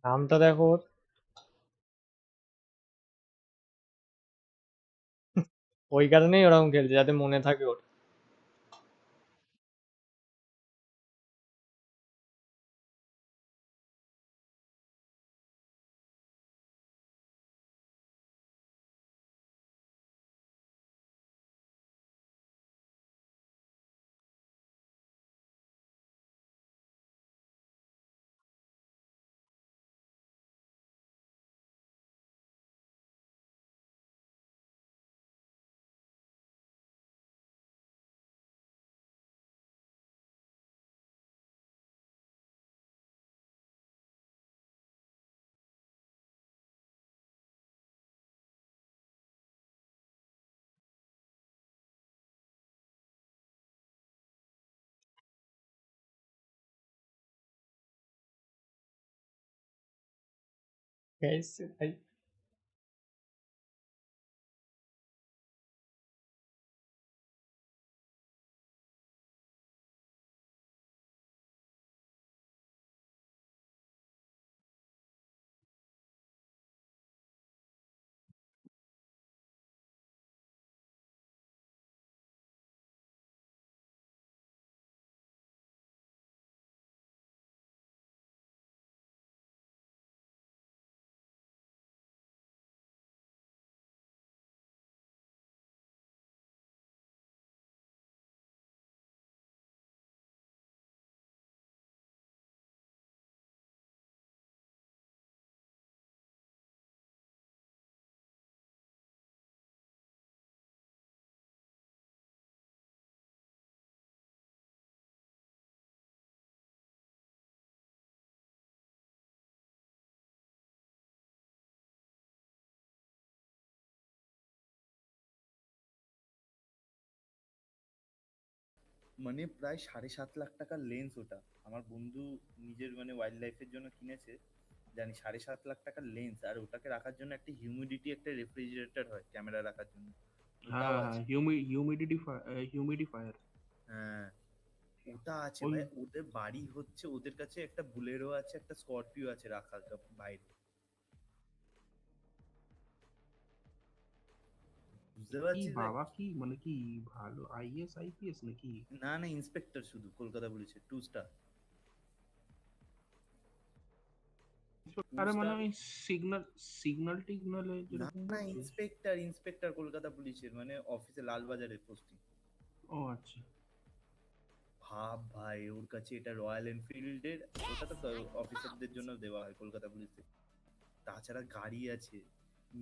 নামটা দেখো ওর। ওই কারণেই ওরকম খেলছে যাতে মনে থাকে ওর। कैसे भाई মানে প্রায় 7.5 লাখ টাকার লেন্স ওটা। আমার বন্ধু নিজের মানে ওয়াইল্ড লাইফের জন্য কিনেছে, জানি 7.5 লাখ টাকার লেন্স, আর ওটাকে রাখার জন্য একটা হিউমিডিটি একটা রেফ্রিজারেটর হয় ক্যামেরা রাখার জন্য, ওটাও হ্যাঁ হ্যাঁ আছে। হিউমিডিফায়ার। হ্যাঁ, ওটা আছে ওই ভাই। ওদের বাড়ি হচ্ছে, ওদের কাছে একটা বুলেরো আছে, একটা স্করপিও আছে রাখার বাইরে। বুঝতে কি পারছিস ভাই? বাবা, কি মানে কি ভালো আইএস আইপিএস নাকি? না না, ইন্সপেক্টর, শুধু কলকাতা পুলিশের 2 স্টার। টু আরে মানে স্টার ওই সিগন্যাল সিগন্যাল টিগনালে না যেরকম না, করছে। ইন্সপেক্টর, ইন্সপেক্টর কলকাতা পুলিশের, মানে অফিসে লালবাজারের পোস্টিং। ও আচ্ছা। ভাব ভাই, ওর কাছে এটা রয়্যাল এনফিল্ডের, ওটা তো অফিসারদের জন্য দেওয়া হয় কলকাতা পুলিশে। তাছাড়া গাড়ি আছে,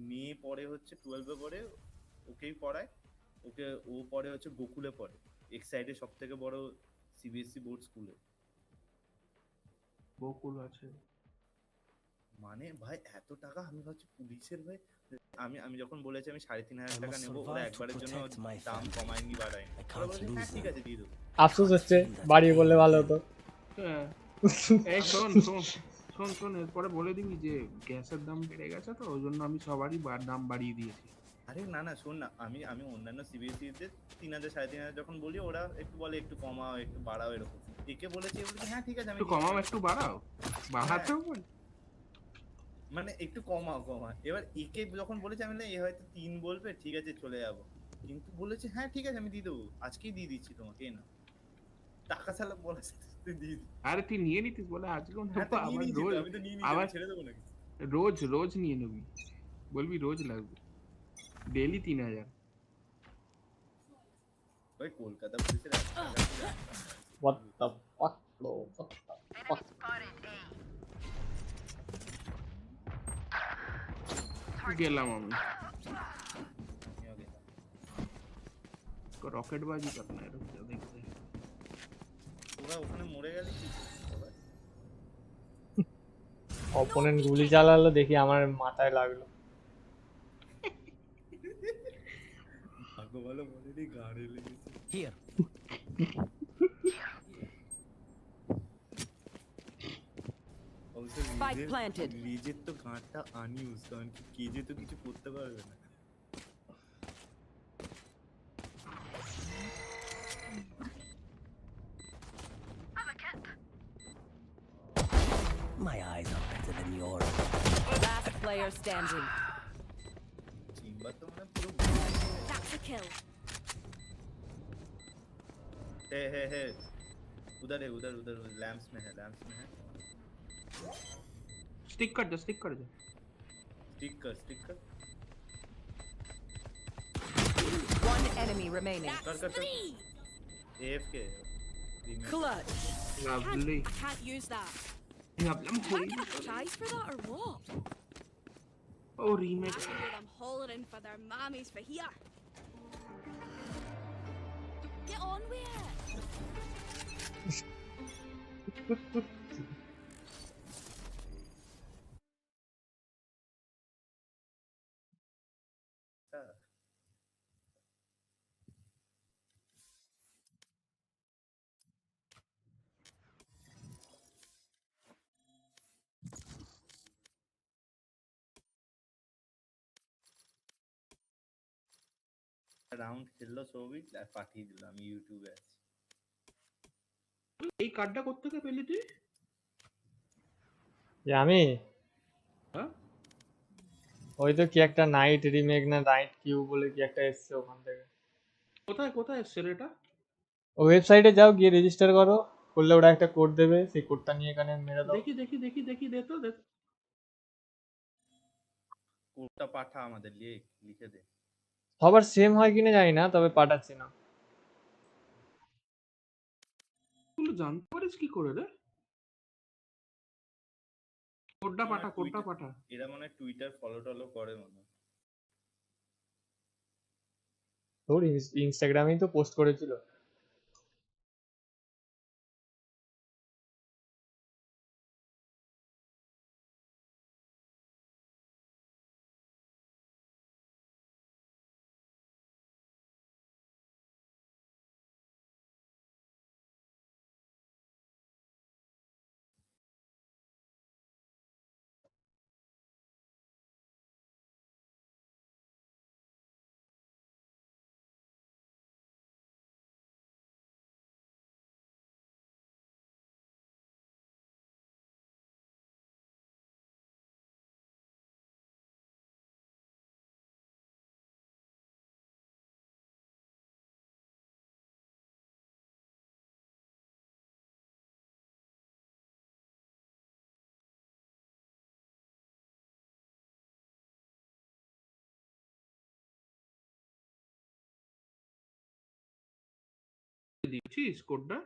মেয়ে পড়ে হচ্ছে 12-এ পড়ে, ওকেই পড়ায়, ওকে ও পড়ে হচ্ছে গোকুলে পড়ে, এক্সাইডে সব থেকে বড় সিবিএসসি বোর্ড স্কুলে। বকুল আছে মানে ভাই এত টাকা, আমি ভাবছি পুলিশের ভাই, আমি আমি যখন বলেছি আমি 3,500 টাকা নেবো, ওরা একবারের জন্য দাম কমায়নি বাড়ায়নি, ওরা বলেছে হ্যাঁ ঠিক আছে দিয়ে দেবো। আফসোস হচ্ছে, বাড়িয়ে বললে ভালো হতো। হ্যাঁ। এই শোন শোন শোন শোন, এরপরে বলে দিবি যে গ্যাসের দাম বেড়ে গেছে, তো ওই জন্য আমি সবারই দাম বাড়িয়ে দিয়েছি। আরে না না শোন না, আমি আমি অন্যান্য সিবিএসসি তে 3,000 3,500 যখন বলি, ওরা একটু বলে একটু কমাও একটু বাড়াও এরকম। একে বলেছি, বলেছি হ্যাঁ ঠিক আছে আমি একটু কমাও একটু বাড়াও, বাড়াতেও বল। মানে একটু কমাও কমাও। এবার একে যখন বলেছি আমি বললাম, এ হয়তো 3 বলবে, ঠিক আছে চলে যাবো, কিন্তু বলেছে হ্যাঁ ঠিক আছে আমি দিয়ে দেবো, আজকেই দিয়ে দিচ্ছি তোমাকে, না টাকা ছাড়া বলার সাথে সাথে দিয়ে দিই। আরে তুই নিয়ে নিতিস বলে আজকেও হ্যাঁ নেবো, তো নিয়ে আবার নিয়েছি তো, রোজ, আমি তো নিয়ে নিয়েছি, আবার আমি ছেড়ে দেবো নাকি? রোজ রোজ নিয়ে নেবি, বলবি রোজ লাগবে, ডেলি 3,000। ভাই কলকাতা পুলিশের What the fuck bro, what the fuck? গেলাম আমি, রকেট বাজি করনা এরকম দেখতে। তোরা ওখানে মরে গেলি কি? অপোনেন্ট গুলি চালালো দেখি আমার মাথায় লাগলো। ভাগ্য ভালো বলেনি, গাড়ি লেগেছে। Here. Spike planted. রিজের তো গাঁটটা আনইউজ, কারণ কি কেজে তো কিছু করতে পারবে না। My eyes are better than yours. Last player standing. চিম্বা তো মানে পুরো That's a kill. है उधर है, उधर उधर लैंप्स में है, लैंप्स में है। स्टिक कर दे, स्टिक कर दे, स्टिक कर, स्टिक कर। One enemy remaining. कर कर कर। AFK Clutch. lovely। I can't use that. I'm Can I get a prize for that or what? oh remake। I hear them hollering for their mammies for here. Get on with it. Round খেললো সৌভিক, আর পাঠিয়ে দিল, আমি ইউটিউবে আছি। এই কার্ডটা করতে কে পেলি তুই? আমি হ্যাঁ ওই তো কি একটা নাইট রিমেক না নাইট কিউ বলে কি একটা এসছে ওখান থেকে। কোথায় কোথায় এসছে রে এটা? ওয়েবসাইটে যাও, গিয়ে রেজিস্টার করো, করলে ওরা একটা কোড দেবে, সেই কোডটা নিয়ে এখানে মেরে দাও। দেখি দেখি দেখি দেখি দে তো, দে। কোডটা পাঠা আমাদের, লিখে দে। সবার সেম হয় কিনা জানি না, তবে পাঠাচ্ছি না। তুই জানতে পারিস কি করে রে? কোডটা পাঠা, কোডটা পাঠা। এরা মনে হয় টুইটার ফলো টলো করে মনে হয়। তোর ইনস্টাগ্রামেই তো পোস্ট করেছিল। দিচ্ছিস কোডটা?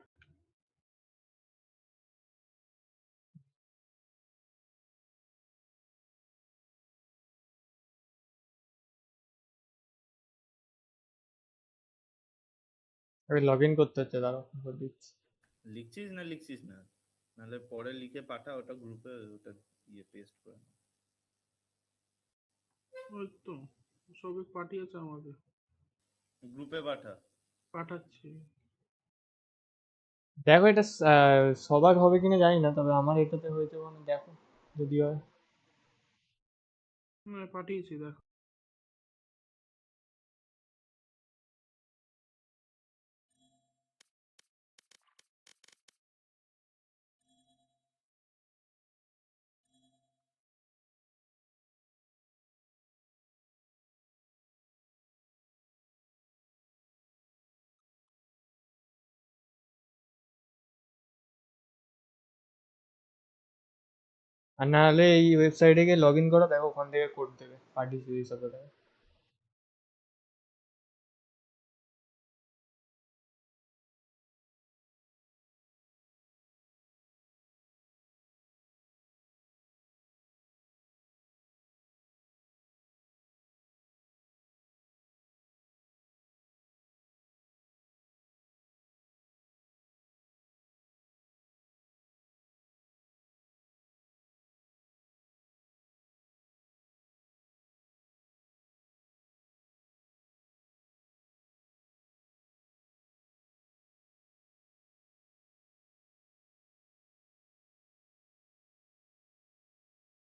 আরে লগ ইন করতে হচ্ছে, দাঁড়াও বলে দিচ্ছি। লিখছিস না নাহলে পরে লিখে পাঠা, ওটা গ্রুপে ওটা পেস্ট করে। ওই তো সবই পাঠিয়েছে আমাকে, গ্রুপে পাঠা। পাঠাচ্ছি। দেখো এটা সবার হবে কিনা জানি না, তবে আমার এটাতে হয়েছে, মানে দেখো যদি হয়। হ্যাঁ পাঠিয়েছি, দেখো। আর না হলে এই ওয়েবসাইটে গিয়ে লগ ইন করো, দেখো ওখান থেকে কোড দেবে, পাঠিয়েছি এই সাথে দেখো।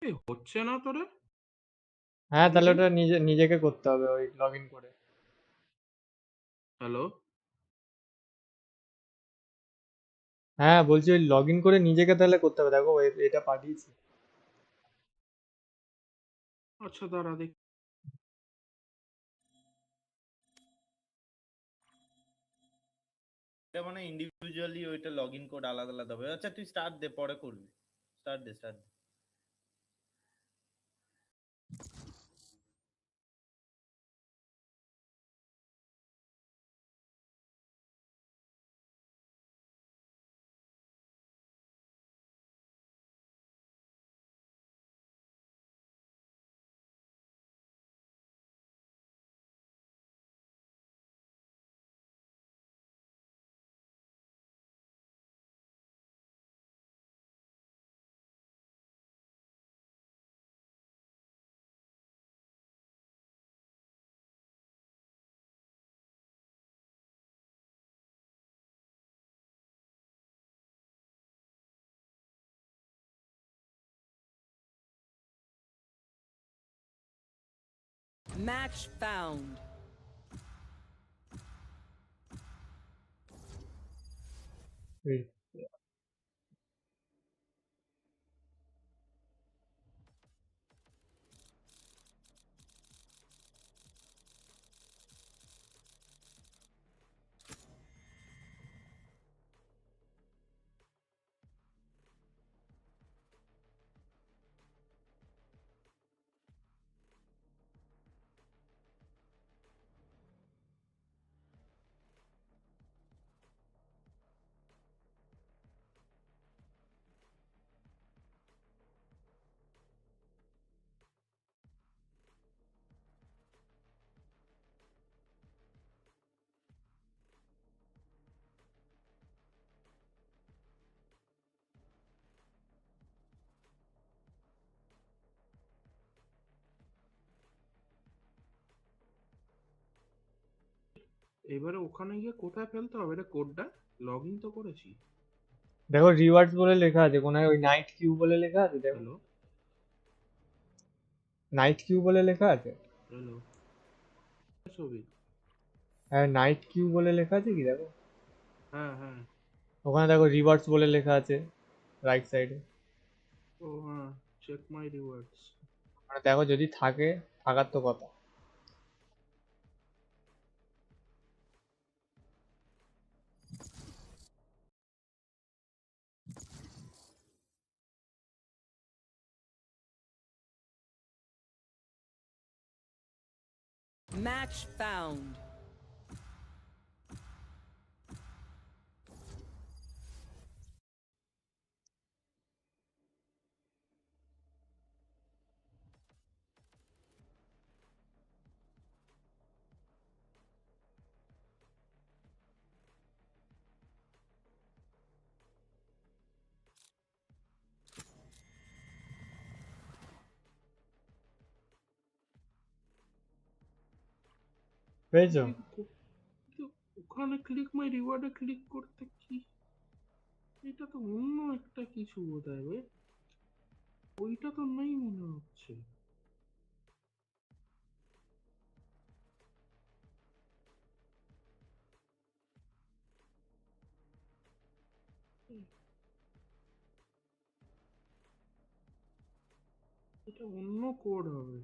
এই হচ্ছে না তোরে হ্যাঁ তাহলে দিদি। ওটা নিজেকে করতে হবে ওই লগ ইন করে। হ্যালো। হ্যাঁ বলছি ওই লগ ইন করে নিজেকে তাহলে করতে হবে, দেখো এটা পাঠিয়েছি। আচ্ছা দাঁড়া দেখ। এটা মানে ইন্ডিভিজুয়ালি ওইটা লগ ইন কোড আলাদা আলাদা হবে। আচ্ছা তুই স্টার্ট দে, পরে করবি। স্টার্ট দে। Match found. এই, এবারে ওখানে গিয়ে কোথায় ফেলতে হবে এটা কোডটা? লগ ইন তো করেছি। দেখো রিওয়ার্ডস বলে লেখা আছে কোনায়, ওই নাইট কিউ বলে লেখা আছে, দেখো হ্যালো। নাইট কিউ বলে লেখা আছে। হ্যালো। ছবি। হ্যাঁ নাইট কিউ বলে লেখা আছে কি দেখো, হ্যাঁ হ্যাঁ। ওখানে দেখো রিওয়ার্ডস বলে লেখা আছে রাইট সাইডে। ও হ্যাঁ, চেক মাই রিওয়ার্ডস। মানে দেখো যদি থাকে, থাকার তো কথা। Match found. পেয়েছো? ওখানে ক্লিক মাই রিওয়ার্ডে ক্লিক করতে কি, এটা তো অন্য একটা কিছু বোধহয় বে, ওইটা তো নেই মনে হচ্ছে। এটা অন্য কোড হবে।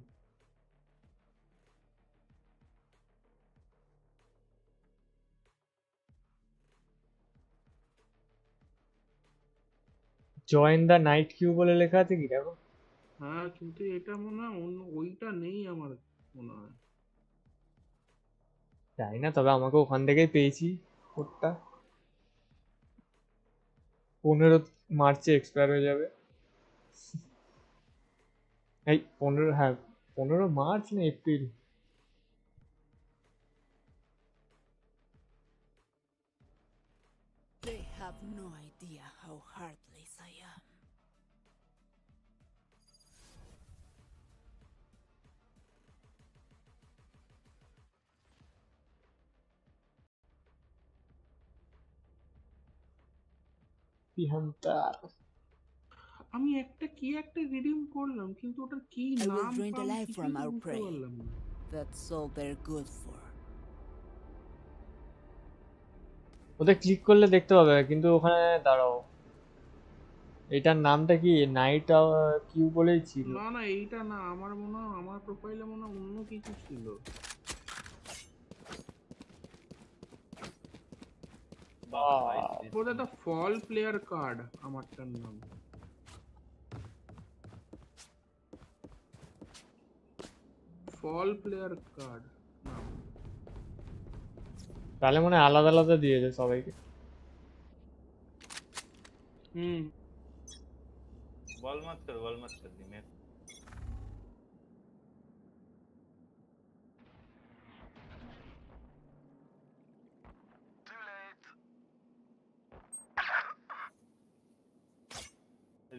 জয়েন দ্য নাইট কিউ বলে লেখা আছে কি দেখো? হ্যাঁ কিন্তু এটা মনে হয় অন্য, ওইটা নেই আমার মনে হয়। জানি না, তবে আমাকে ওখান থেকেই পেয়েছি কোডটা। 15 মার্চে এক্সপায়ার হয়ে যাবে। এই 15, হ্যাঁ 15 মার্চ না April. They have no idea how heartless I am. আমি একটা কি একটা রিডিম করলাম কিন্তু ওটার কি I will নাম drain the ফাম life কিছুই from তো our বুঝতে prey. পারলাম না। That's all they're good for. ওতে ক্লিক করলে দেখতে পাবে, কিন্তু ওখানে দাঁড়াও, এটার নামটা কি নাইট কিউ বলেই ছিল। না না এইটা না, আমার মনে হয় আমার প্রোফাইলে মনে হয় অন্য কিছু ছিল। ওটা একটা ফল প্লেয়ার কার্ড আমারটার নাম। ফল প্লেয়ার কার্ড নাম। তাহলে মনে হয় আলাদা আলাদা দিয়েছে সবাইকে। বল মত কর দিনে।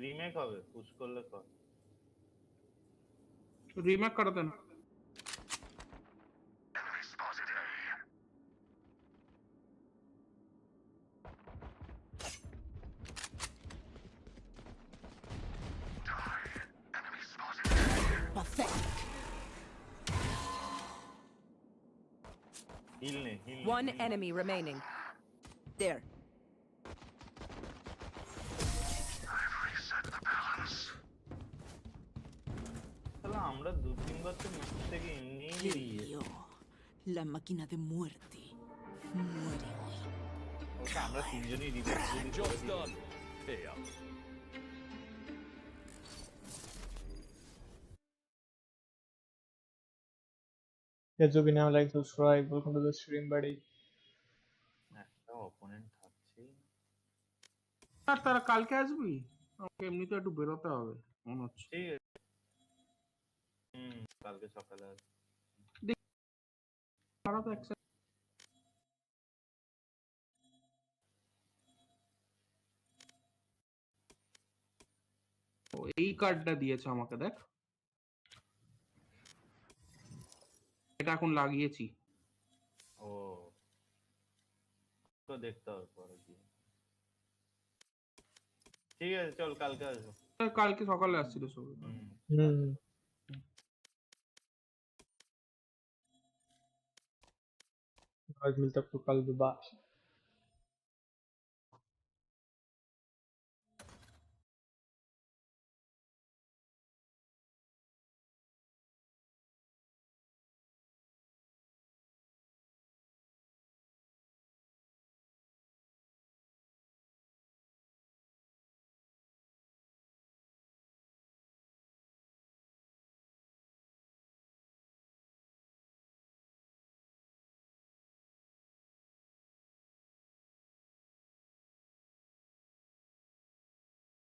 রিমেক হবে, পুশ করলে কর। রিমেক করে দেন। Pathetic. One enemy remaining. There. আমরা দু তিনবার তো ম্যাচ থেকে এমনি KREO, la máquina de muerte, muere hoy. ওটা আমরা তিনজনই রিমেক করি। Jobs done. Yeah, Zubi, now like, subscribe, welcome to the stream, buddy. একটা অপোনেন্ট থাকছে। আর তারা কালকে আসবি? আমাকে এমনিতে একটু বেরোতে হবে মনে হচ্ছে। ঠিক আছে। কালকে সকালে আসবি। তারা তো একসাথে। এই কার্ডটা দিয়েছে আমাকে, দেখ এটা এখন লাগিয়েছি। ও তো দেখতে হবে পরে গিয়ে। ঠিক আছে চল কালকে আসবো। কালকে সকালে আসছিল সব। आज मिलता आपको कल, बाय।